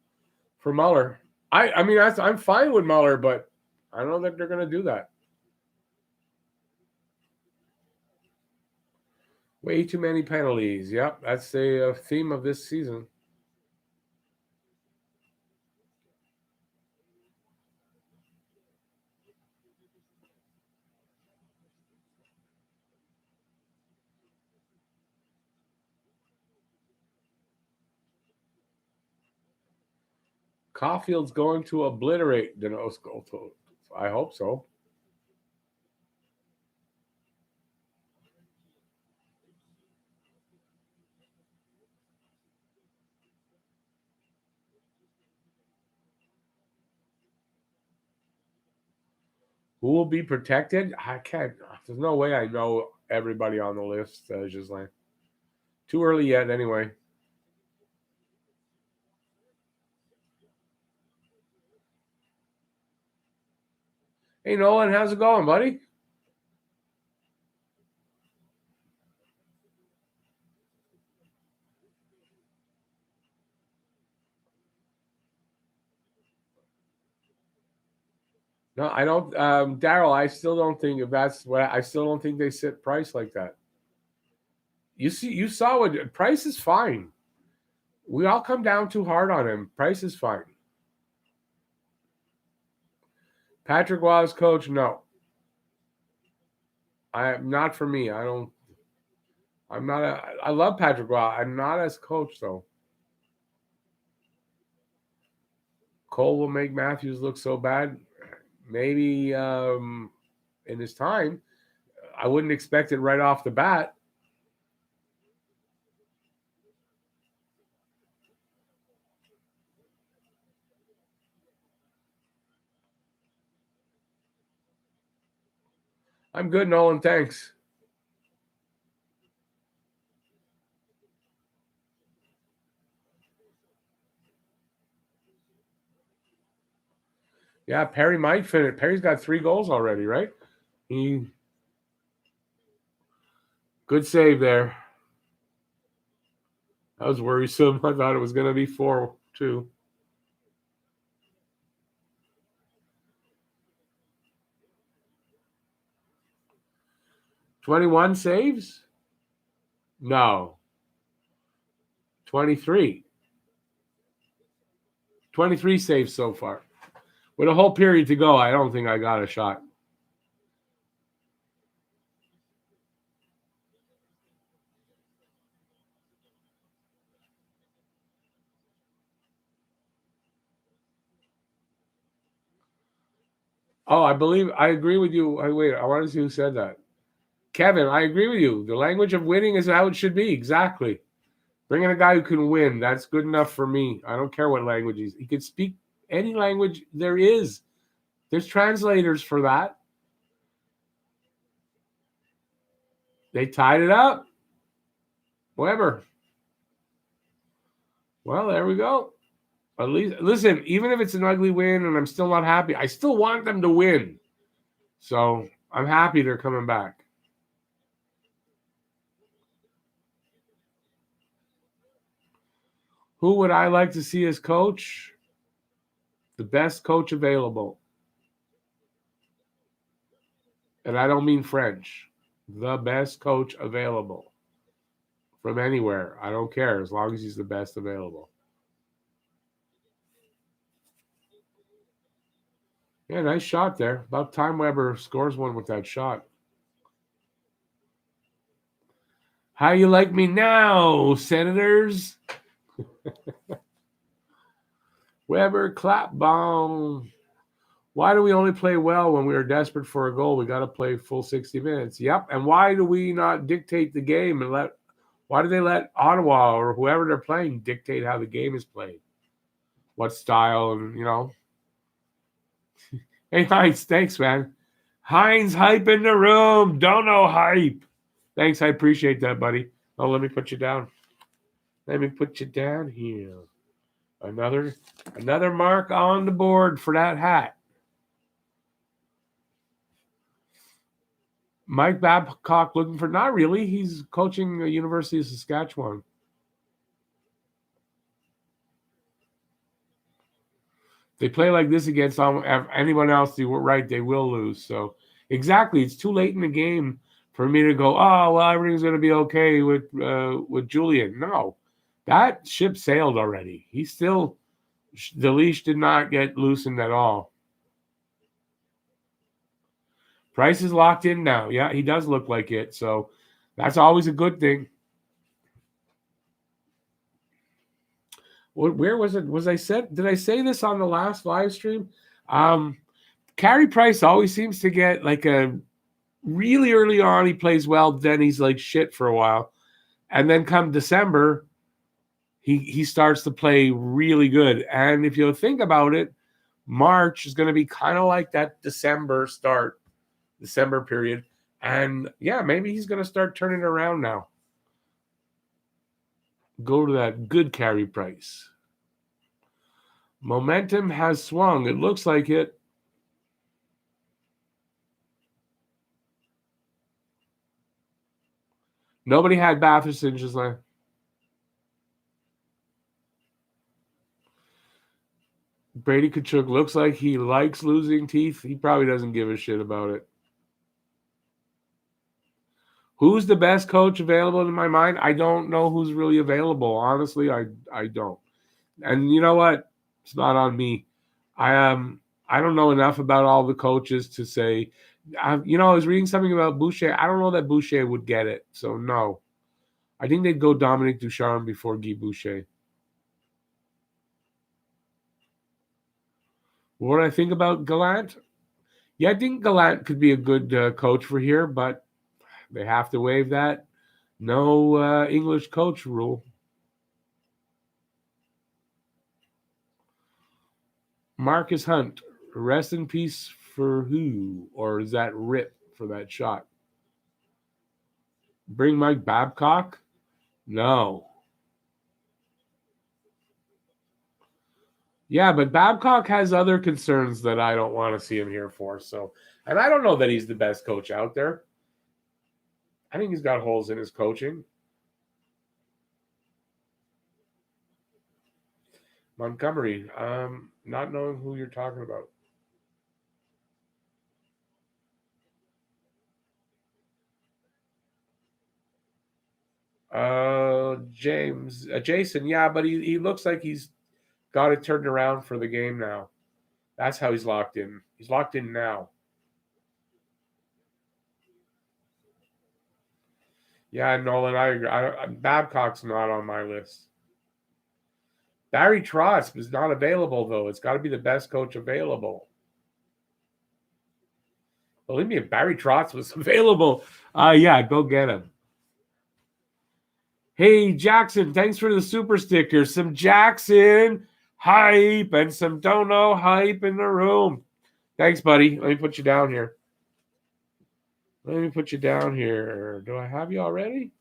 for Muller. I'm fine with Muller, but I don't know that they're gonna do that. Way too many penalties. Yep, that's the theme of this season. Caulfield's going to obliterate Denosko. I hope so. Who will be protected? I can't. There's no way I know everybody on the list, Ghislain. Too early yet, anyway. Hey, Nolan, how's it going, buddy? No, I don't. Daryl, I still don't think if that's what I still don't think they sit Price like that. You saw what Price is fine. We all come down too hard on him. Price is fine. Patrick Waugh's coach, no. Not for me. I love Patrick Waugh. I'm not as coach though. Cole will make Matthews look so bad. Maybe in his time. I wouldn't expect it right off the bat. I'm good, Nolan. Thanks. Yeah, Perry might fit it. Perry's got 3 goals already, right? Good save there. That was worrisome. I thought it was going to be 4-2. $21 saves? No. 23. 23 saves so far. With a whole period to go, I don't think I got a shot. Oh, I agree with you. Wait, I want to see who said that. Kevin, I agree with you. The language of winning is how it should be. Exactly. Bring in a guy who can win. That's good enough for me. I don't care what language he can speak any language there is. There's translators for that. They tied it up. Weber. Well, there we go. At least, listen, even if it's an ugly win and I'm still not happy, I still want them to win. So I'm happy they're coming back. Who would I like to see as coach? The best coach available. And I don't mean French. The best coach available. From anywhere. I don't care as long as he's the best available. Yeah, nice shot there. About time Weber scores one with that shot. How you like me now, Senators? Weber, clap bomb. Why do we only play well when we are desperate for a goal? We got to play full 60 minutes. Yep. And why do we not dictate the game and why do they let Ottawa or whoever they're playing dictate how the game is played? What style and, Hey, Heinz, thanks, man. Heinz, hype in the room. Don't know hype. Thanks, I appreciate that, buddy. Oh, let me put you down. Let me put you down here. Another mark on the board for that hat. Mike Babcock looking for, not really. He's coaching the University of Saskatchewan. They play like this against anyone else, they will lose. So exactly, it's too late in the game for me to go, oh, well, everything's going to be okay with Julian. No, that ship sailed already. The leash did not get loosened at all. Price is locked in now. Yeah, he does look like it. So that's always a good thing. Where was it? Did I say this on the last live stream? Carey Price always seems to get like a really early on, he plays well. Then he's like shit for a while. And then come December, he starts to play really good. And if you think about it, March is going to be kind of like that December period. And yeah, maybe he's going to start turning around now. Go to that good Carey Price. Momentum has swung. It looks like it. Nobody had Batherson just like. Brady Tkachuk looks like he likes losing teeth. He probably doesn't give a shit about it. Who's the best coach available in my mind? I don't know who's really available. Honestly, I don't. And you know what? It's not on me. I don't know enough about all the coaches to say. I was reading something about Boucher. I don't know that Boucher would get it. So no. I think they'd go Dominic Ducharme before Guy Boucher. What do I think about Gallant? Yeah, I think Gallant could be a good coach for here, but they have to waive that no English coach rule. Marcus Hunt, rest in peace for who? Or is that Rip for that shot? Bring Mike Babcock? No. Yeah, but Babcock has other concerns that I don't want to see him here for. So, and I don't know that he's the best coach out there. I think he's got holes in his coaching. Montgomery. Not knowing who you're talking about. Jason. Yeah, but he looks like he's got it turned around for the game now. That's how he's locked in. He's locked in now. Yeah, Nolan, I agree. Babcock's not on my list. Barry Trotz is not available, though. It's got to be the best coach available. Believe me, if Barry Trotz was available, yeah, go get him. Hey, Jackson, thanks for the super sticker. Some Jackson hype and some Dono hype in the room. Thanks, buddy. Let me put you down here. Do I have you already?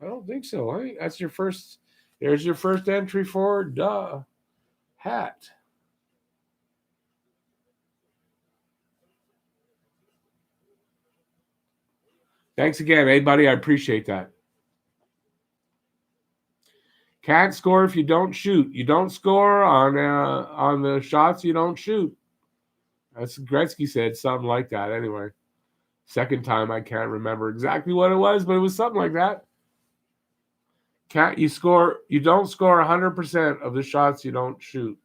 I don't think so. That's your first. There's your first entry for the hat. Thanks again, hey, buddy. I appreciate that. Can't score if you don't shoot. You don't score on the shots you don't shoot. That's Gretzky said something like that. Anyway, second time I can't remember exactly what it was, but it was something like that. You don't score 100% of the shots you don't shoot.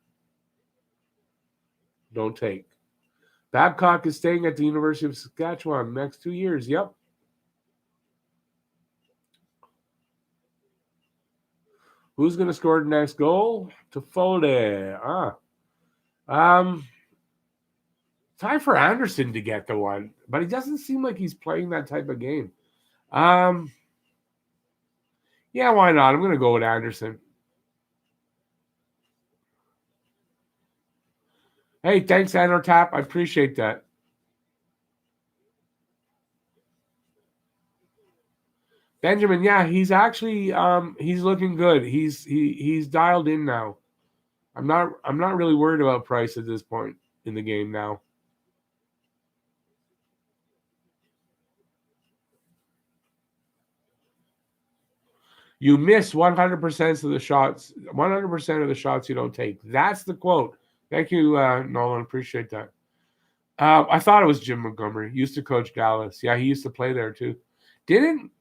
Don't take. Babcock is staying at the University of Saskatchewan next 2 years. Yep. Who's going to score the next goal? Toffoli. Time for Anderson to get the one, but he doesn't seem like he's playing that type of game. Yeah, why not? I'm going to go with Anderson. Hey, thanks, Anotap. I appreciate that. Benjamin, yeah, he's actually he's looking good. He's dialed in now. I'm not really worried about Price at this point in the game now. You miss 100% of the shots. 100% of the shots you don't take. That's the quote. Thank you, Nolan. Appreciate that. I thought it was Jim Montgomery. He used to coach Dallas. Yeah, he used to play there too.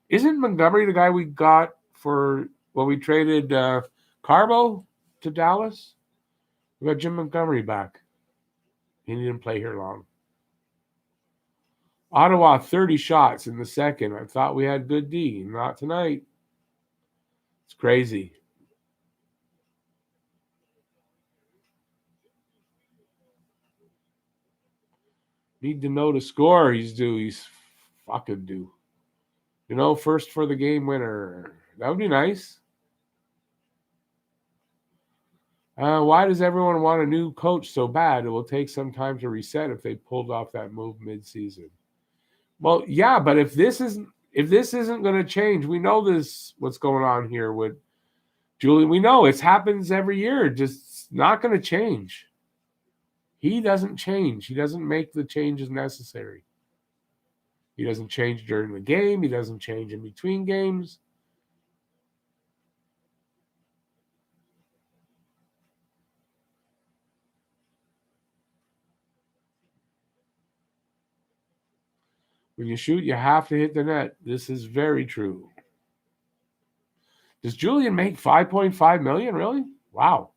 Isn't Montgomery the guy we got for when we traded Carbo to Dallas? We got Jim Montgomery back. He didn't play here long. Ottawa 30 shots in the second. I thought we had good D. Not tonight. It's crazy. Need to know the score. He's fucking due. First for the game winner. That would be nice. Why does everyone want a new coach so bad? It will take some time to reset if they pulled off that move mid-season. Well, yeah, but if this isn't going to change, we know what's going on here with Julian. We know it happens every year. Just not going to change. He doesn't change. He doesn't make the changes necessary. He doesn't change during the game. He doesn't change in between games. When you shoot, you have to hit the net. This is very true. Does Julian make $5.5 million? Really? Wow.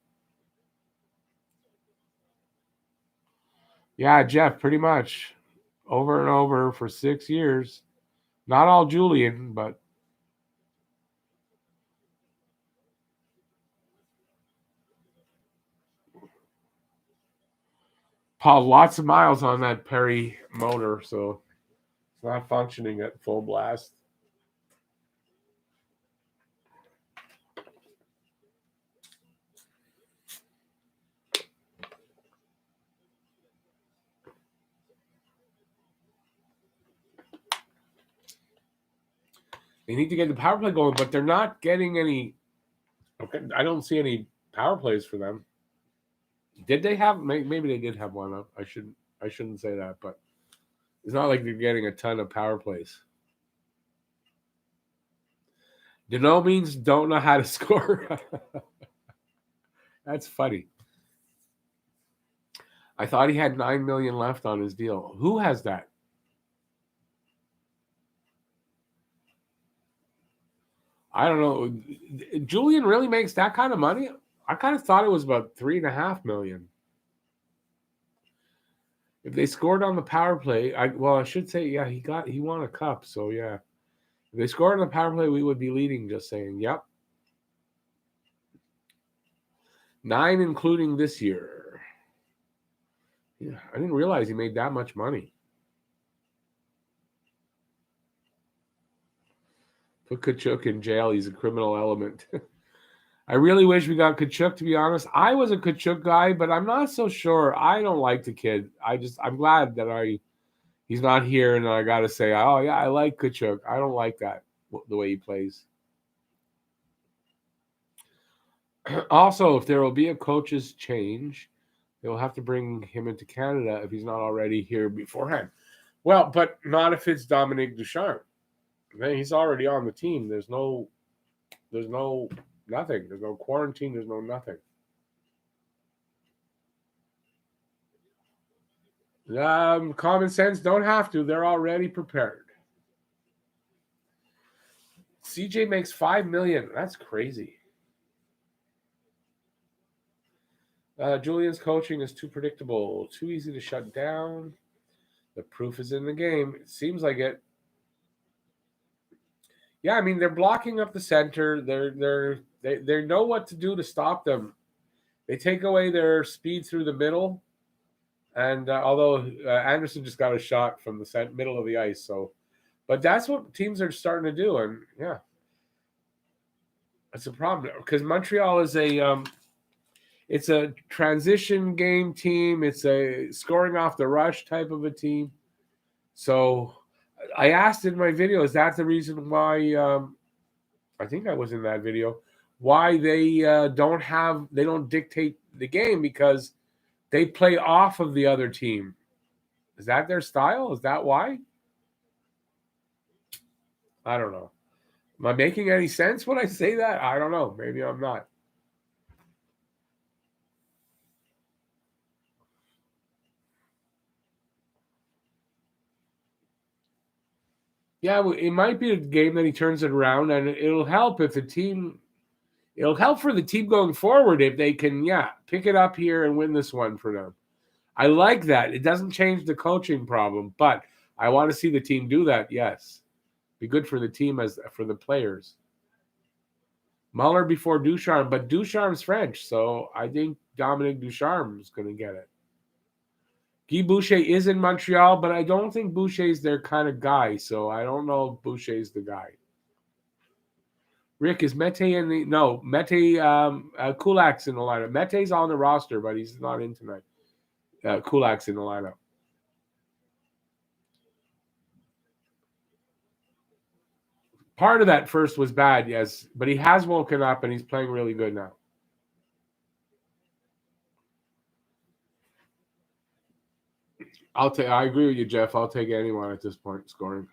Yeah, Jeff, pretty much over and over for 6 years. Not all Julian, but Paul, lots of miles on that Perry motor, so it's not functioning at full blast. They need to get the power play going, but they're not getting any. Okay, I don't see any power plays for them. Did they have? Maybe they did have one. I shouldn't say that, but it's not like they're getting a ton of power plays. Deno means don't know how to score. That's funny. I thought he had $9 million left on his deal. Who has that? I don't know. Julian really makes that kind of money? I kind of thought it was about $3.5 million. If they scored on the power play, I should say, yeah, he won a cup, so yeah. If they scored on the power play, we would be leading. Just saying, yep. 9, including this year. Yeah, I didn't realize he made that much money. Put Kachuk in jail. He's a criminal element. I really wish we got Kachuk, to be honest. I was a Kachuk guy, but I'm not so sure. I don't like the kid. I'm glad that he's not here, and I got to say, oh, yeah, I like Kachuk. I don't like that, the way he plays. Also, if there will be a coach's change, they'll have to bring him into Canada if he's not already here beforehand. Well, but not if it's Dominique Ducharme. He's already on the team. There's no nothing. There's no quarantine. There's no nothing. Common sense, don't have to. They're already prepared. CJ makes $5 million. That's crazy. Julian's coaching is too predictable, too easy to shut down. The proof is in the game. It seems like it. Yeah, I mean they're blocking up the center. They know what to do to stop them. They take away their speed through the middle, and although Anderson just got a shot from the middle of the ice, but that's what teams are starting to do, and yeah, that's a problem because Montreal is it's a transition game team. It's a scoring off the rush type of a team. So I asked in my video, is that the reason why? I think I was in that video. Why they don't dictate the game because they play off of the other team. Is that their style? Is that why? I don't know. Am I making any sense when I say that? I don't know. Maybe I'm not. Yeah, it might be a game that he turns it around, and it'll help if the team. It'll help for the team going forward if they can, pick it up here and win this one for them. I like that. It doesn't change the coaching problem, but I want to see the team do that. Yes, be good for the team as for the players. Muller before Ducharme, but Ducharme's French, so I think Dominique Ducharme is going to get it. Guy Boucher is in Montreal, but I don't think Boucher's their kind of guy, so I don't know if Boucher's the guy. Rick, is Mete in the... No, Mete, Kulak's in the lineup. Mete's on the roster, but he's not in tonight. Kulak's in the lineup. Part of that first was bad, yes, but he has woken up and he's playing really good now. I agree with you, Jeff. I'll take anyone at this point scoring.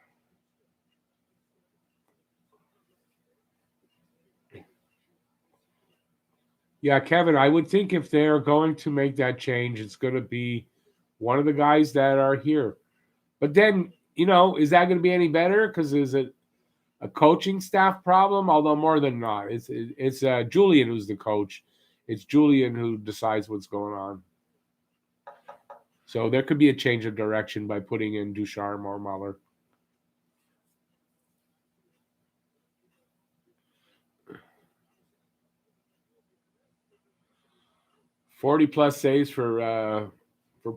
Yeah, Kevin, I would think if they're going to make that change, it's going to be one of the guys that are here. But then, is that going to be any better? Because is it a coaching staff problem? Although more than not, it's Julian who's the coach. It's Julian who decides what's going on. So there could be a change of direction by putting in Ducharme or Muller. $40+ saves for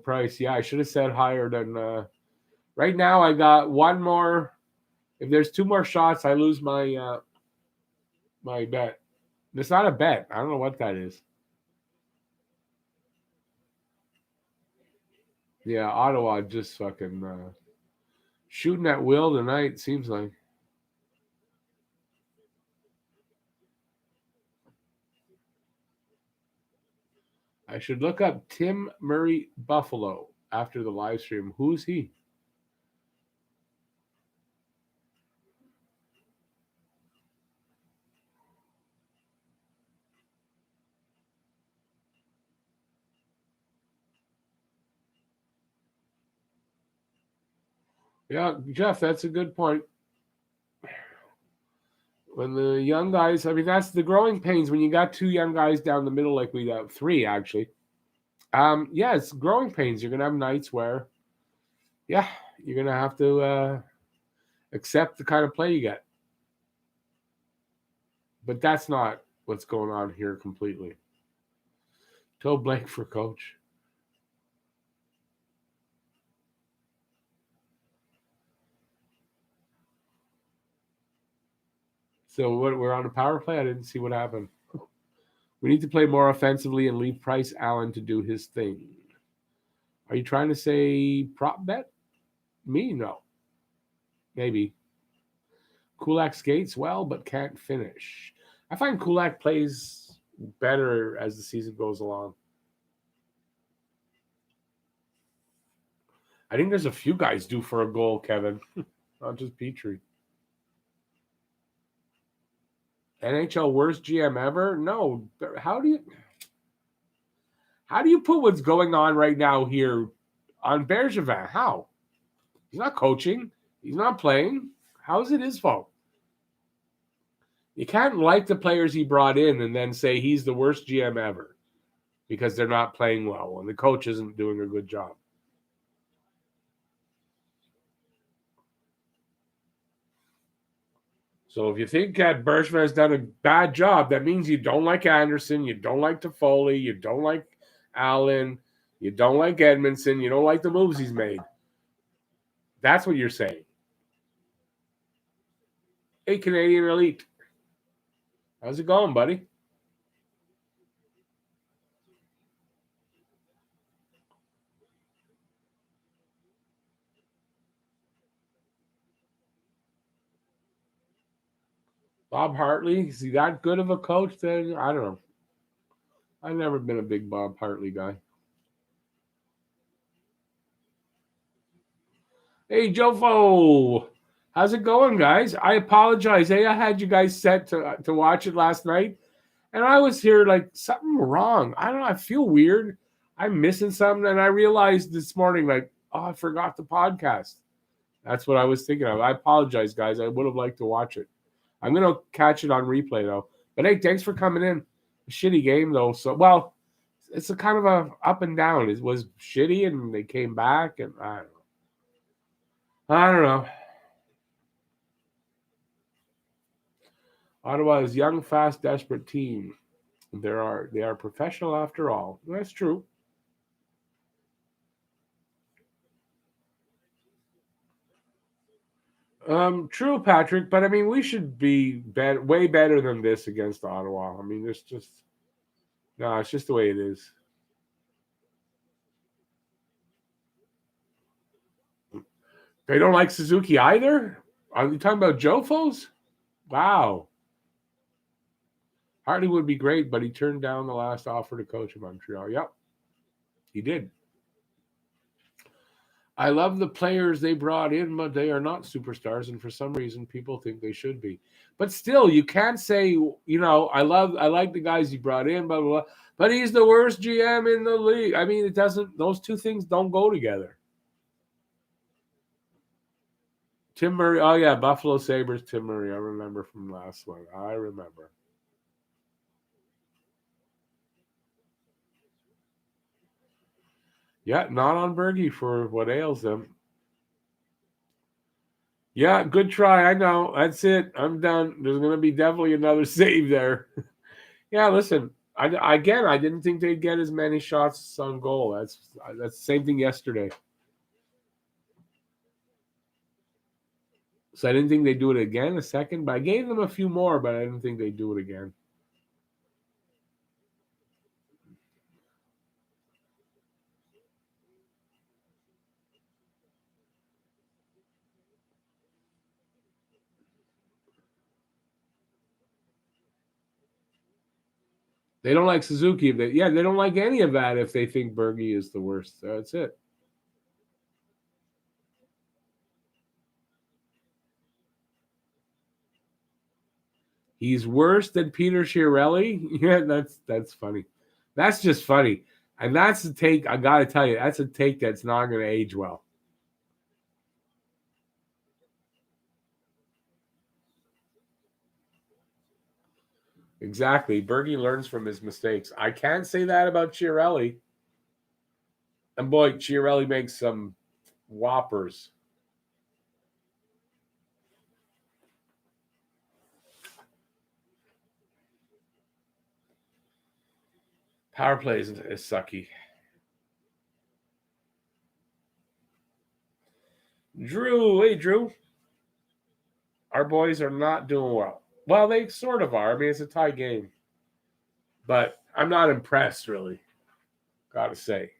Price. Yeah, I should have said higher than. Right now, I got one more. If there's 2 more shots, I lose my my bet. It's not a bet. I don't know what that is. Yeah, Ottawa just fucking shooting at will tonight. Seems like. I should look up Tim Murray Buffalo after the live stream. Who's he? Yeah, Jeff, that's a good point. When the young guys, I mean, that's the growing pains when you got two young guys down the middle, like we got three actually. Yeah, it's growing pains. You're gonna have nights where, yeah, you're gonna have to accept the kind of play you get. But that's not what's going on here completely. Toe blank for coach. So we're on a power play. I didn't see what happened. We need to play more offensively and leave Price Allen to do his thing. Are you trying to say prop bet? Me? No. Maybe. Kulak skates well, but can't finish. I find Kulak plays better as the season goes along. I think there's a few guys due for a goal, Kevin, not just Petrie. NHL worst GM ever? No. How do you put what's going on right now here on Bergevin? How? He's not coaching. He's not playing. How is it his fault? You can't like the players he brought in and then say he's the worst GM ever because they're not playing well and the coach isn't doing a good job. So if you think that Bergevin has done a bad job, that means you don't like Anderson, you don't like Toffoli, you don't like Allen, you don't like Edmondson, you don't like the moves he's made. That's what you're saying. Hey, Canadian Elite. How's it going, buddy? Bob Hartley, is he that good of a coach? Then I don't know. I've never been a big Bob Hartley guy. Hey, Jofo. How's it going, guys? I apologize. Hey, I had you guys set to watch it last night, and I was here like something wrong. I don't know. I feel weird. I'm missing something, and I realized this morning, like, oh, I forgot the podcast. That's what I was thinking of. I apologize, guys. I would have liked to watch it. I'm gonna catch it on replay though. But hey, thanks for coming in. A shitty game though. So well, it's a kind of a up and down. It was shitty, and they came back, and I don't know. I don't know. Ottawa is young, fast, desperate team. They are professional after all. That's true. True, Patrick. But I mean, we should be way better than this against Ottawa. I mean, there's just no. It's just the way it is. They don't like Suzuki either. Are you talking about Jofos? Wow. Hartley would be great, but he turned down the last offer to coach in Montreal. Yep, he did. I love the players they brought in, but they are not superstars, and for some reason, people think they should be. But still, you can't say, I like the guys he brought in, blah blah blah. But he's the worst GM in the league. I mean, it doesn't. Those two things don't go together. Tim Murray. Oh yeah, Buffalo Sabres. Tim Murray. I remember from last one. I remember. Yeah, not on Bergie for what ails them. Yeah, good try. I know. That's it. I'm done. There's going to be definitely another save there. Yeah, listen. I didn't think they'd get as many shots on goal. That's the same thing yesterday. So I didn't think they'd do it again a second, but I gave them a few more, but I didn't think they'd do it again. They don't like Suzuki. They don't like any of that if they think Bergie is the worst. That's it. He's worse than Peter Chiarelli. Yeah, that's funny. That's just funny. And that's a take, I got to tell you, that's a take that's not going to age well. Exactly. Bergie learns from his mistakes. I can't say that about Chiarelli. And boy, Chiarelli makes some whoppers. Power play is sucky. Drew, hey Drew. Our boys are not doing well. Well, they sort of are. I mean, it's a tie game. But I'm not impressed, really. Gotta say.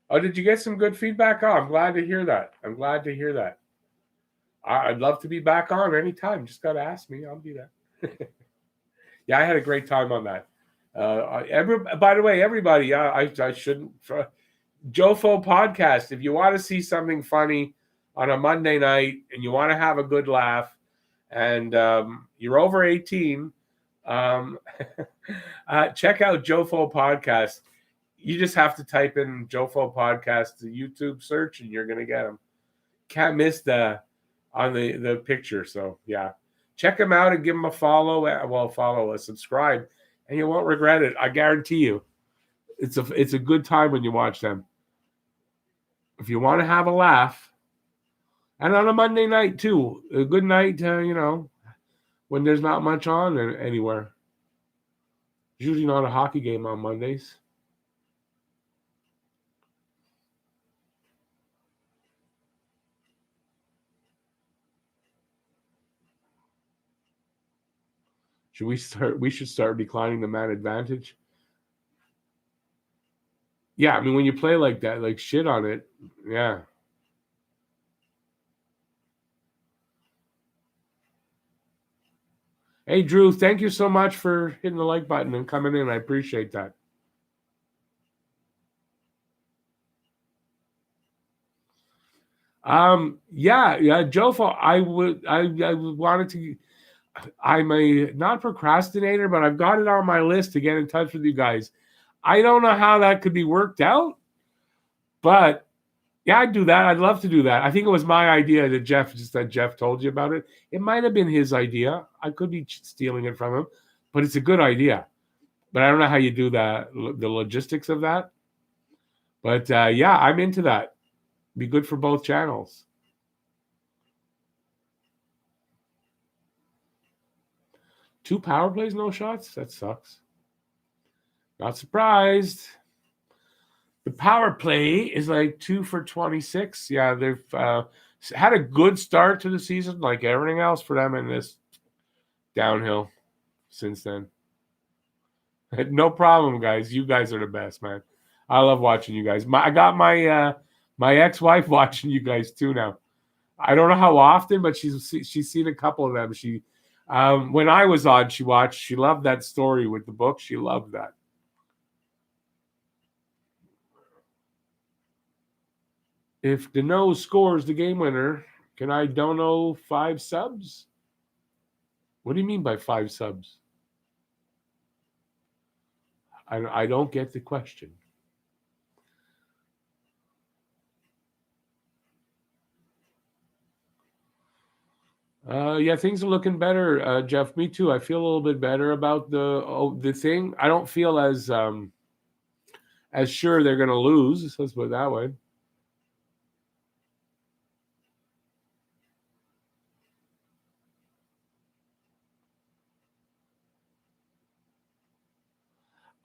Oh, did you get some good feedback? Oh, I'm glad to hear that. I'm glad to hear that. I'd love to be back on anytime. Just got to ask me. I'll be there. Yeah, I had a great time on that. By the way, everybody, I shouldn't. Jofo podcast. If you want to see something funny on a Monday night and you want to have a good laugh, and you're over 18, check out Jofo podcast. You just have to type in Jofo podcast to YouTube search, and you're gonna get them. Can't miss on the picture. So yeah, check them out and give them a follow. Well, follow us, subscribe, and you won't regret it. I guarantee you. It's a good time when you watch them. If you want to have a laugh, and on a Monday night too, a good night, when there's not much on anywhere. Usually not a hockey game on Mondays. We should start declining the man advantage. Yeah, I mean when you play like that, like shit on it, yeah. Hey Drew, thank you so much for hitting the like button and coming in. I appreciate that. Yeah, Jofo, I wanted to. I'm a not procrastinator, but I've got it on my list to get in touch with you guys. I don't know how that could be worked out, but yeah, I'd do that. I'd love to do that. I think it was my idea that Jeff told you about it. It might have been his idea. I could be stealing it from him, but it's a good idea. But I don't know how you do that, the logistics of that. But yeah, I'm into that. Be good for both channels. Two power plays, no shots? That sucks. Not surprised. The power play is like 2 for 26. Yeah, they've had a good start to the season, like everything else for them in this downhill since then. No problem, guys. You guys are the best, man. I love watching you guys. I got my ex-wife watching you guys too now. I don't know how often, but she's seen a couple of them. She when I was on, she watched. She loved that story with the book. She loved that. If Deneau scores the game winner, can I dono 5 subs? What do you mean by 5 subs? I don't get the question. Yeah, things are looking better, Jeff. Me too. I feel a little bit better about the thing. I don't feel as sure they're going to lose. Let's put it that way.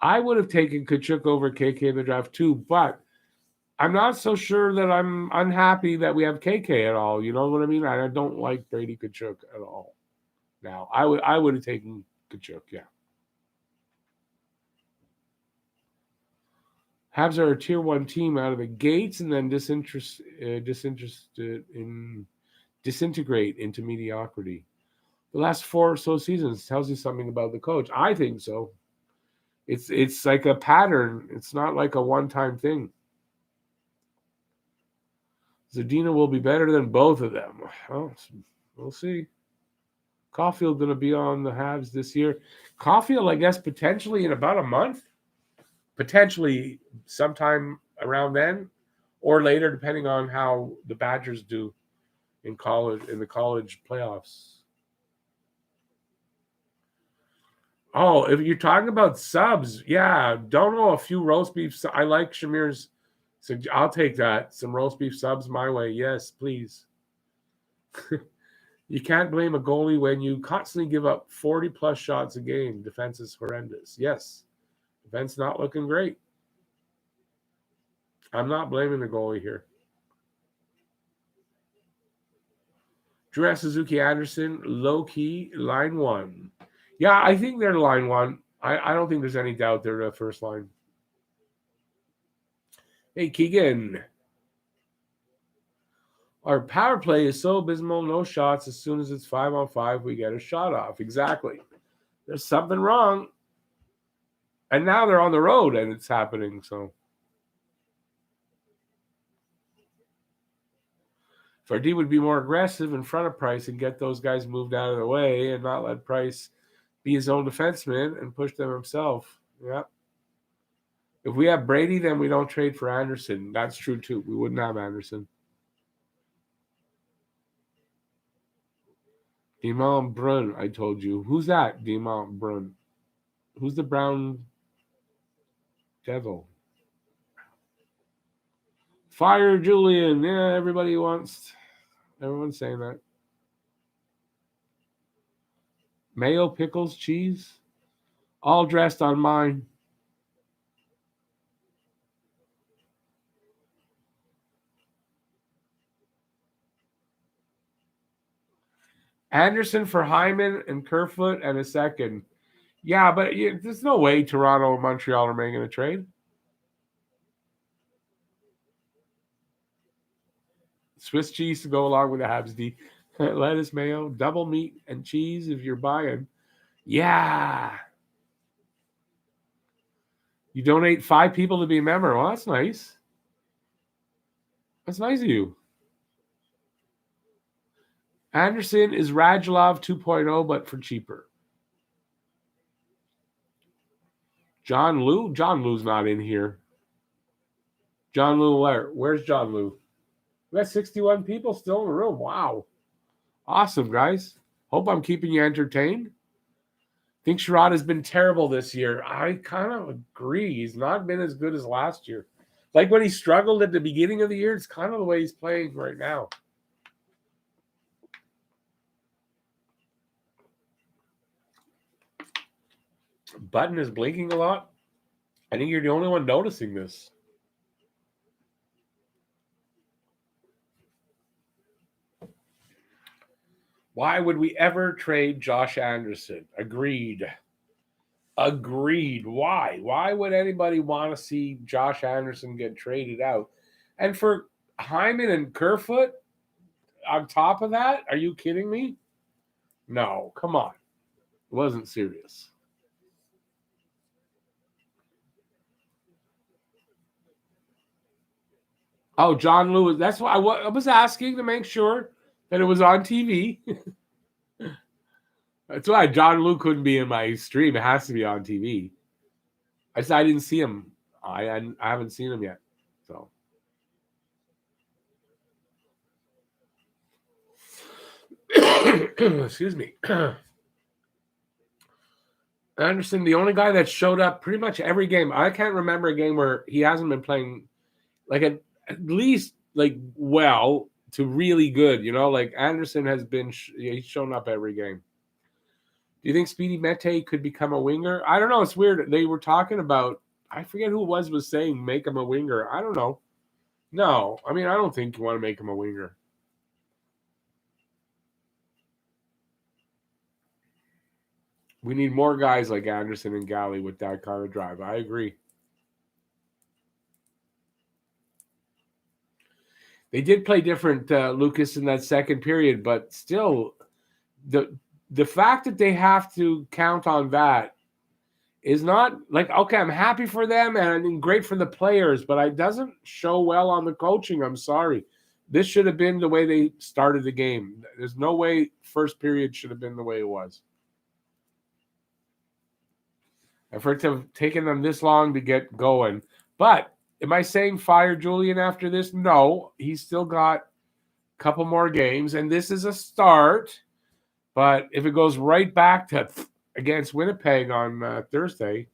I would have taken Kachuk over KK in the draft too, but I'm not so sure that I'm unhappy that we have KK at all. You know what I mean? I don't like Brady Kachuk at all. Now, I would have taken Kachuk, yeah. Habs are a tier 1 team out of the gates and then disintegrate into mediocrity. The last 4 or so seasons tells you something about the coach. I think so. It's like a pattern. It's not like a one-time thing. Zadina will be better than both of them. Well, we'll see. Caulfield going to be on the Habs this year. Caulfield, I guess, potentially in about a month. Potentially sometime around then or later, depending on how the Badgers do in the college playoffs. Oh, if you're talking about subs, yeah, don't know, a few roast beef. I like Shamir's. So I'll take that. Some roast beef subs my way. Yes, please. You can't blame a goalie when you constantly give up 40-plus shots a game. Defense is horrendous. Yes, defense not looking great. I'm not blaming the goalie here. Drew Suzuki Anderson, low-key, line one. Yeah, I think they're line one. I don't think there's any doubt they're the first line. Hey, Keegan. Our power play is so abysmal, no shots. As soon as it's 5-on-5, we get a shot off. Exactly. There's something wrong. And now they're on the road and it's happening. So Fardy would be more aggressive in front of Price and get those guys moved out of the way and not let Price be his own defenseman and push them himself. Yeah. If we have Brady, then we don't trade for Anderson. That's true, too. We wouldn't have Anderson. Demont Brun, I told you. Who's that, Demont Brun? Who's the brown devil? Fire Julian. Yeah, everyone's saying that. Mayo, pickles, cheese, all dressed on mine. Anderson for Hyman and Kerfoot and a second. Yeah, but there's no way Toronto or Montreal are making a trade. Swiss cheese to go along with the Habs D. Lettuce, mayo, double meat, and cheese if you're buying. Yeah. You donate 5 people to be a member. Well, that's nice. That's nice of you. Anderson is Radulov 2.0, but for cheaper. John Lou? John Lou's not in here. John Lou where? Where's John Lou? We got 61 people still in the room. Wow. Awesome, guys. Hope I'm keeping you entertained. Think Sherrod has been terrible this year. I kind of agree. He's not been as good as last year. Like when he struggled at the beginning of the year, it's kind of the way he's playing right now. Button is blinking a lot. I think you're the only one noticing this. Why would we ever trade Josh Anderson? Agreed. Why? Why would anybody want to see Josh Anderson get traded out? And for Hyman and Kerfoot on top of that, are you kidding me? No, come on. It wasn't serious. Oh, John Lewis. That's why I was asking to make sure that it was on TV. That's why John Lou couldn't be in my stream. It has to be on TV. I didn't see him. I haven't seen him yet. So. Excuse me. Anderson, the only guy that showed up pretty much every game. I can't remember a game where he hasn't been playing like at least like well to really good. You know, like Anderson has been. He's shown up every game. Do you think Speedy Mete could become a winger? I don't know. It's weird. They were talking about, I forget who it was saying make him a winger. I don't know. No, I mean, I don't think you want to make him a winger. We need more guys like Anderson and Galley with that kind of drive. I agree. They did play different, Lucas, in that second period, but still, the fact that they have to count on that is not like, okay, I'm happy for them and great for the players, but it doesn't show well on the coaching. I'm sorry. This should have been the way they started the game. There's no way first period should have been the way it was. And for it to have taken them this long to get going. But Am I saying fire Julian after this? No, he's still got a couple more games, and this is a start. But if it goes right back to against Winnipeg on Thursday,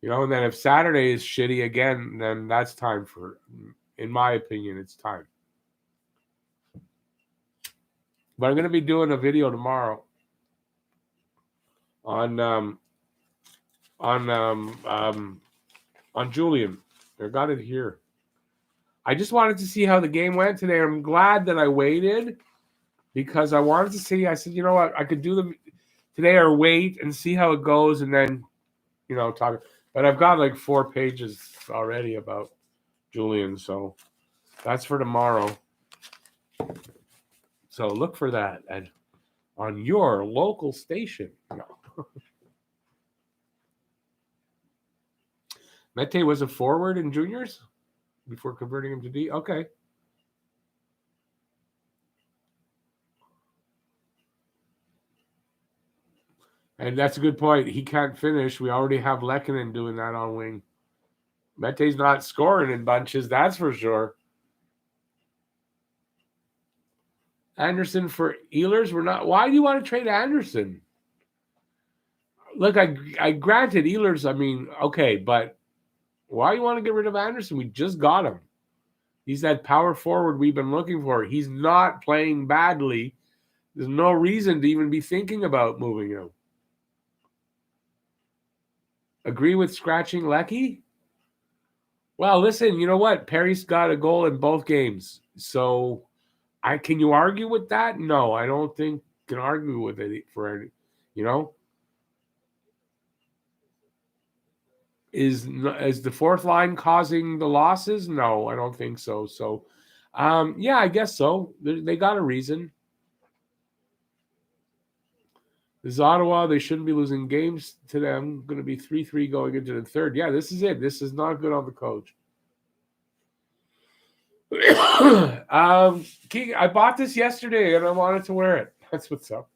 and then if Saturday is shitty again, then that's time for, in my opinion, it's time. But I'm going to be doing a video tomorrow on Julian. I got it here. I just wanted to see how the game went today. I'm glad that I waited because I wanted to see. I said, you know what, I could do them today or wait and see how it goes and then, talk. But I've got like 4 pages already about Julian, so that's for tomorrow. So look for that on your local station. No. Mete was a forward in juniors before converting him to D. Okay. And that's a good point. He can't finish. We already have Lehkonen doing that on wing. Mete's not scoring in bunches, that's for sure. Anderson for Ehlers? We're not. Why do you want to trade Anderson? Look, I granted Ehlers, okay, but why do you want to get rid of Anderson? We just got him. He's that power forward we've been looking for. He's not playing badly. There's no reason to even be thinking about moving him. Agree with scratching Lecky? Well, listen, you know what? Perry's got a goal in both games. So can you argue with that? No, I don't think you can argue with it for Is the fourth line causing the losses? No, I don't think so. So, yeah, I guess so. They got a reason. This is Ottawa. They shouldn't be losing games to them. Going to be 3-3 going into the third. Yeah, this is it. This is not good on the coach. Keegan, I bought this yesterday and I wanted to wear it. That's what's up.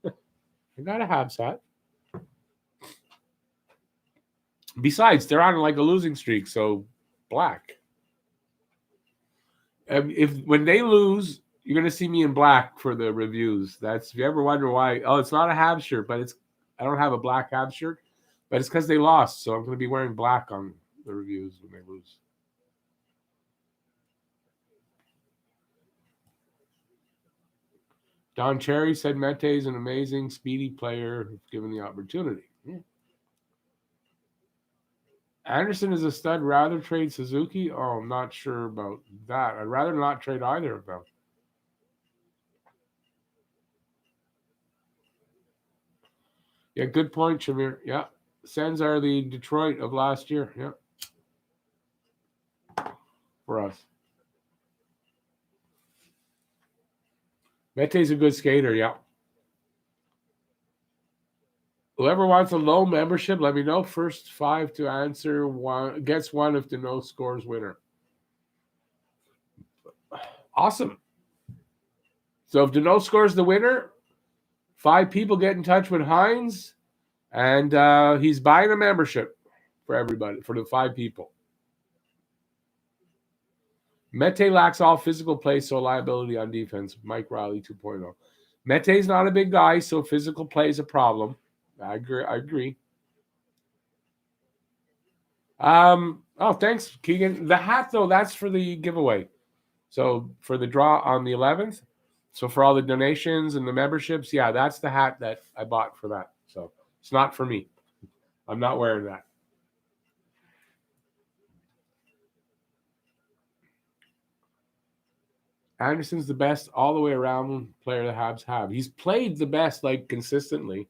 I got a Habs hat. Besides, they're on like a losing streak, so black. When they lose, you're going to see me in black for the reviews. That's if you ever wonder why. Oh, it's not a Habs shirt, but I don't have a black Habs shirt, but it's because they lost. So I'm going to be wearing black on the reviews when they lose. Don Cherry said Mete is an amazing, speedy player given the opportunity. Yeah. Anderson is a stud. Rather trade Suzuki? Oh, I'm not sure about that. I'd rather not trade either of them. Yeah, good point, Shamir. Yeah. Sens are the Detroit of last year. Yeah. For us. Mete's a good skater, yeah. Whoever wants a low membership, let me know. First 5 to answer gets one if the no scores winner. Awesome. So if the no scores the winner, 5 people get in touch with Hines, and he's buying a membership for everybody, for the 5 people. Mete lacks all physical play, so liability on defense. Mike Riley 2.0. Mete's not a big guy, so physical play is a problem. I agree. Oh, thanks, Keegan. The hat, though, that's for the giveaway. So for the draw on the 11th. So for all the donations and the memberships, yeah, that's the hat that I bought for that. So it's not for me. I'm not wearing that. Anderson's the best all the way around player the Habs have. He's played the best, like, consistently,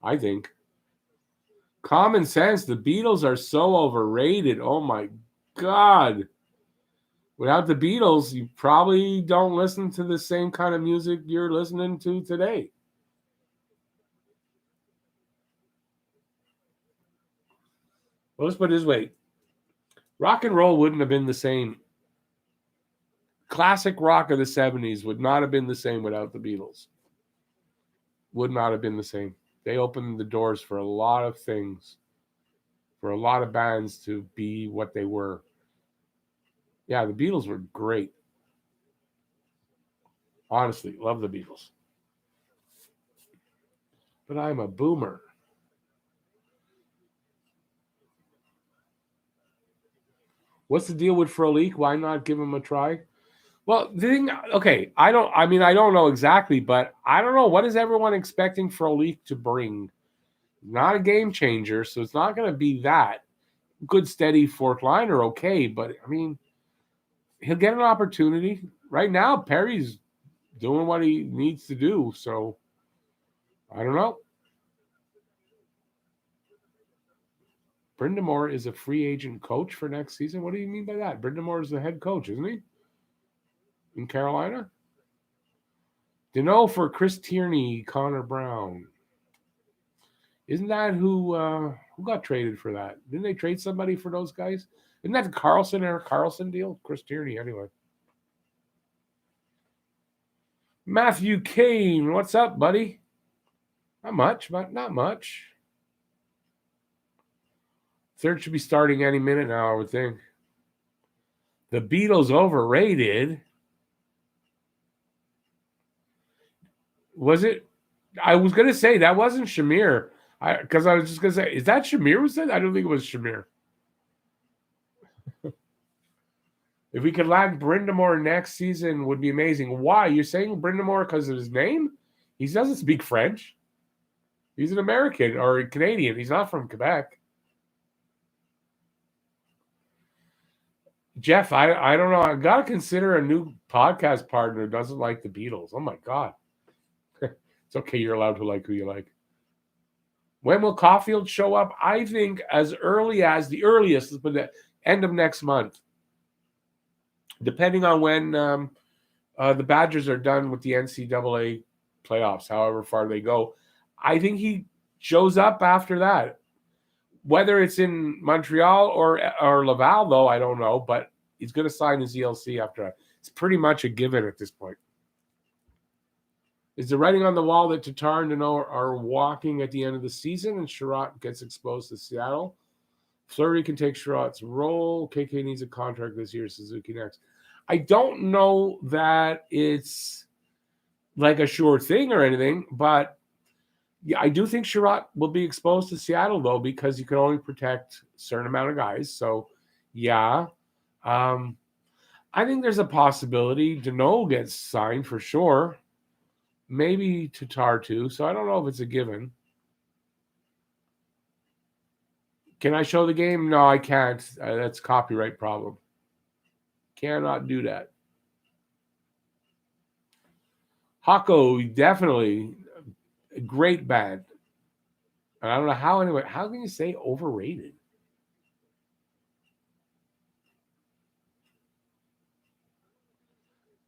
I think. Common sense. The Beatles are so overrated. Oh, my God. Without the Beatles, you probably don't listen to the same kind of music you're listening to today. Well, let's put it this way. Rock and roll wouldn't have been the same. Classic rock of the 70s would not have been the same without the Beatles. Would not have been the same. They opened the doors for a lot of things. for a lot of bands to be what they were. Yeah, the Beatles were great. Honestly, love the Beatles. But I'm a boomer. What's the deal with Frolik? Why not give him a try? Well, the thing, okay, I don't know exactly, but I don't know. What is everyone expecting Frolik to bring? Not a game changer, so it's not going to be that. Good, steady fourth liner, okay, but I mean, he'll get an opportunity. Right now, Perry's doing what he needs to do, so I don't know. Brindamore is a free agent coach for next season. What do you mean by that? Brindamore is the head coach, isn't he? In Carolina? Dino for Chris Tierney, Connor Brown. Isn't that who got traded for that? Didn't they trade somebody for those guys? Isn't that the Eric Carlson deal? Chris Tierney, anyway. Matthew Kane, what's up, buddy? Not much, but not much. Third should be starting any minute now, I would think. The Beatles overrated. Was it? I was going to say that wasn't Shamir. Because I was just going to say, is that Shamir who said? I don't think it was Shamir. If we could land Brindamore next season, would be amazing. Why? You're saying Brindamore because of his name? He doesn't speak French. He's an American or a Canadian. He's not from Quebec. Jeff, I don't know. I got to consider a new podcast partner who doesn't like the Beatles. Oh, my God. It's okay. You're allowed to like who you like. When will Caulfield show up? I think as early as the earliest, but the end of next month. Depending on when the Badgers are done with the NCAA playoffs, however far they go. I think he shows up after that. Whether it's in Montreal or Laval, though, I don't know. But he's going to sign his ELC after that. It's pretty much a given at this point. Is the writing on the wall that Tatar and Dano are walking at the end of the season and Sherratt gets exposed to Seattle? Fleury can take Sherratt's role. KK needs a contract this year. Suzuki next. I don't know that it's like a sure thing or anything, but yeah, I do think Sherratt will be exposed to Seattle, though, because you can only protect a certain amount of guys. So, yeah. I think there's a possibility Dano gets signed for sure. Maybe Tatar too. So I don't know if it's a given. Can I show the game? No, I can't. That's a copyright problem. Cannot do that. Hako, definitely a great band. And I don't know how anyway. How can you say overrated?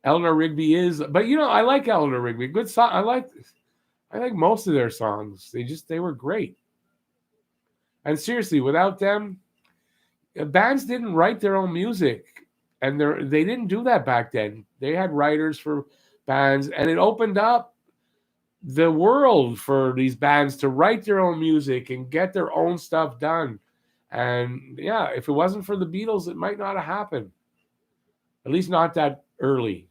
Eleanor Rigby is, but I like Eleanor Rigby. Good song. I like most of their songs. They were great. And seriously, without them, bands didn't write their own music, and they didn't do that back then. They had writers for bands, and it opened up the world for these bands to write their own music and get their own stuff done. And yeah, if it wasn't for the Beatles, it might not have happened. At least not that early.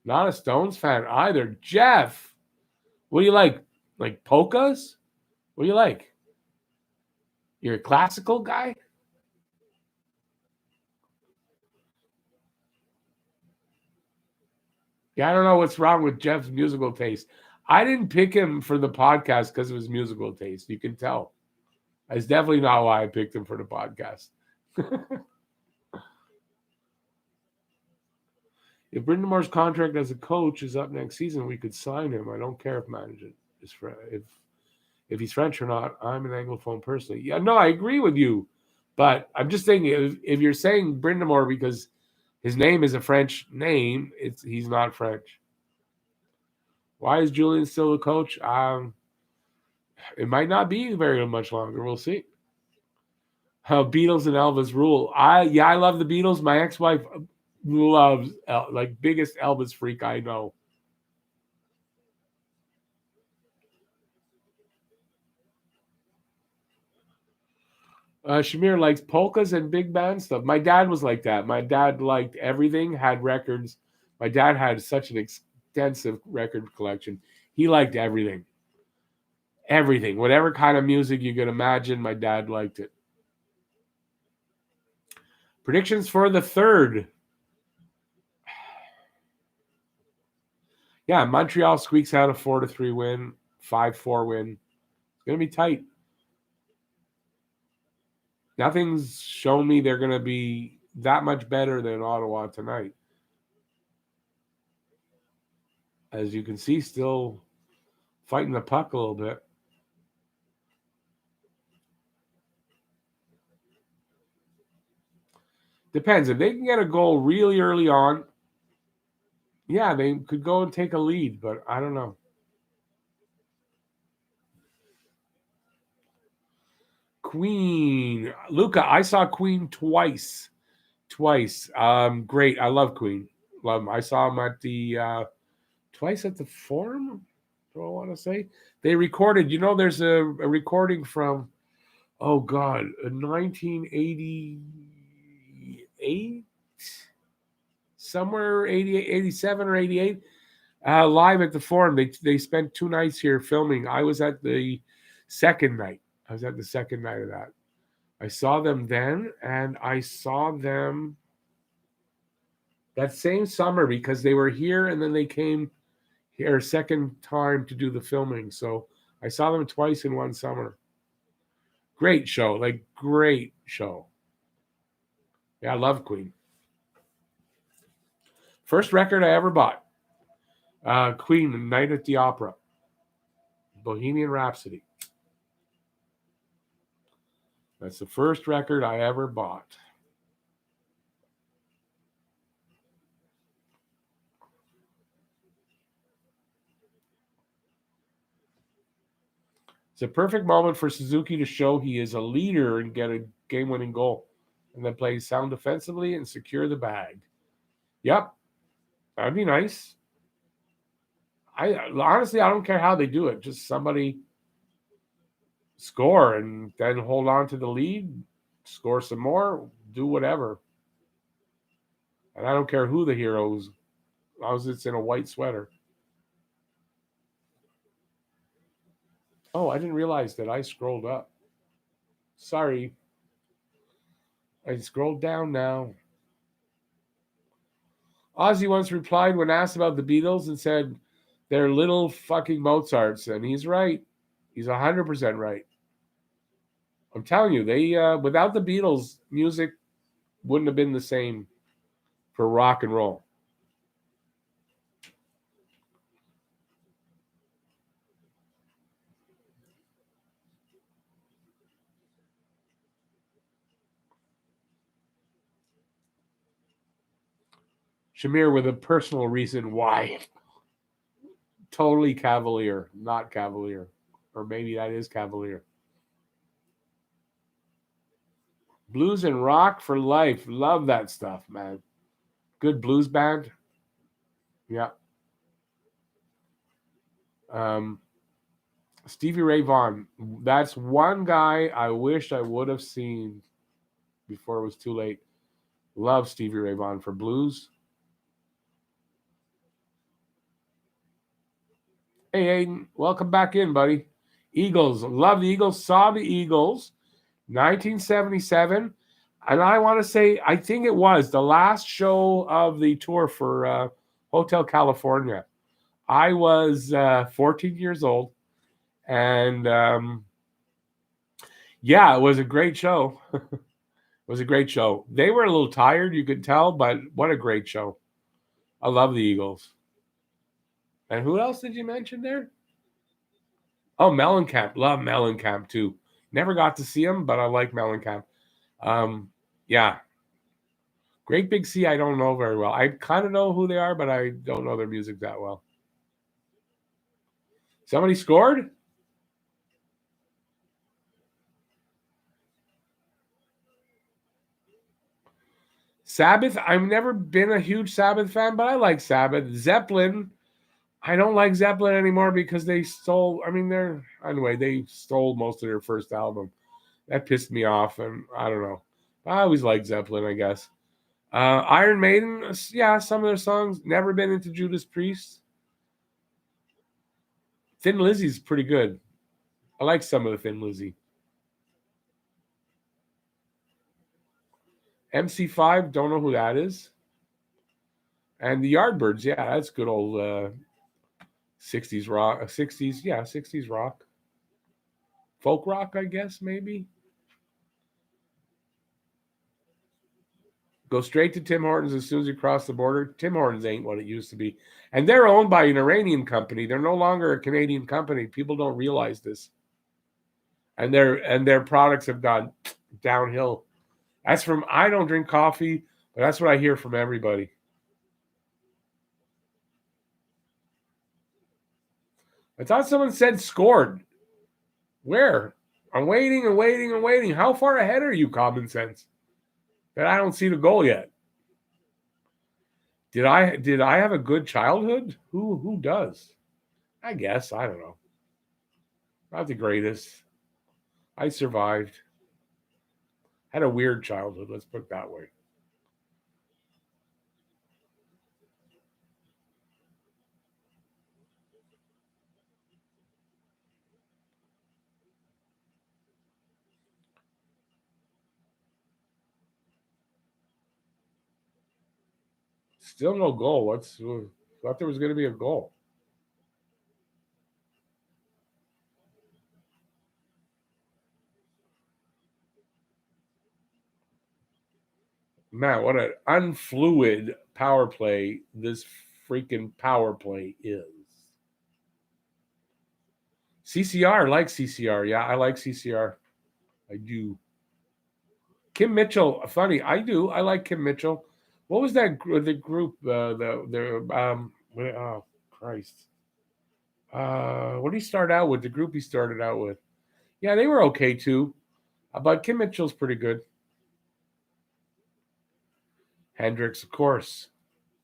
Not a Stones fan either. Jeff, what do you like? Like polkas? What do you like? You're a classical guy? Yeah, I don't know what's wrong with Jeff's musical taste. I didn't pick him for the podcast because of his musical taste. You can tell. That's definitely not why I picked him for the podcast. If Brindamore's contract as a coach is up next season, we could sign him. I don't care if manager is if he's French or not. I'm an Anglophone personally. Yeah, no, I agree with you. But I'm just thinking if you're saying Brindamore because his name is a French name, he's not French. Why is Julian still the coach? It might not be very much longer. We'll see. How Beatles and Elvis rule. I love the Beatles. My ex-wife loves biggest Elvis freak I know. Shamir likes polkas and big band stuff. My dad was like that. My dad liked everything, had records. My dad had such an extensive record collection. He liked everything. Everything. Whatever kind of music you could imagine, my dad liked it. Predictions for the third. Yeah, Montreal squeaks out a 4-3 win, 5-4 win. It's going to be tight. Nothing's shown me they're going to be that much better than Ottawa tonight. As you can see, still fighting the puck a little bit. Depends. If they can get a goal really early on, yeah, they could go and take a lead, but I don't know. Queen. Luca, I saw Queen twice. Great. I love Queen. Love them. I saw them at the twice at the Forum. Do I want to say they recorded? There's a recording from 1988, somewhere 88, 87 or 88. Live at the Forum. They spent 2 nights here filming. I was at the second night. of that. I saw them then, and I saw them that same summer because they were here, and then they came here a second time to do the filming. So I saw them twice in one summer. Great show, great show. Yeah, I love Queen. First record I ever bought. Queen, Night at the Opera. Bohemian Rhapsody. That's the first record I ever bought. It's a perfect moment for Suzuki to show he is a leader and get a game-winning goal, and then play sound defensively and secure the bag. Yep, that'd be nice. Honestly, I don't care how they do it. Just somebody score and then hold on to the lead, score some more, do whatever. And I don't care who the hero is, as long as it's in a white sweater. Oh, I didn't realize that I scrolled up. Sorry. I scrolled down now. Ozzy once replied when asked about the Beatles and said, they're little fucking Mozarts. And he's right. He's 100% right. I'm telling you, they without the Beatles, music wouldn't have been the same for rock and roll. Shamir with a personal reason why. Totally Cavalier, not Cavalier. Or maybe that is Cavalier. Blues and rock for life. Love that stuff, man. Good blues band. Yeah. Stevie Ray Vaughan. That's one guy I wish I would have seen before it was too late. Love Stevie Ray Vaughan for blues. Hey, Aiden, welcome back in, buddy. Eagles. Love the Eagles. Saw the Eagles. 1977. And I want to say, I think it was the last show of the tour for Hotel California. I was 14 years old. And yeah, it was a great show. It was a great show. They were a little tired, you could tell, but what a great show. I love the Eagles. And who else did you mention there? Oh, Mellencamp. Love Mellencamp too. Never got to see him, but I like Mellencamp. Yeah. Great Big Sea, I don't know very well. I kind of know who they are, but I don't know their music that well. Somebody scored? Sabbath, I've never been a huge Sabbath fan, but I like Sabbath. Zeppelin, I don't like Zeppelin anymore because they stole most of their first album. That pissed me off, and I don't know. I always liked Zeppelin, I guess. Iron Maiden, yeah, some of their songs. Never been into Judas Priest. Thin Lizzy's pretty good. I like some of the Thin Lizzy. MC5, don't know who that is. And the Yardbirds, yeah, that's good old 60s rock. 60s, yeah, 60s rock. Folk rock, I guess, maybe. Go straight to Tim Hortons as soon as you cross the border. Tim Hortons ain't what it used to be. And they're owned by an Iranian company. They're no longer a Canadian company. People don't realize this. And their products have gone downhill. That's from I don't drink coffee, but that's what I hear from everybody. I thought someone said scored. Where? I'm waiting and waiting and waiting. How far ahead are you, common sense? That I don't see the goal yet. Did I have a good childhood? Who does? I guess. I don't know. Not the greatest. I survived. Had a weird childhood, let's put it that way. Still no goal. Thought there was going to be a goal. Man, what an unfluid power play this freaking power play is. CCR, like CCR. Yeah, I like CCR. I do. Kim Mitchell, funny. I do. I like Kim Mitchell. What was that? The group. Oh Christ. What did he start out with? The group he started out with. Yeah, they were okay too. But Kim Mitchell's pretty good. Hendrix, of course.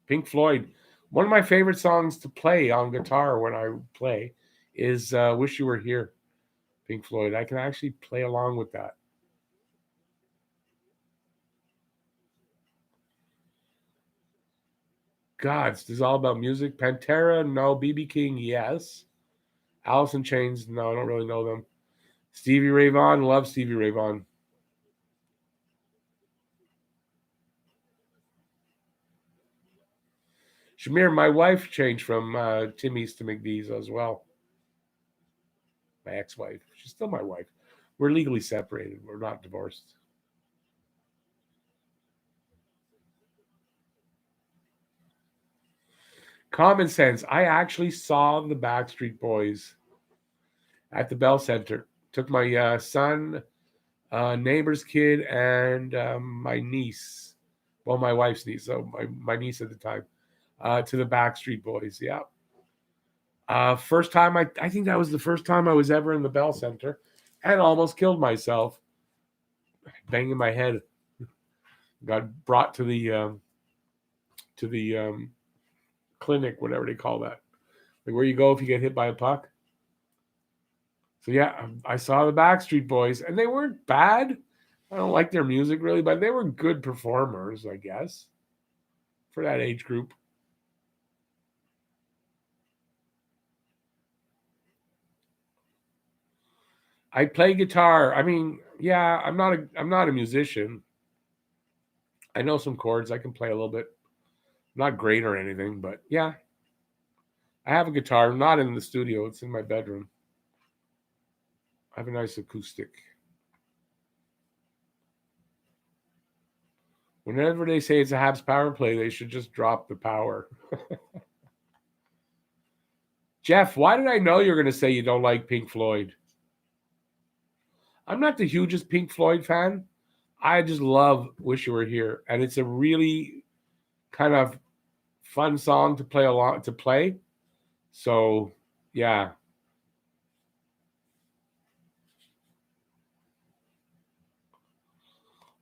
Pink Floyd. One of my favorite songs to play on guitar when I play is "Wish You Were Here." Pink Floyd. I can actually play along with that. Gods, this is all about music. Pantera, no. BB King, yes. Alice in Chains, no, I don't really know them. Stevie Ray Vaughan, love Stevie Ray Vaughan. Shamir, my wife changed from Timmy's to McDee's as well. My ex-wife. She's still my wife. We're legally separated. We're not divorced. Common sense. I actually saw the Backstreet Boys at the Bell Center. Took my son, neighbor's kid, and my niece. Well, my wife's niece, so my niece at the time, to the Backstreet Boys. Yeah. First time, I think that was the first time I was ever in the Bell Center, and almost killed myself, banging my head. Got brought to the clinic, whatever they call that, like where you go if you get hit by a puck. So yeah, I saw the Backstreet Boys, and they weren't bad. I don't like their music really, but they were good performers, I guess, for that age group. I play guitar. I mean, yeah, I'm not a musician. I know some chords. I can play a little bit. Not great or anything, but yeah, I have a guitar. I'm not in the studio. It's in my bedroom. I have a nice acoustic. Whenever they say it's a Habs power play, they should just drop the power. Jeff, why did I know you're going to say you don't like Pink Floyd? I'm not the hugest Pink Floyd fan. I just love Wish You Were Here. And it's a really kind of fun song to play along to play. So yeah.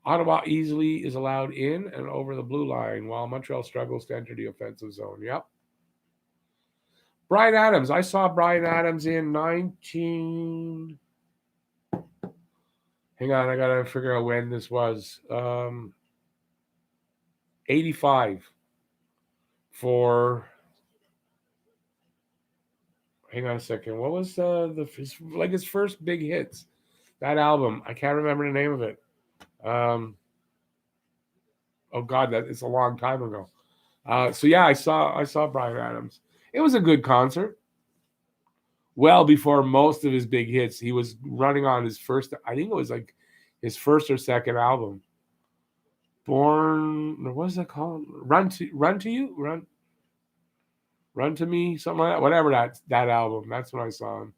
Ottawa easily is allowed in and over the blue line while Montreal struggles to enter the offensive zone. Yep. Brian Adams. I saw Brian Adams in 19. Hang on, I gotta figure out when this was. 85 for. Hang on a second. What was his first big hits? That album. I can't remember the name of it. Oh God, that it's a long time ago. So yeah, I saw Bryan Adams. It was a good concert. Well before most of his big hits, he was running on his first. I think it was like his first or second album. Born. What is it called? Run to you. Run to me. Something like that. Whatever that album. That's when I saw him.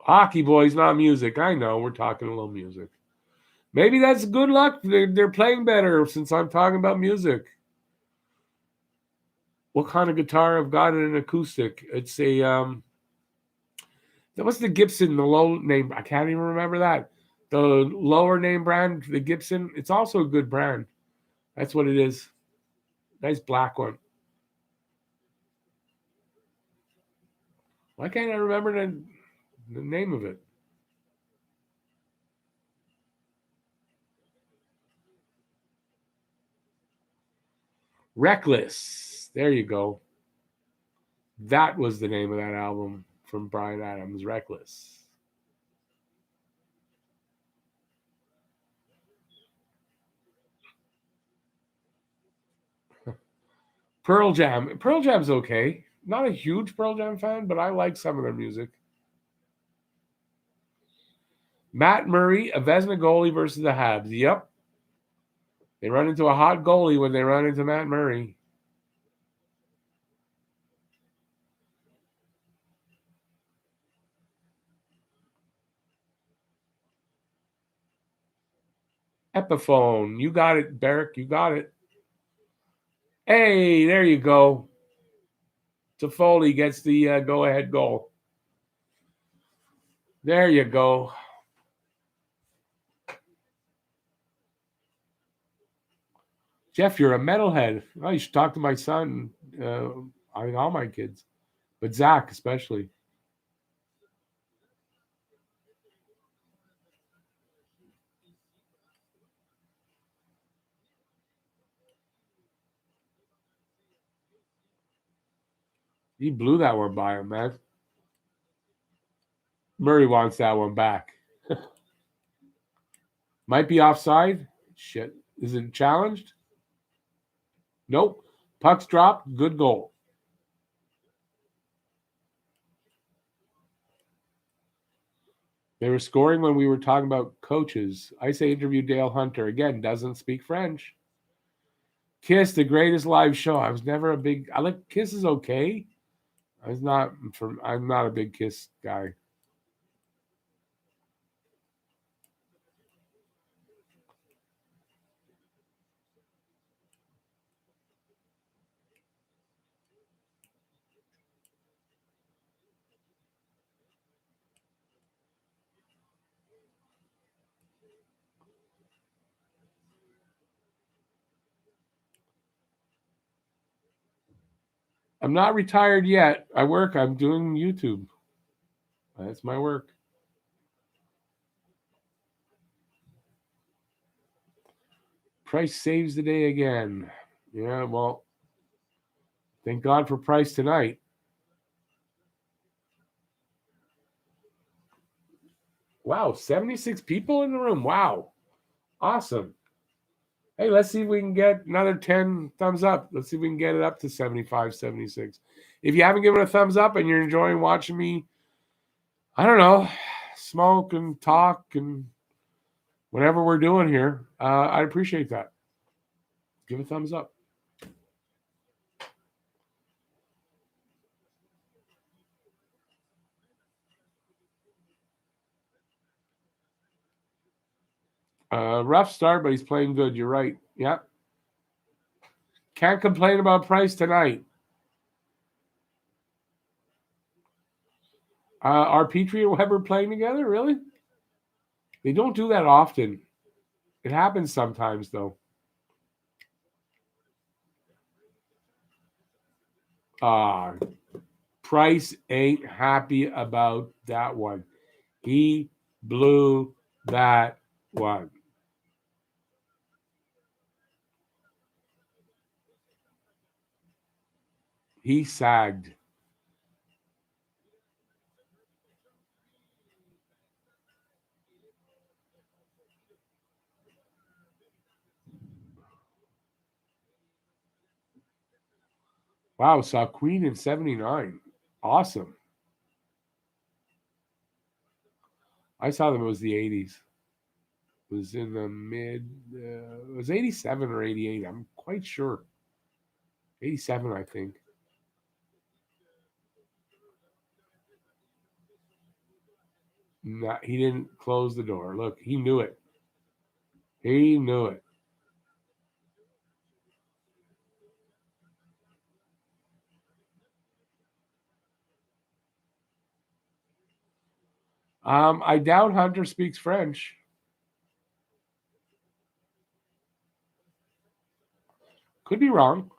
Hockey boys, not music. I know we're talking a little music. Maybe that's good luck. They're playing better since I'm talking about music. What kind of guitar? I've got an acoustic. It's a what's the Gibson? The low name. I can't even remember that. The lower name brand, the Gibson. It's also a good brand. That's what it is. Nice black one. Why can't I remember the name of it? Reckless. There you go. That was the name of that album from Bryan Adams, Reckless. Pearl Jam. Pearl Jam's okay. Not a huge Pearl Jam fan, but I like some of their music. Matt Murray, a Vezina goalie versus the Habs. Yep. They run into a hot goalie when they run into Matt Murray. Epiphone. You got it, Barrick. You got it. Hey, there you go. Toffoli gets the go-ahead goal. There you go. Jeff, you're a metalhead. Oh, you should talk to my son. I think all my kids, but Zach especially. He blew that one by him, man. Murray wants that one back. Might be offside. Shit. Is it challenged? Nope. Puck's dropped. Good goal. They were scoring when we were talking about coaches. I say interview Dale Hunter. Again, doesn't speak French. Kiss, the greatest live show. I was never a big. I like Kiss is okay. I'm not a big Kiss guy. I'm not retired yet. I work. I'm doing YouTube. That's my work. Price saves the day again. Yeah, well, thank God for Price tonight. Wow, 76 people in the room. Wow. Awesome. Hey, let's see if we can get another 10 thumbs up. Let's see if we can get it up to 75, 76. If you haven't given a thumbs up and you're enjoying watching me, I don't know, smoke and talk and whatever we're doing here, I'd appreciate that. Give a thumbs up. Rough start, but he's playing good. You're right. Yep. Can't complain about Price tonight. Are Petrie and Weber playing together? Really? They don't do that often. It happens sometimes, though. Price ain't happy about that one. He blew that one. He sagged. Wow, saw Queen in 79. Awesome. I saw them, it was the 80s. It was in the it was 87 or 88. I'm quite sure. 87, I think. Nah, he didn't close the door. Look, he knew it. He knew it. I doubt Hunter speaks French. Could be wrong.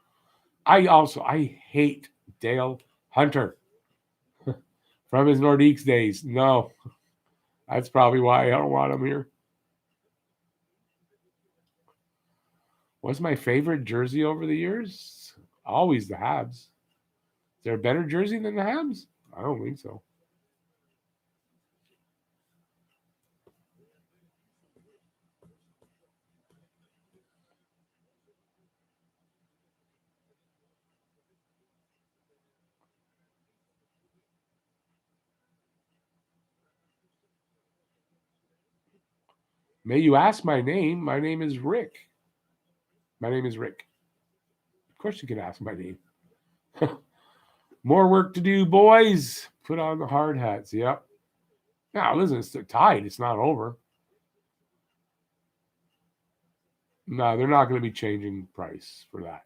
I hate Dale Hunter from his Nordiques days. No, that's probably why I don't want him here. What's my favorite jersey over the years? Always the Habs. Is there a better jersey than the Habs? I don't think so. May you ask my name? My name is Rick. My name is Rick. Of course, you can ask my name. More work to do, boys. Put on the hard hats. Yep. Now, listen, it's tied. It's not over. No, they're not going to be changing price for that.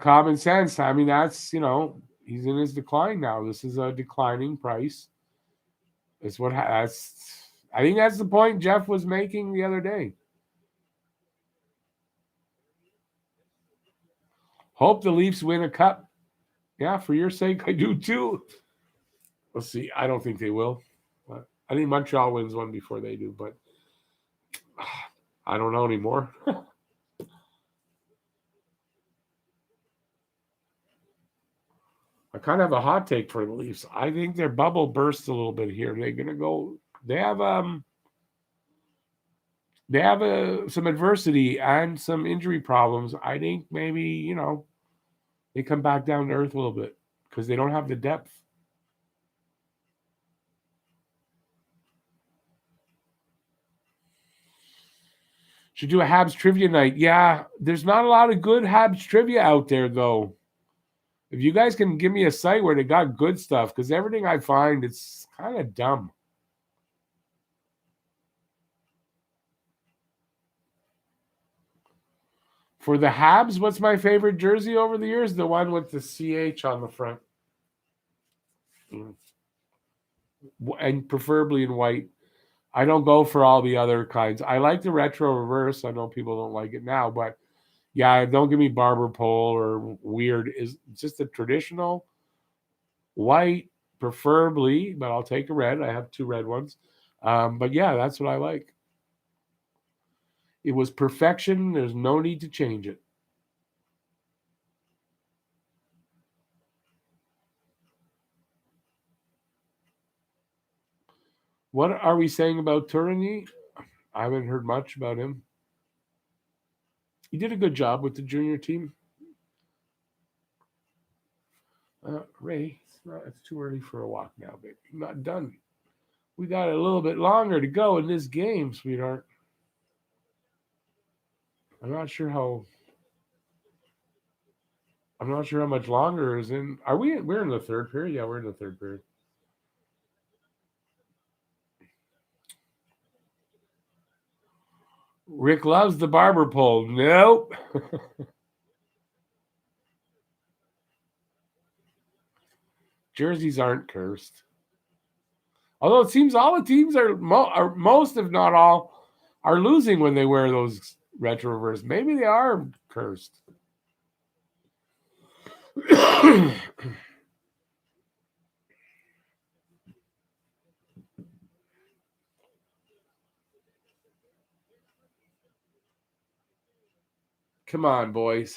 Common sense. I mean, that's, he's in his decline now. This is a declining price. It's what that's. I think that's the point Jeff was making the other day. Hope the Leafs win a cup. Yeah, for your sake, I do too. Let's see. I don't think they will. But I think Montreal wins one before they do, but I don't know anymore. I kind of have a hot take for the Leafs. I think their bubble bursts a little bit here. They're gonna go. They have some adversity and some injury problems. I think maybe they come back down to earth a little bit because they don't have the depth. Should do a Habs trivia night. Yeah, there's not a lot of good Habs trivia out there though. If you guys can give me a site where they got good stuff, because everything I find, it's kind of dumb. For the Habs, what's my favorite jersey over the years? The one with the CH on the front. And preferably in white. I don't go for all the other kinds. I like the retro reverse. I know people don't like it now, but yeah, don't give me barber pole or weird. Is just a traditional white, preferably, but I'll take a red. I have two red ones. But yeah, that's what I like. It was perfection. There's no need to change it. What are we saying about Tourigny? I haven't heard much about him. He did a good job with the junior team. Ray, it's too early for a walk now, baby. I'm not done. We got a little bit longer to go in this game, sweetheart. I'm not sure how. I'm not sure how much longer is in. Are we? We're in the third period. Yeah, we're in the third period. Rick loves the barber pole. Nope. Jerseys aren't cursed. Although it seems all the teams are most, if not all, are losing when they wear those retro reverse. Maybe they are cursed. Come on, boys.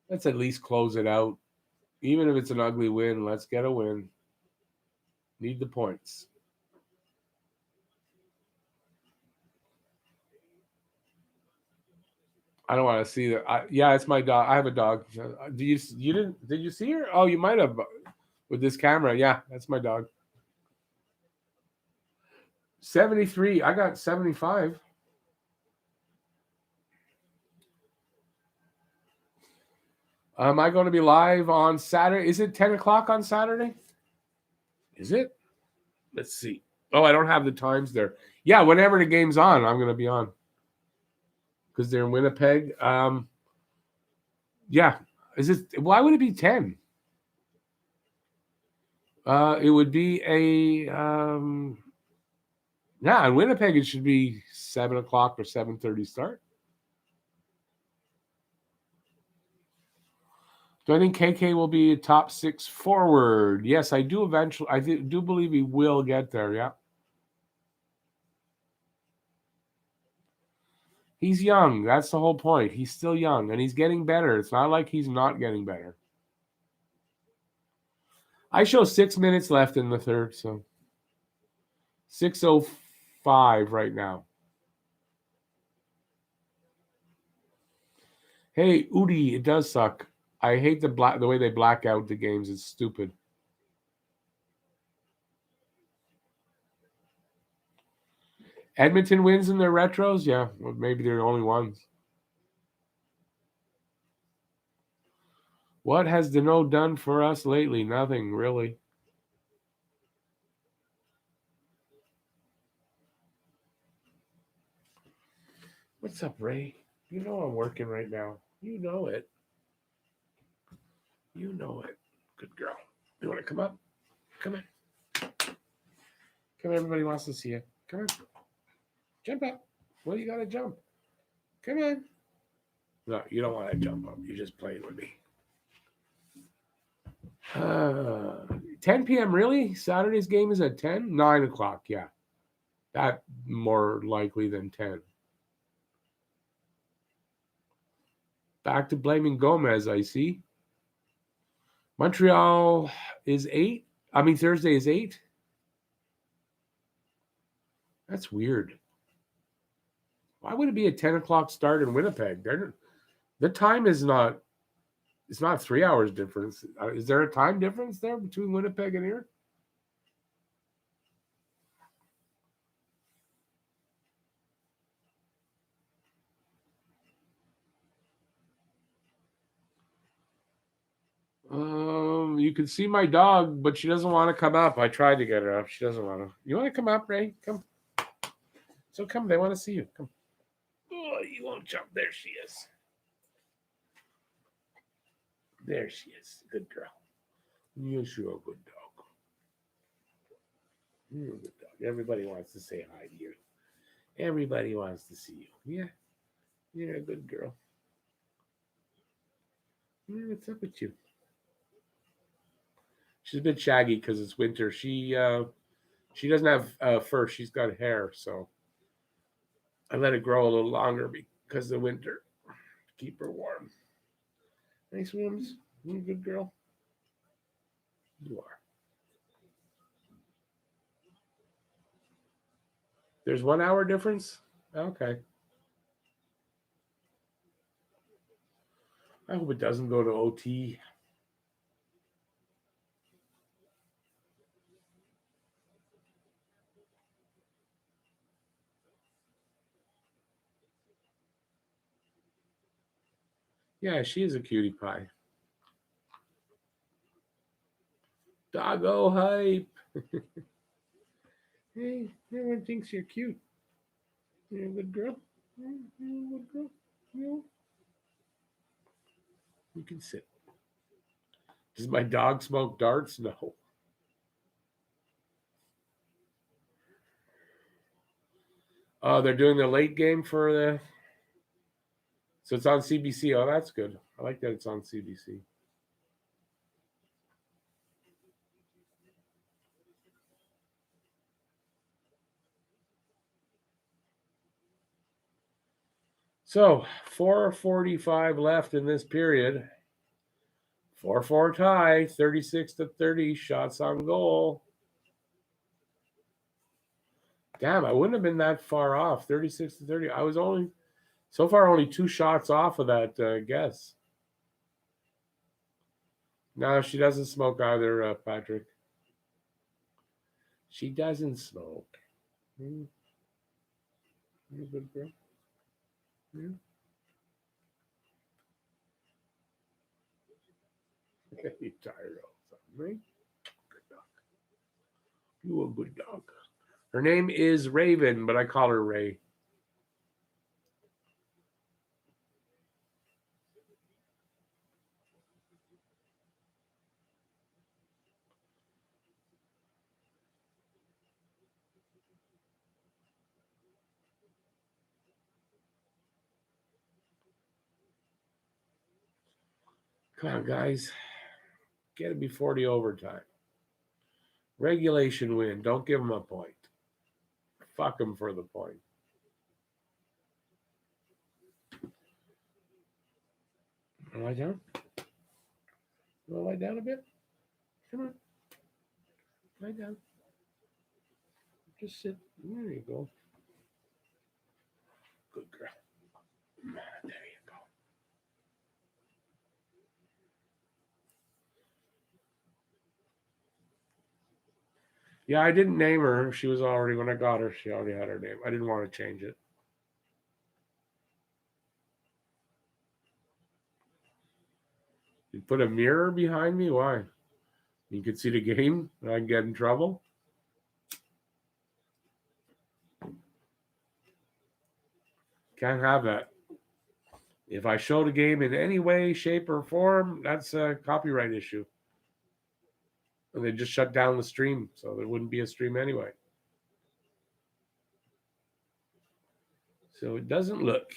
Let's at least close it out. Even if it's an ugly win, let's get a win. Need the points. I don't want to see that. Yeah, it's my dog. I have a dog. Did you see her? Oh, you might have with this camera. Yeah, that's my dog. 73. I got 75. Am I going to be live on Saturday? Is it 10 o'clock on Saturday? Is it? Let's see. Oh, I don't have the times there. Yeah, whenever the game's on, I'm going to be on. Because they're in Winnipeg. Yeah. Why would it be 10? It would be in Winnipeg it should be 7 o'clock or 7:30 start. Do I think KK will be a top 6 forward? Yes, I do eventually. I do believe he will get there, yeah. He's young. That's the whole point. He's still young, and he's getting better. It's not like he's not getting better. I show 6 minutes left in the third, so 6:05 right now. Hey, Udi, it does suck. I hate the way they black out the games. It's stupid. Edmonton wins in their retros? Yeah, well, maybe they're the only ones. What has Dano done for us lately? Nothing, really. What's up, Ray? You know I'm working right now. You know it. You know it. Good girl. You want to come up? Come on. Come on, everybody wants to see you. Come on. Jump up. Well, you got to jump. Come on. No, you don't want to jump up. You're just playing with me. 10 p.m. really? Saturday's game is at 10? 9 o'clock, yeah. That more likely than 10. Back to blaming Gomez, I see. Montreal is 8. I mean, Thursday is 8. That's weird. Why would it be a 10 o'clock start in Winnipeg? The time is not, it's not 3 hours difference. Is there a time difference there between Winnipeg and here? You can see my dog, but she doesn't want to come up. I tried to get her up. She doesn't want to. You want to come up, Ray? Come. So come. They want to see you. Come. Oh, you won't jump. There she is. There she is. Good girl. Yes, you're a good dog. You're a good dog. Everybody wants to say hi to you. Everybody wants to see you. Yeah. You're a good girl. What's up with you? She's a bit shaggy because it's winter. She doesn't have fur. She's got hair, so I let it grow a little longer because of the winter to keep her warm. Nice swims. You a good girl? You are. There's 1 hour difference? Okay. I hope it doesn't go to OT. Yeah, she is a cutie pie. Doggo hype. Hey, everyone thinks you're cute. You're a good girl. You're a good girl. You can sit. Does my dog smoke darts? No. They're doing the late game for the. So it's on CBC. Oh, that's good. I like that it's on CBC. So 4:45 left in this period. 4-4 tie, 36-30 shots on goal. Damn, I wouldn't have been that far off. 36-30. I was only so far only 2 shots off of that guess. No, she doesn't smoke either, Patrick. She doesn't smoke. Good girl. Yeah. You tired all the time, right? Good dog. You a good dog. Her name is Raven, but I call her Ray. Come on, guys. Get it before the overtime. Regulation win. Don't give them a point. Fuck them for the point. Lie down. You want to lie down a bit? Come on. Lie down. Just sit. There you go. Good girl. There you go. Yeah, I didn't name her. She was already, when I got her, she already had her name. I didn't want to change it. You put a mirror behind me? Why? You could see the game and I'd get in trouble? Can't have that. If I show the game in any way, shape, or form, that's a copyright issue. And they just shut down the stream, so there wouldn't be a stream anyway. So it doesn't look.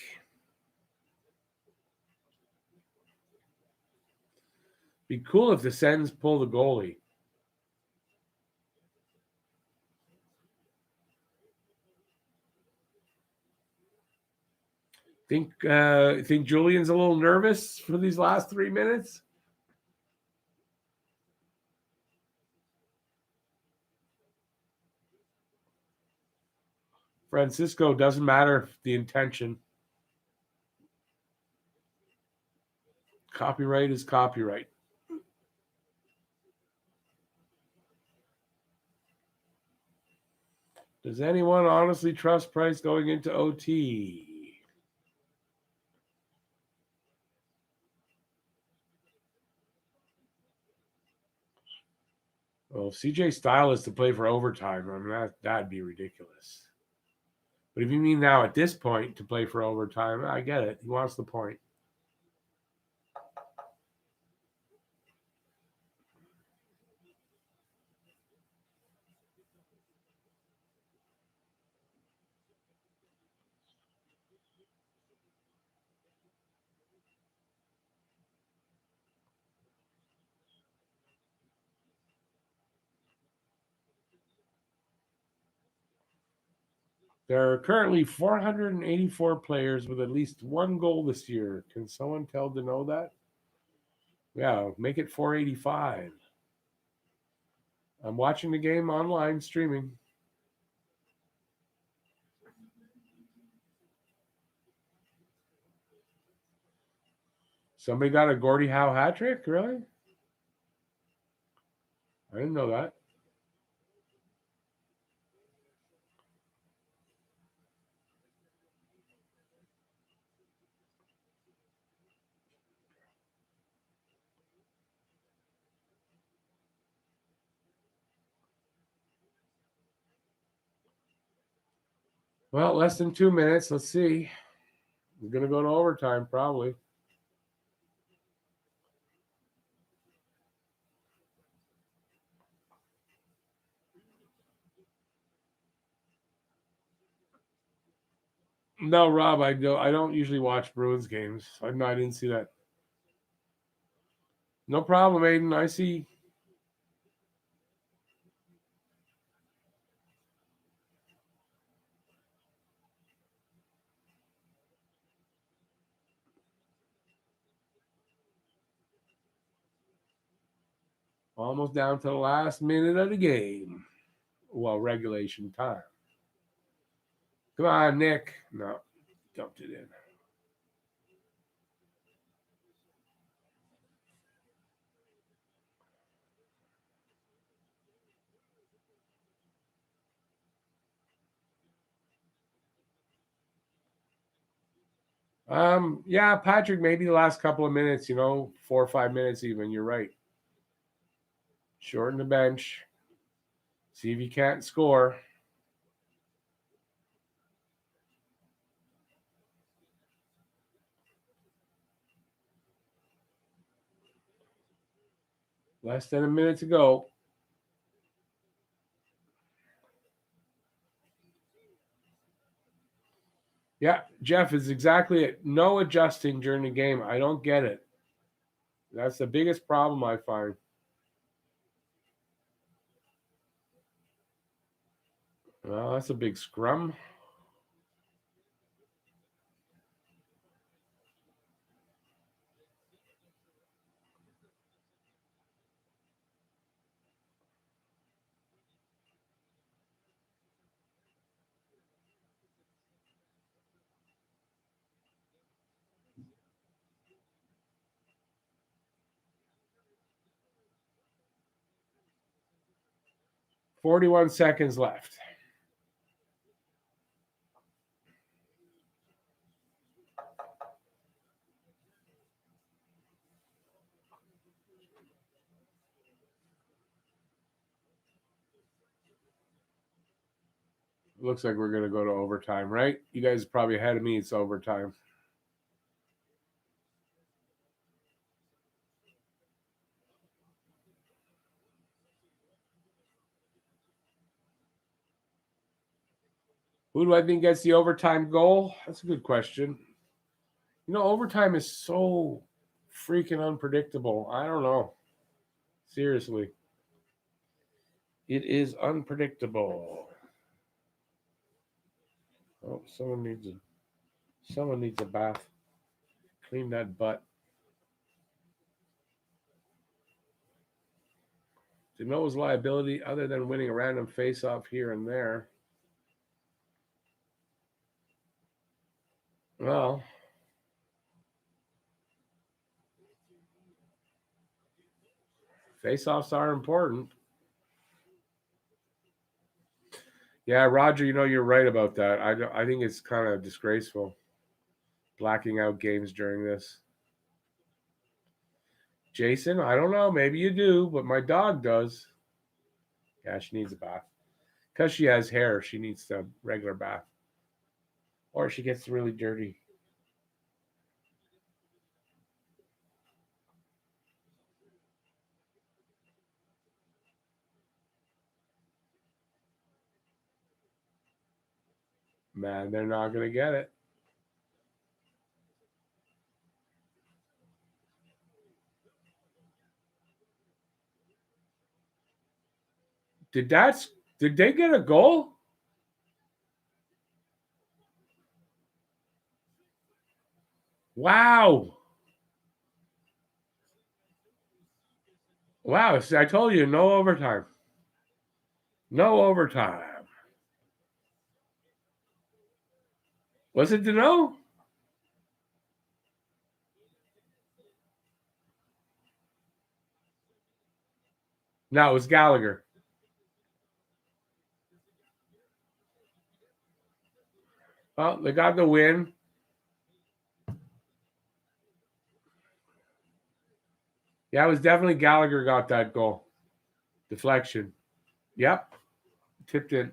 Be cool if the Sens pull the goalie. Think Julian's a little nervous for these last 3 minutes? Francisco, doesn't matter the intention. Copyright is copyright. Does anyone honestly trust Price going into OT? Well, if CJ's style is to play for overtime, I mean, that'd be ridiculous. But if you mean now at this point to play for overtime, I get it. He wants the point. There are currently 484 players with at least one goal this year. Can someone tell Dano that? Yeah, make it 485. I'm watching the game online streaming. Somebody got a Gordie Howe hat trick? Really? I didn't know that. Well, less than 2 minutes. Let's see. We're going to go to overtime, probably. No, Rob, I don't usually watch Bruins games. I didn't see that. No problem, Aiden. I see. Almost down to the last minute of the game. Well, regulation time. Come on, Nick. No, dumped it in. Yeah, Patrick, maybe the last couple of minutes, 4 or 5 minutes even. You're right. Shorten the bench. See if you can't score. Less than a minute to go. Yeah, Jeff is exactly it. No adjusting during the game. I don't get it. That's the biggest problem I find. Well, that's a big scrum. $41 seconds left. Looks like we're going to go to overtime, right? You guys are probably ahead of me. It's overtime. Who do I think gets the overtime goal? That's a good question. Overtime is so freaking unpredictable. I don't know. Seriously. It is unpredictable. Oh, someone needs a bath. Clean that butt. To know his liability other than winning a random face-off here and there. Well, face-offs are important. Yeah, Roger, you're right about that. I think it's kind of disgraceful blacking out games during this. Jason, I don't know. Maybe you do, but my dog does. Yeah, she needs a bath. Because she has hair, she needs a regular bath. Or she gets really dirty. Man, they're not going to get it. Did they get a goal? Wow. Wow. I told you, no overtime. No overtime. Was it Deneau? No, it was Gallagher. Well, they got the win. Yeah, it was definitely Gallagher got that goal. Deflection. Yep. Tipped in.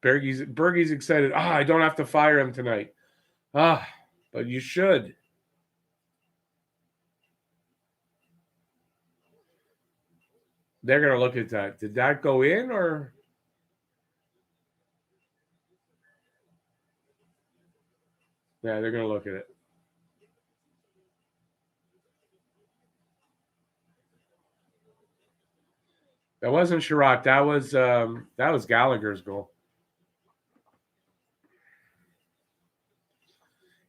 Bergie's excited. I don't have to fire him tonight. But you should. They're going to look at that. Did that go in or? Yeah, they're going to look at it. That wasn't Sherratt. That was Gallagher's goal.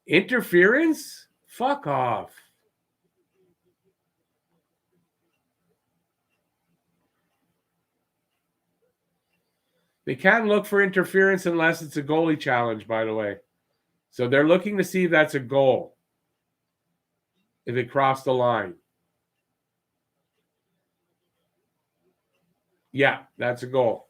Interference? Fuck off. They can't look for interference unless it's a goalie challenge, by the way. So they're looking to see if that's a goal. If it crossed the line. Yeah, that's a goal.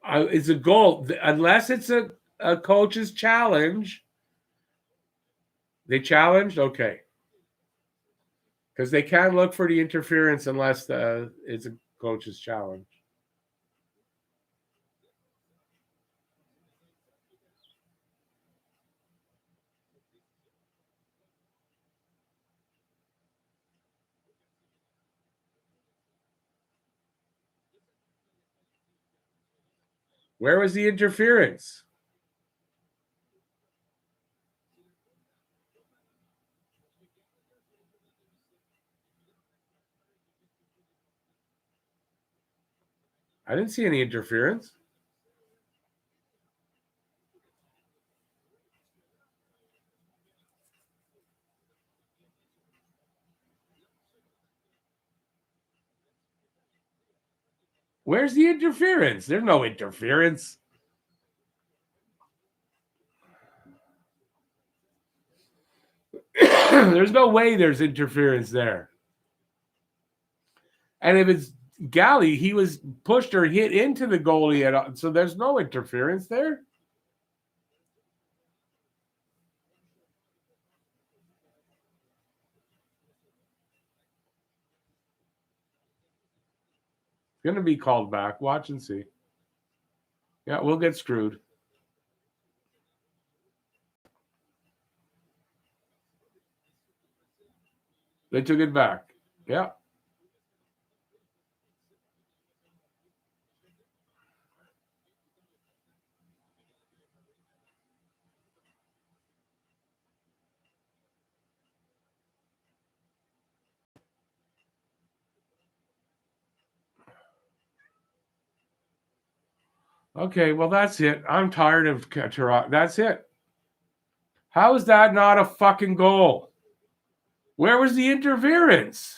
It's a goal. Unless it's a coach's challenge. They challenged? Okay. Because they can't look for the interference unless it's a coach's challenge. Where was the interference? I didn't see any interference. Where's the interference? There's no interference. There's no way there's interference there. And if it's Galley, he was pushed or hit into the goalie, so there's no interference there. Going to be called back. Watch and see. Yeah, we'll get screwed. They took it back. Yeah. Okay, well, that's it. I'm tired of Toronto. That's it. How is that not a fucking goal? Where was the interference?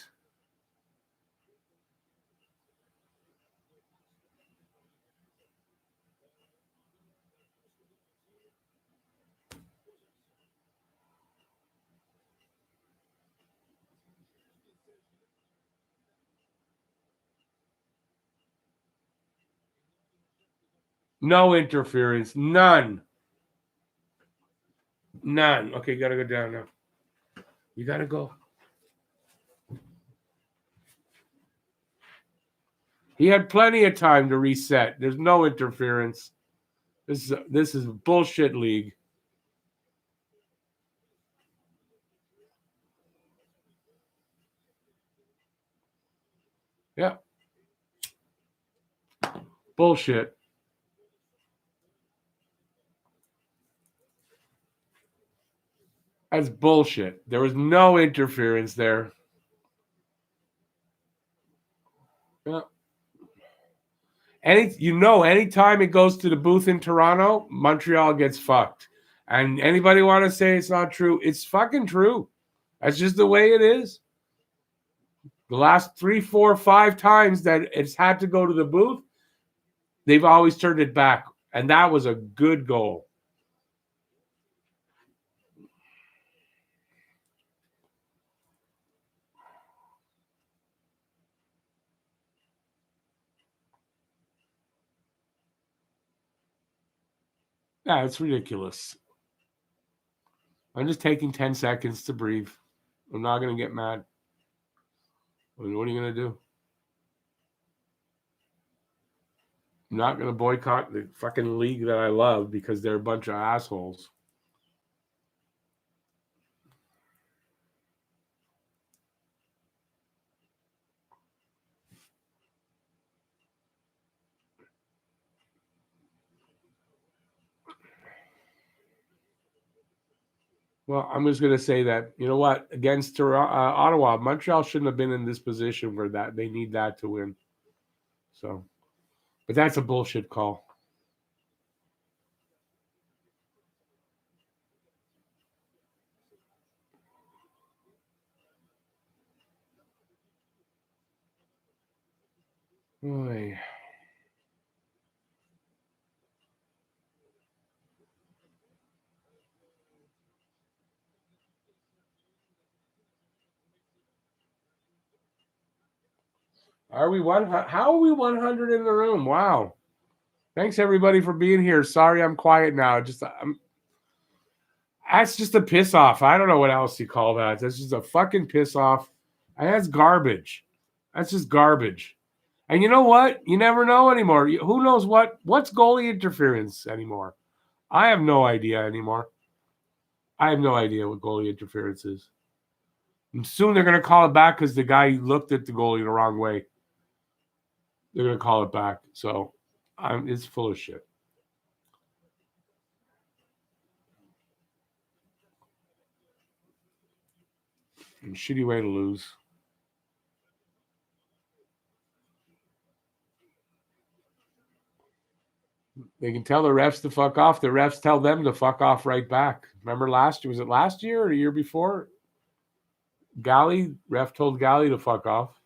No interference. None. None. Okay, you got to go down now. You got to go. He had plenty of time to reset. There's no interference. This is a bullshit league. Yeah. Bullshit. That's bullshit. There was no interference there. Yeah. Anytime it goes to the booth in Toronto, Montreal gets fucked. And anybody want to say it's not true? It's fucking true. That's just the way it is. The last 3, 4, 5 times that it's had to go to the booth, they've always turned it back. And that was a good goal. Yeah, it's ridiculous. I'm just taking 10 seconds to breathe. I'm not going to get mad. What are you going to do? I'm not going to boycott the fucking league that I love because they're a bunch of assholes. Well, I'm just going to say that, you know what, against Ottawa, Montreal shouldn't have been in this position where that they need that to win. So, but that's a bullshit call. Oy. Are we one? How are we 100 in the room? Wow. Thanks everybody for being here. Sorry, I'm quiet now. That's just a piss off. I don't know what else you call that. That's just a fucking piss off. And that's garbage. That's just garbage. And you know what? You never know anymore. Who knows what's goalie interference anymore? I have no idea anymore. I have no idea what goalie interference is. And soon they're going to call it back because the guy looked at the goalie the wrong way. They're going to call it back. So it's full of shit. And shitty way to lose. They can tell the refs to fuck off. The refs tell them to fuck off right back. Remember last year? Was it last year or the year before? Galley, ref told Galley to fuck off.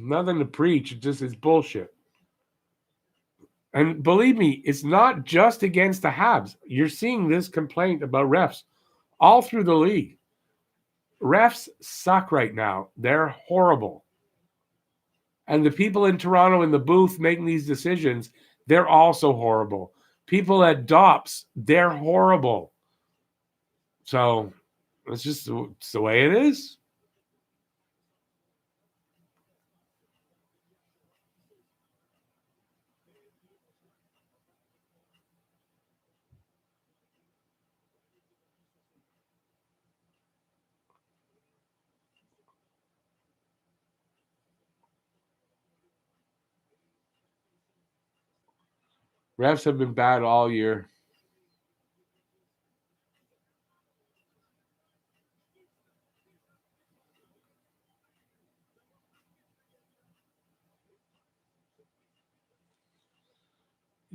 Nothing to preach. It's bullshit. And believe me, it's not just against the Habs. You're seeing this complaint about refs all through the league. Refs suck right now. They're horrible. And the people in Toronto in the booth making these decisions, they're also horrible. People at DOPS, they're horrible. So it's the way it is. Refs have been bad all year.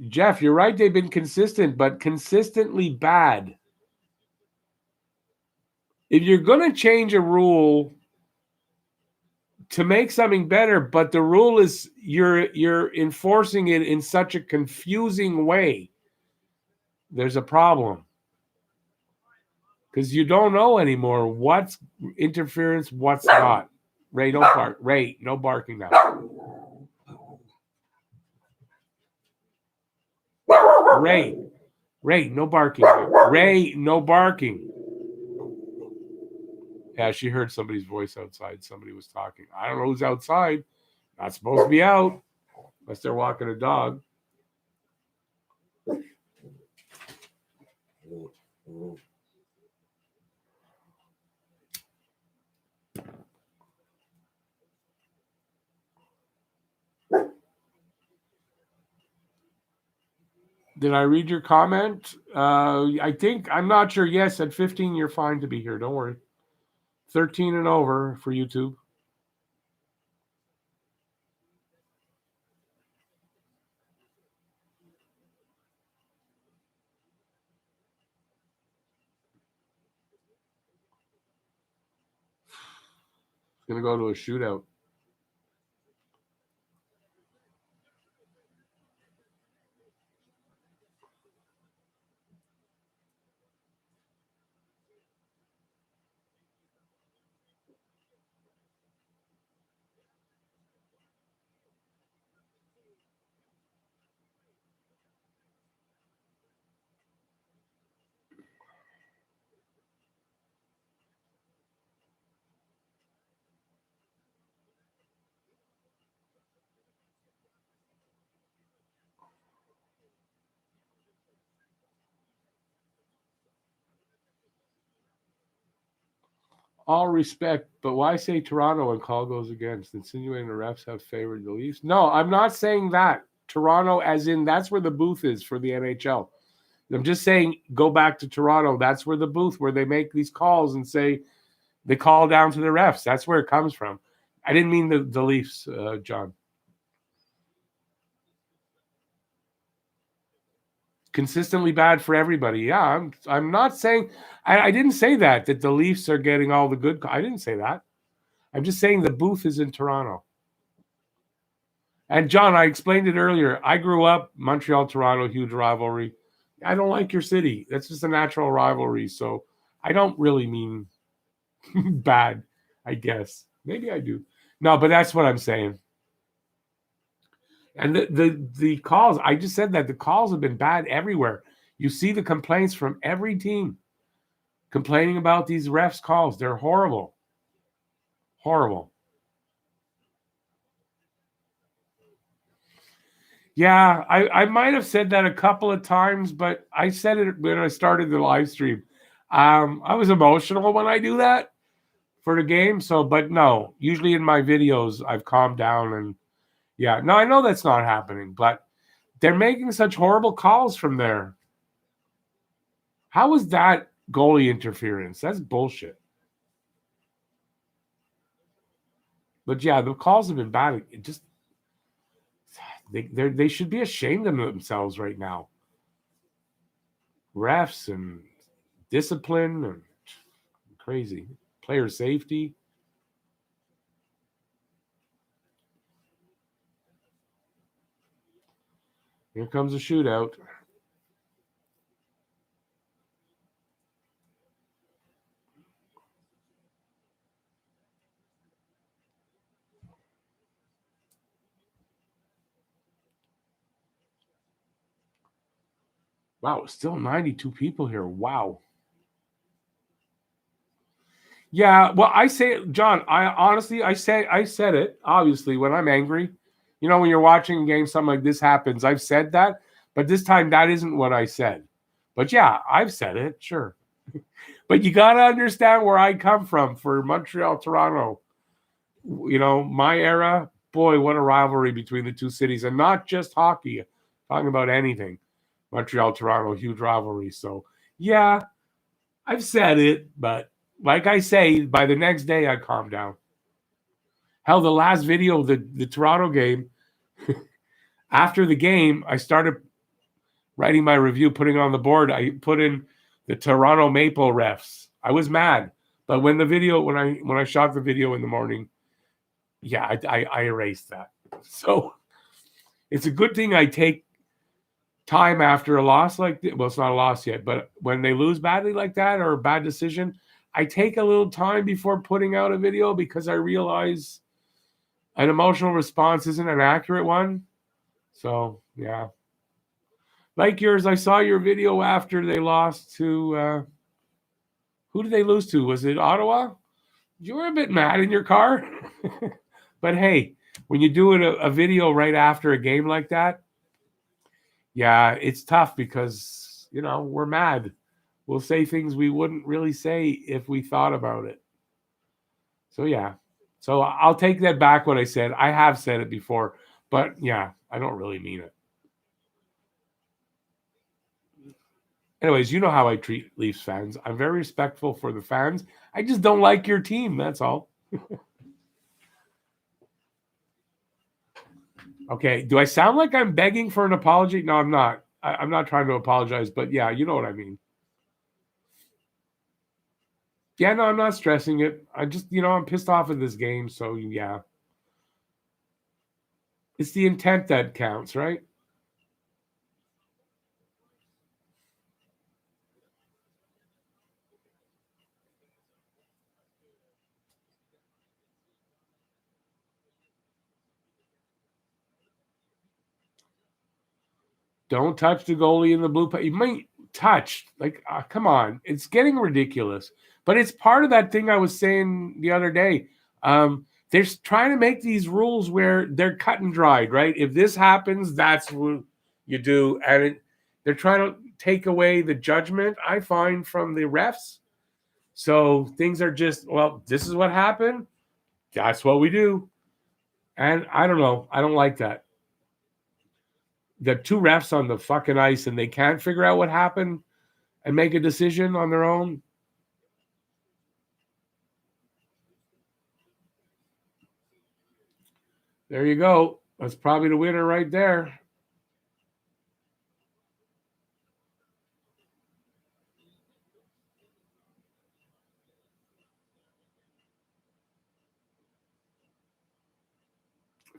Jeff, you're right. They've been consistent, but consistently bad. If you're going to change a rule to make something better, but the rule is you're enforcing it in such a confusing way, there's a problem. Because you don't know anymore what's interference, what's not. Ray, don't bark. Ray, no barking now. Ray, no barking. Ray, no barking. Yeah, she heard somebody's voice outside. Somebody was talking. I don't know who's outside. Not supposed to be out unless they're walking a dog. Did I read your comment? I think, I'm not sure. Yes, at 15, you're fine to be here. Don't worry. 13 and over for YouTube. It's going to go to a shootout. All respect, but why say Toronto when call goes against? Insinuating the refs have favored the Leafs? No, I'm not saying that. Toronto, as in that's where the booth is for the NHL. I'm just saying go back to Toronto. That's where the booth where they make these calls and say they call down to the refs. That's where it comes from. I didn't mean the Leafs, John. Consistently bad for everybody. Yeah, I'm not saying I didn't say that the Leafs are getting all the good. I didn't say that. I'm just saying the booth is in Toronto. And John, I explained it earlier. I grew up Montreal, Toronto, huge rivalry. I don't like your city. That's just a natural rivalry. So I don't really mean bad, I guess. Maybe I do. No, but that's what I'm saying. And the calls, I just said that the calls have been bad everywhere. You see the complaints from every team complaining about these refs calls. They're horrible. Horrible. Yeah, I might have said that a couple of times, but I said it when I started the live stream. I was emotional when I do that for the game. So, but no, usually in my videos, I've calmed down and yeah, no, I know that's not happening, but they're making such horrible calls from there. How is that goalie interference? That's bullshit. But yeah, the calls have been bad. It just they should be ashamed of themselves right now. Refs and discipline and crazy player safety. Here comes a shootout. Wow, still 92 people here. Wow. Yeah, well, I say, John, I honestly, I said it, obviously, when I'm angry. You know, when you're watching a game, something like this happens. I've said that, but this time that isn't what I said. But yeah, I've said it, sure. But you got to understand where I come from for Montreal, Toronto. You know, my era, boy, what a rivalry between the two cities. And not just hockey, talking about anything. Montreal, Toronto, huge rivalry. So, yeah, I've said it, but like I say, by the next day, I calmed down. Hell, the last video, the Toronto game, after the game, I started writing my review, putting on the board. I put in the Toronto Maple refs. I was mad, but when I shot the video in the morning, yeah, I erased that. So it's a good thing I take time after a loss like this. Well, it's not a loss yet, but when they lose badly like that or a bad decision, I take a little time before putting out a video because I realize an emotional response isn't an accurate one. So, yeah. Like yours, I saw your video after they lost to who did they lose to? Was it Ottawa? You were a bit mad in your car. But hey, when you do a video right after a game like that, yeah, it's tough because, you know, we're mad. We'll say things we wouldn't really say if we thought about it. So, yeah. So I'll take that back what I said. I have said it before, but yeah, I don't really mean it. Anyways, you know how I treat Leafs fans. I'm very respectful for the fans. I just don't like your team. That's all. Okay. Do I sound like I'm begging for an apology? No, I'm not. I'm not trying to apologize, but yeah, you know what I mean. Yeah, no, I'm not stressing it. I just, I'm pissed off at this game. So yeah, it's the intent that counts, right? Don't touch the goalie in the blue. You might touch. Like, come on. It's getting ridiculous. But it's part of that thing I was saying the other day. They're trying to make these rules where they're cut and dried, right? If this happens, that's what you do. And they're trying to take away the judgment, I find, from the refs. So things are just, well, this is what happened. That's what we do. And I don't know. I don't like that. The two refs on the fucking ice and they can't figure out what happened and make a decision on their own. There you go. That's probably the winner right there.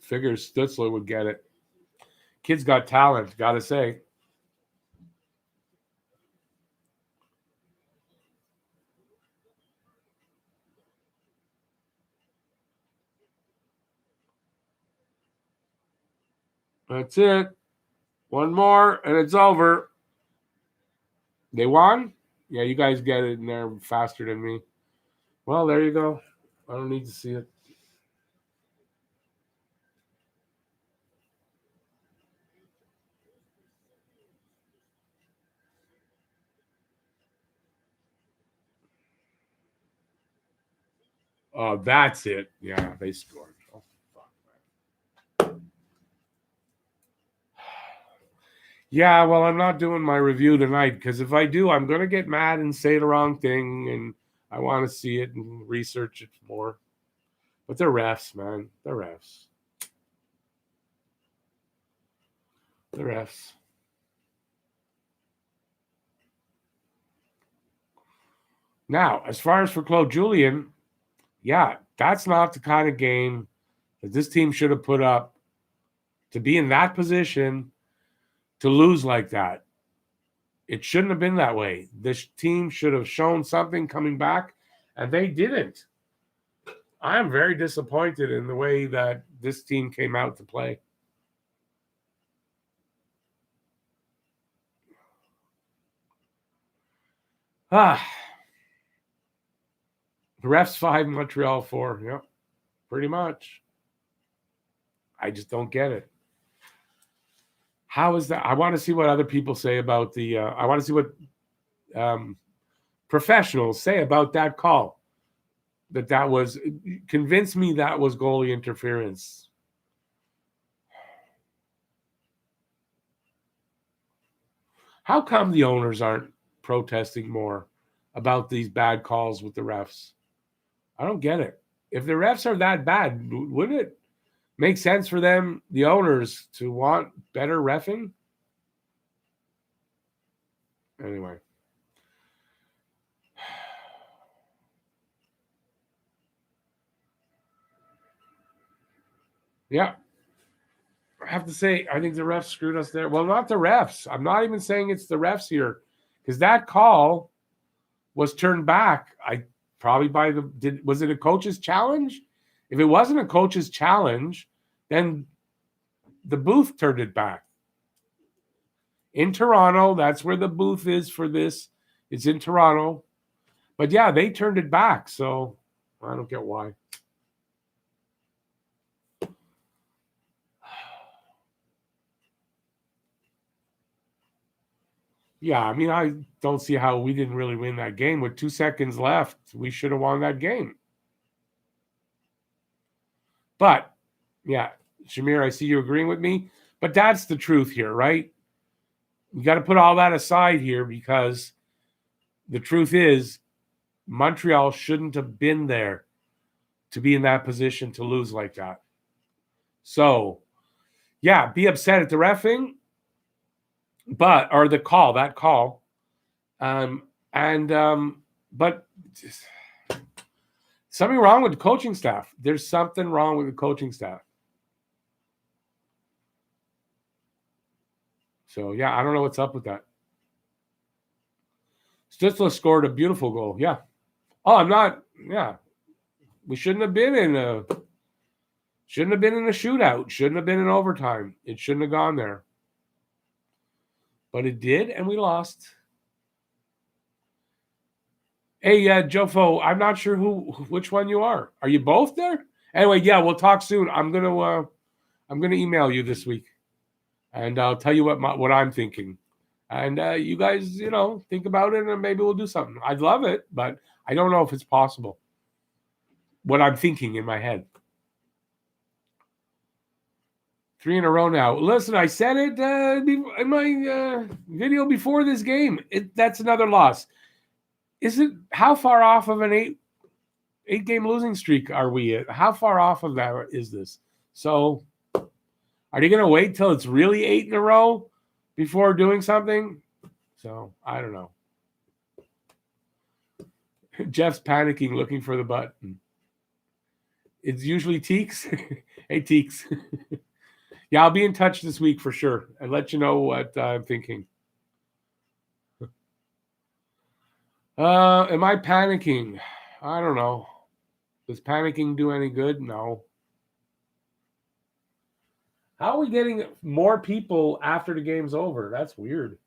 Figures Stutzler would get it. Kid's got talent, gotta say. That's it. One more, and it's over. They won? Yeah, you guys get it in there faster than me. Well, there you go. I don't need to see it. Oh, that's it. Yeah, they scored. Oh, fuck, man. Yeah, well, I'm not doing my review tonight because if I do, I'm going to get mad and say the wrong thing, and I want to see it and research it more. But they're refs, man. They're refs. They're refs. Now, as far as for Claude Julien, yeah, that's not the kind of game that this team should have put up to be in that position to lose like that. It shouldn't have been that way. This team should have shown something coming back, and they didn't. I am very disappointed in the way that this team came out to play. The refs 5, Montreal 4. Yep, pretty much. I just don't get it. How is that? I want to see what other people say about the. I want to see what professionals say about that call. That was convince me that was goalie interference. How come the owners aren't protesting more about these bad calls with the refs? I don't get it. If the refs are that bad, wouldn't it make sense for them, the owners, to want better reffing? Anyway. Yeah. I have to say, I think the refs screwed us there. Well, not the refs. I'm not even saying it's the refs here, because that call was turned back. Probably by was it a coach's challenge? If it wasn't a coach's challenge, then the booth turned it back. In Toronto, that's where the booth is for this. It's in Toronto. But yeah, they turned it back. So I don't get why. Yeah, I mean, I don't see how we didn't really win that game. With 2 seconds left, we should have won that game. But, yeah, Shamir, I see you agreeing with me. But that's the truth here, right? You got to put all that aside here, because the truth is Montreal shouldn't have been there to be in that position to lose like that. So, yeah, be upset at the reffing, or the call, that call. But something wrong with the coaching staff. There's something wrong with the coaching staff. So, yeah, I don't know what's up with that. Stutzler scored a beautiful goal. Yeah. Oh, I'm not. Yeah. We shouldn't have been in a shootout. Shouldn't have been in overtime. It shouldn't have gone there. But it did, and we lost. Hey, Jofo, I'm not sure which one you are. Are you both there? Anyway, yeah, we'll talk soon. I'm gonna email you this week, and I'll tell you what I'm thinking And you guys, think about it and maybe we'll do something. I'd love it, but I don't know if it's possible. What I'm thinking in my head. 3 in a row now. Listen, I said it in my video before this game. That's another loss. How far off of an eight-game losing streak are we at? How far off of that is this? So are they going to wait till it's really 8 in a row before doing something? So I don't know. Jeff's panicking, looking for the button. It's usually Teeks. Hey, Teeks. Yeah, I'll be in touch this week for sure. I'll let you know what I'm thinking. Am I panicking? I don't know. Does panicking do any good? No. How are we getting more people after the game's over? That's weird.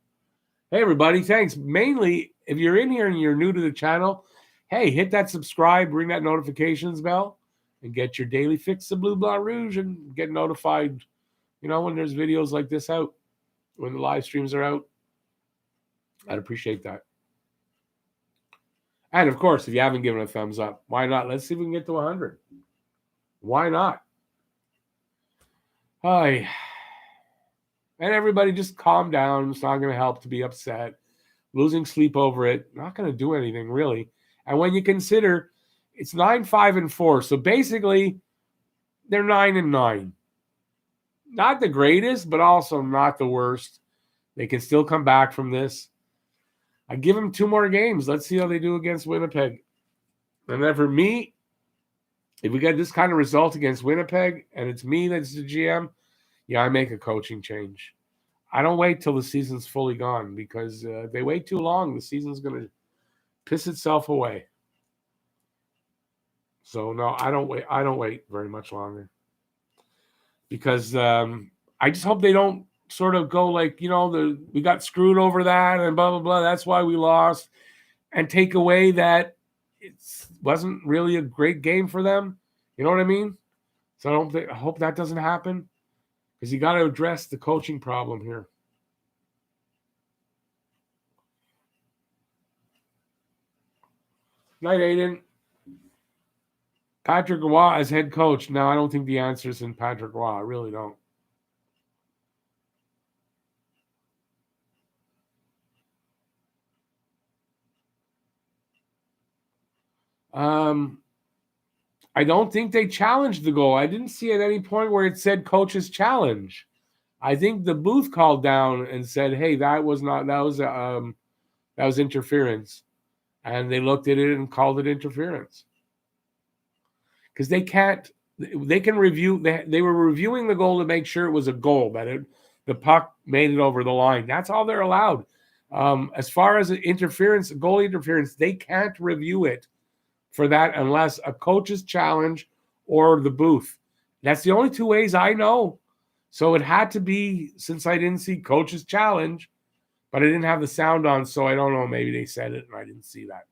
Hey, everybody. Thanks. Mainly, if you're in here and you're new to the channel, hey, hit that subscribe, ring that notifications bell, and get your daily fix of Blue Blanc Rouge and get notified, when there's videos like this out, when the live streams are out. I'd appreciate that. And, of course, if you haven't given a thumbs up, why not? Let's see if we can get to 100. Why not? Hi. And everybody just calm down. It's not going to help to be upset. Losing sleep over it, not going to do anything, really. And when you consider it's 9-5-4, so basically they're 9-9. Not the greatest, but also not the worst. They can still come back from this. I give them 2 more games. Let's see how they do against Winnipeg. And then for me, if we get this kind of result against Winnipeg and it's me that's the GM, yeah, I make a coaching change. I don't wait till the season's fully gone because if they wait too long, the season's going to piss itself away. So, no, I don't wait. I don't wait very much longer because I just hope they don't sort of go like, we got screwed over that and blah, blah, blah. That's why we lost, and take away that it wasn't really a great game for them. You know what I mean? So I hope that doesn't happen because you got to address the coaching problem here. Night, Aiden. Patrick Roy as head coach. No, I don't think the answer is in Patrick Roy. I really don't. I don't think they challenged the goal. I didn't see at any point where it said coach's challenge. I think the booth called down and said, "Hey, that was interference," and they looked at it and called it interference because they can't. They can review. They were reviewing the goal to make sure it was a goal, that the puck made it over the line. That's all they're allowed. As far as interference, goal interference, they can't review it for that unless a coach's challenge or the booth. That's the only 2 ways I know. So it had to be, since I didn't see coach's challenge, but I didn't have the sound on, so I don't know. Maybe they said it and I didn't see that.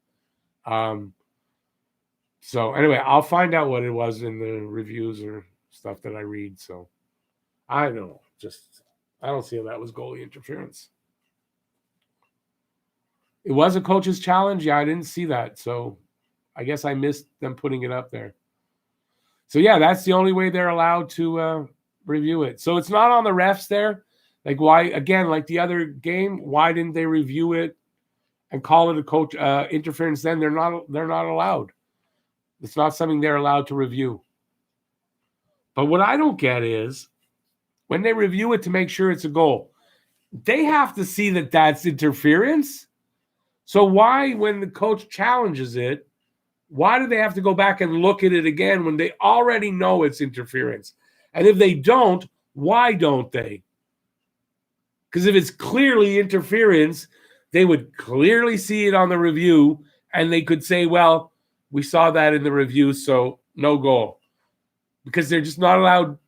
So anyway, I'll find out what it was in the reviews or stuff that I read. So I don't know. I don't see how that was goalie interference. It was a coach's challenge. Yeah, I didn't see that. So I guess I missed them putting it up there. So, yeah, that's the only way they're allowed to review it. So it's not on the refs there. Like, why, again, like the other game, why didn't they review it and call it a coach interference then? They're not allowed. It's not something they're allowed to review. But what I don't get is when they review it to make sure it's a goal, they have to see that that's interference. So why, when the coach challenges it, why do they have to go back and look at it again when they already know it's interference? And if they don't, why don't they? Because if it's clearly interference, they would clearly see it on the review and they could say, well, we saw that in the review, so no goal. Because they're just not allowed.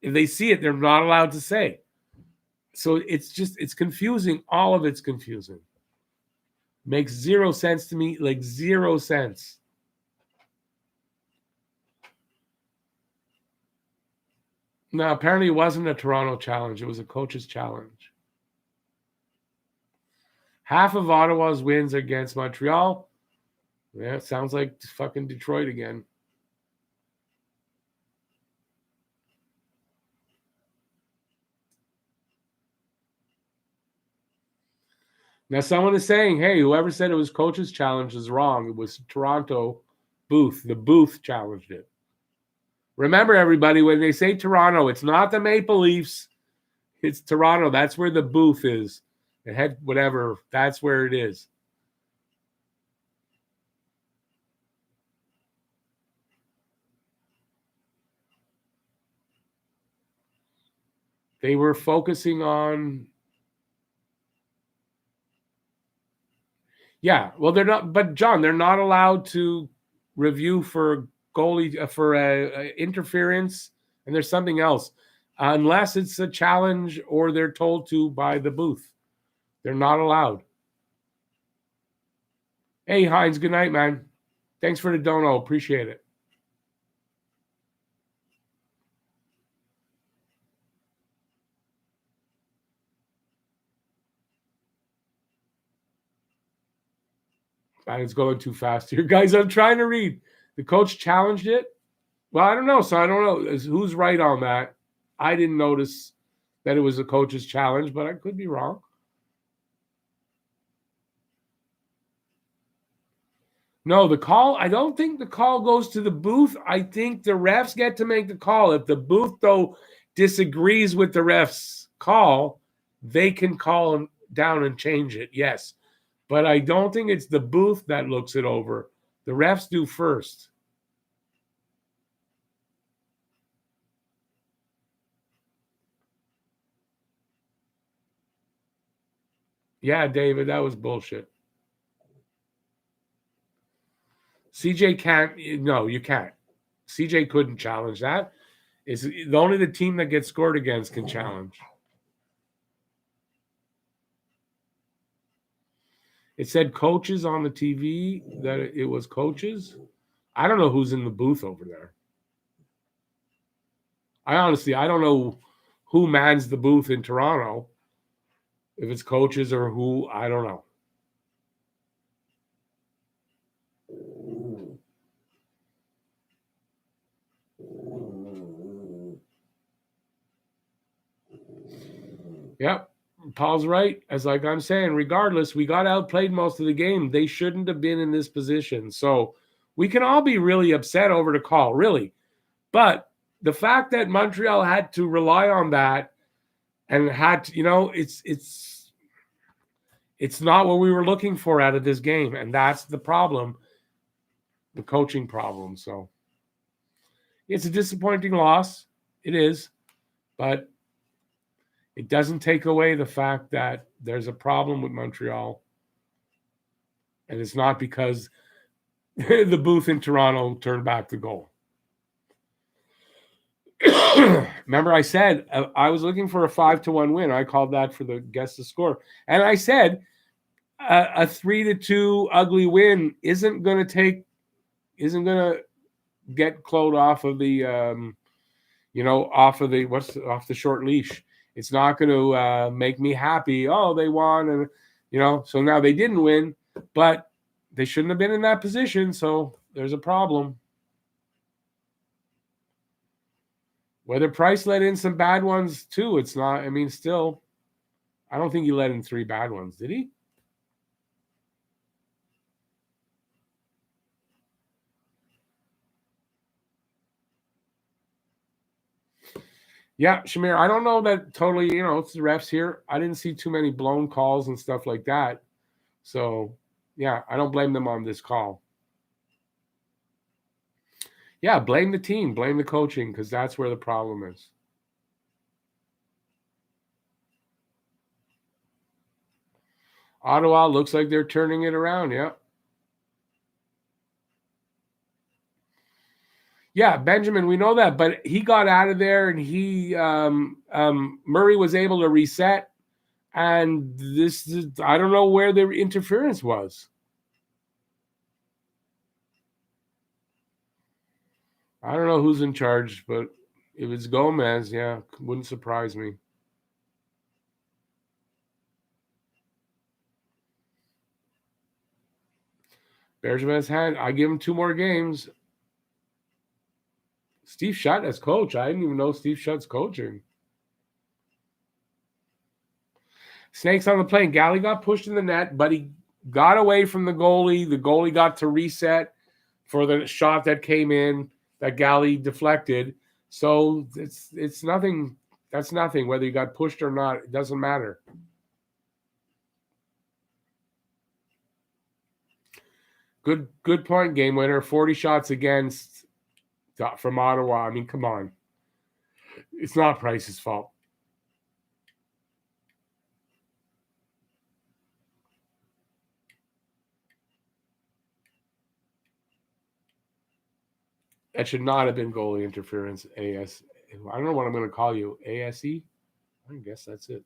If they see it, they're not allowed to say. So it's confusing. All of it's confusing. Makes 0 sense to me, like 0 sense. No, apparently it wasn't a Toronto challenge. It was a coach's challenge. Half of Ottawa's wins against Montreal. Yeah, it sounds like fucking Detroit again. Now, someone is saying, hey, whoever said it was coach's challenge is wrong. It was Toronto Booth. The Booth challenged it. Remember, everybody, when they say Toronto, it's not the Maple Leafs. It's Toronto. That's where the Booth is. The head, whatever. That's where it is. They were focusing on. Yeah, well, they're not. But John, they're not allowed to review for goalie for interference, and there's something else, unless it's a challenge or they're told to by the booth. They're not allowed. Hey, Hines, good night, man. Thanks for the dono. Appreciate it. It's going too fast here, guys. I'm trying to read. The coach challenged it. Well, I don't know. So I don't know who's right on that. I didn't notice that it was a coach's challenge, but I could be wrong. No, the call, I don't think the call goes to the booth. I think the refs get to make the call. If the booth, though, disagrees with the refs' call, they can call down and change it, yes. But I don't think it's the booth that looks it over. The refs do first. Yeah, David, that was bullshit. CJ can't. No, you can't. CJ couldn't challenge that. It's only the team that gets scored against can challenge. It said coaches on the TV, that it was coaches. I don't know who's in the booth over there. I don't know who mans the booth in Toronto. If it's coaches or who, I don't know. Yep. Paul's right. As like I'm saying, regardless, we got outplayed most of the game. They shouldn't have been in this position. So we can all be really upset over the call, really. But the fact that Montreal had to rely on that and had to, it's not what we were looking for out of this game. And that's the problem, the coaching problem. So it's a disappointing loss. It is. But it doesn't take away the fact that there's a problem with Montreal. And it's not because the booth in Toronto turned back the goal. Remember, I said I was looking for a 5-1 win. I called that for the guess to score. And I said a 3-2 ugly win isn't going to get Claude off of the, off the short leash. It's not going to make me happy. Oh, they won. And, so now they didn't win, but they shouldn't have been in that position. So there's a problem. Whether Price let in some bad ones too, it's not, still, I don't think he let in 3 bad ones. Did he? Yeah, Shamir, I don't know that totally, it's the refs here. I didn't see too many blown calls and stuff like that. So, yeah, I don't blame them on this call. Yeah, blame the team, blame the coaching, because that's where the problem is. Ottawa looks like they're turning it around, yeah. Yeah, Benjamin, we know that, but he got out of there and Murray was able to reset. And I don't know where the interference was. I don't know who's in charge, but if it's Gomez, yeah, wouldn't surprise me. Bears him in his hand. I give him 2 more games. Steve Shutt as coach. I didn't even know Steve Shutt's coaching. Snakes on the plane. Galley got pushed in the net, but he got away from the goalie. The goalie got to reset for the shot that came in that Galley deflected. So it's nothing. That's nothing. Whether he got pushed or not, it doesn't matter. Good point, game winner. 40 shots against from Ottawa. I mean, come on. It's not Price's fault. That should not have been goalie interference. AS. I don't know what I'm going to call you. ASE? I guess that's it.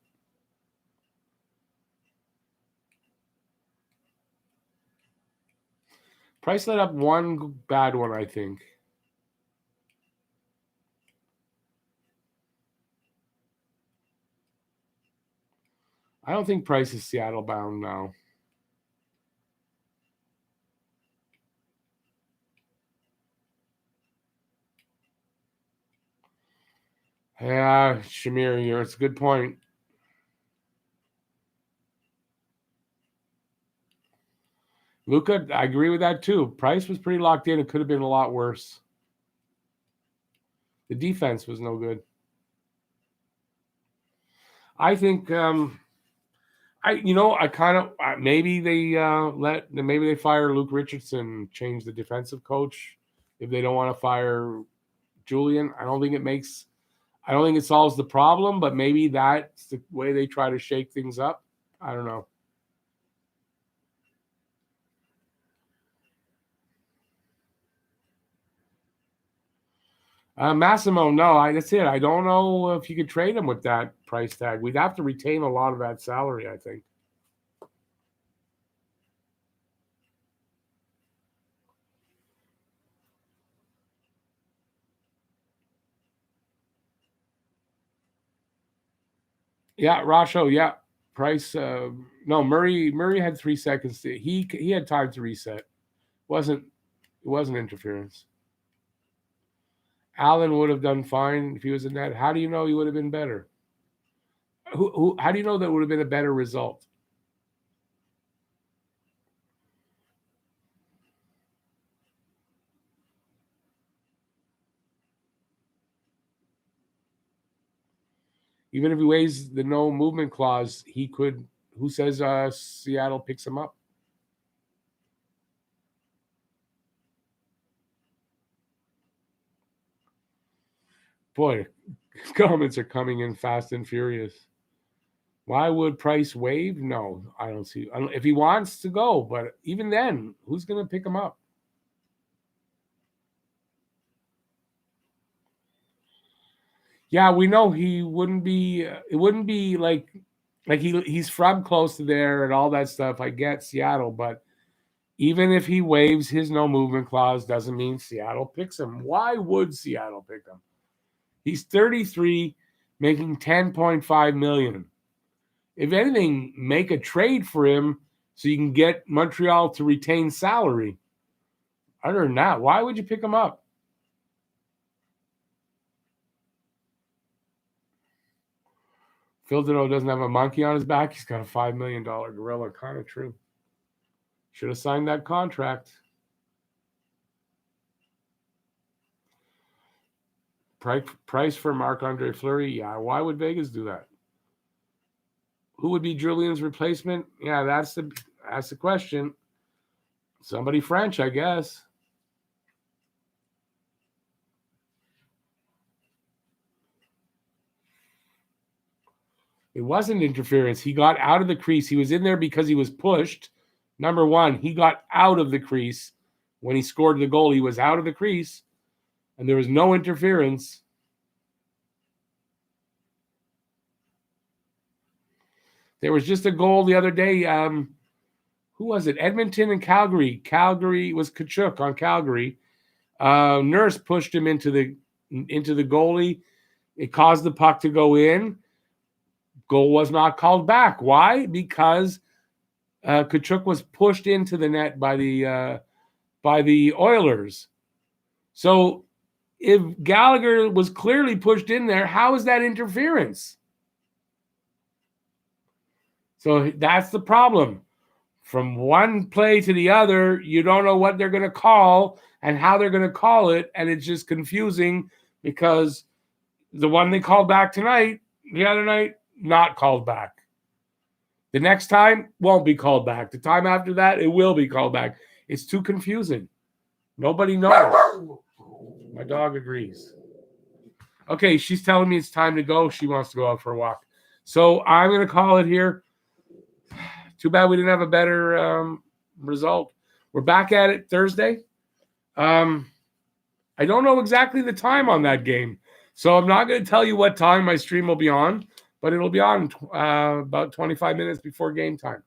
Price let up one bad one, I think. I don't think Price is Seattle bound now. Yeah, Shamir, it's a good point. Luka, I agree with that too. Price was pretty locked in. It could have been a lot worse. The defense was no good. I think maybe they fire Luke Richardson, change the defensive coach if they don't want to fire Julian. I don't think it solves the problem, but maybe that's the way they try to shake things up. I don't know. Massimo, no, that's it. I don't know if you could trade him with that price tag. We'd have to retain a lot of that salary, I think. Yeah, Rasho, yeah. Price, no, Murray had 3 seconds. He had time to reset. It wasn't interference. Allen would have done fine if he was in that. How do you know he would have been better? How do you know that would have been a better result? Even if he waives the no movement clause, he could. Who says Seattle picks him up? Boy, comments are coming in fast and furious. Why would Price waive? No, I don't see. If he wants to go, but even then, who's going to pick him up? Yeah, we know he wouldn't be. It wouldn't be like he's from close to there and all that stuff. I get Seattle, but even if he waives his no movement clause, doesn't mean Seattle picks him. Why would Seattle pick him? He's 33, making $10.5 million. If anything, make a trade for him so you can get Montreal to retain salary. Other than that, why would you pick him up? Phil Deneau doesn't have a monkey on his back. He's got a $5 million gorilla. Kind of true. Should have signed that contract. Price for Marc-Andre Fleury? Yeah, why would Vegas do that? Who would be Julian's replacement? Yeah, that's the question. Somebody French, I guess. It wasn't interference. He got out of the crease. He was in there because he was pushed. Number one, he got out of the crease. When he scored the goal, he was out of the crease, and there was no interference. There was just a goal the other day. Who was it? Edmonton and Calgary. Calgary was Tkachuk on Calgary. Nurse pushed him into the goalie. It caused the puck to go in. Goal was not called back. Why? Because Tkachuk was pushed into the net by the by the Oilers. So if Gallagher was clearly pushed in there, how is that interference? So that's the problem. From one play to the other, you don't know what they're going to call and how they're going to call it, and it's just confusing because the one they called back tonight, the other night, not called back. The next time won't be called back. The time after that, it will be called back. It's too confusing. Nobody knows. My dog agrees. Okay, she's telling me it's time to go. She wants to go out for a walk. So I'm going to call it here. Too bad we didn't have a better result. We're back at it Thursday. I don't know exactly the time on that game. So I'm not going to tell you what time my stream will be on, but it'll be on about 25 minutes before game time.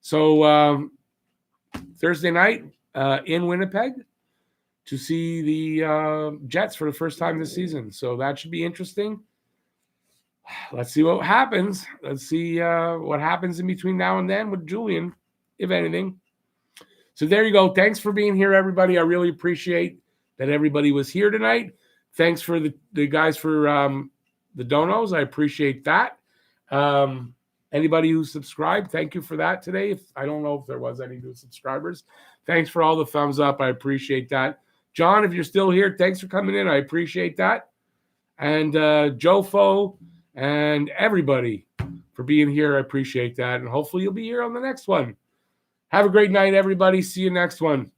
So Thursday night in Winnipeg to see the Jets for the first time this season. So that should be interesting. Let's see what happens. Let's see what happens in between now and then with Julian, if anything. So there you go. Thanks for being here, everybody. I really appreciate that everybody was here tonight. Thanks for the guys for the donos. I appreciate that. Anybody who subscribed, thank you for that today. I don't know if there was any new subscribers. Thanks for all the thumbs up. I appreciate that. John, if you're still here, thanks for coming in. I appreciate that. And Jofo and everybody for being here. I appreciate that. And hopefully you'll be here on the next one. Have a great night, everybody. See you next one.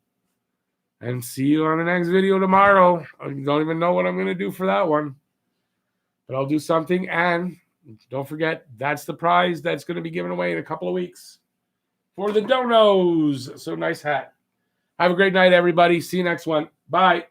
And see you on the next video tomorrow. I don't even know what I'm going to do for that one. But I'll do something. And don't forget, that's the prize that's going to be given away in a couple of weeks for the donos. So nice hat. Have a great night, everybody. See you next one. Bye.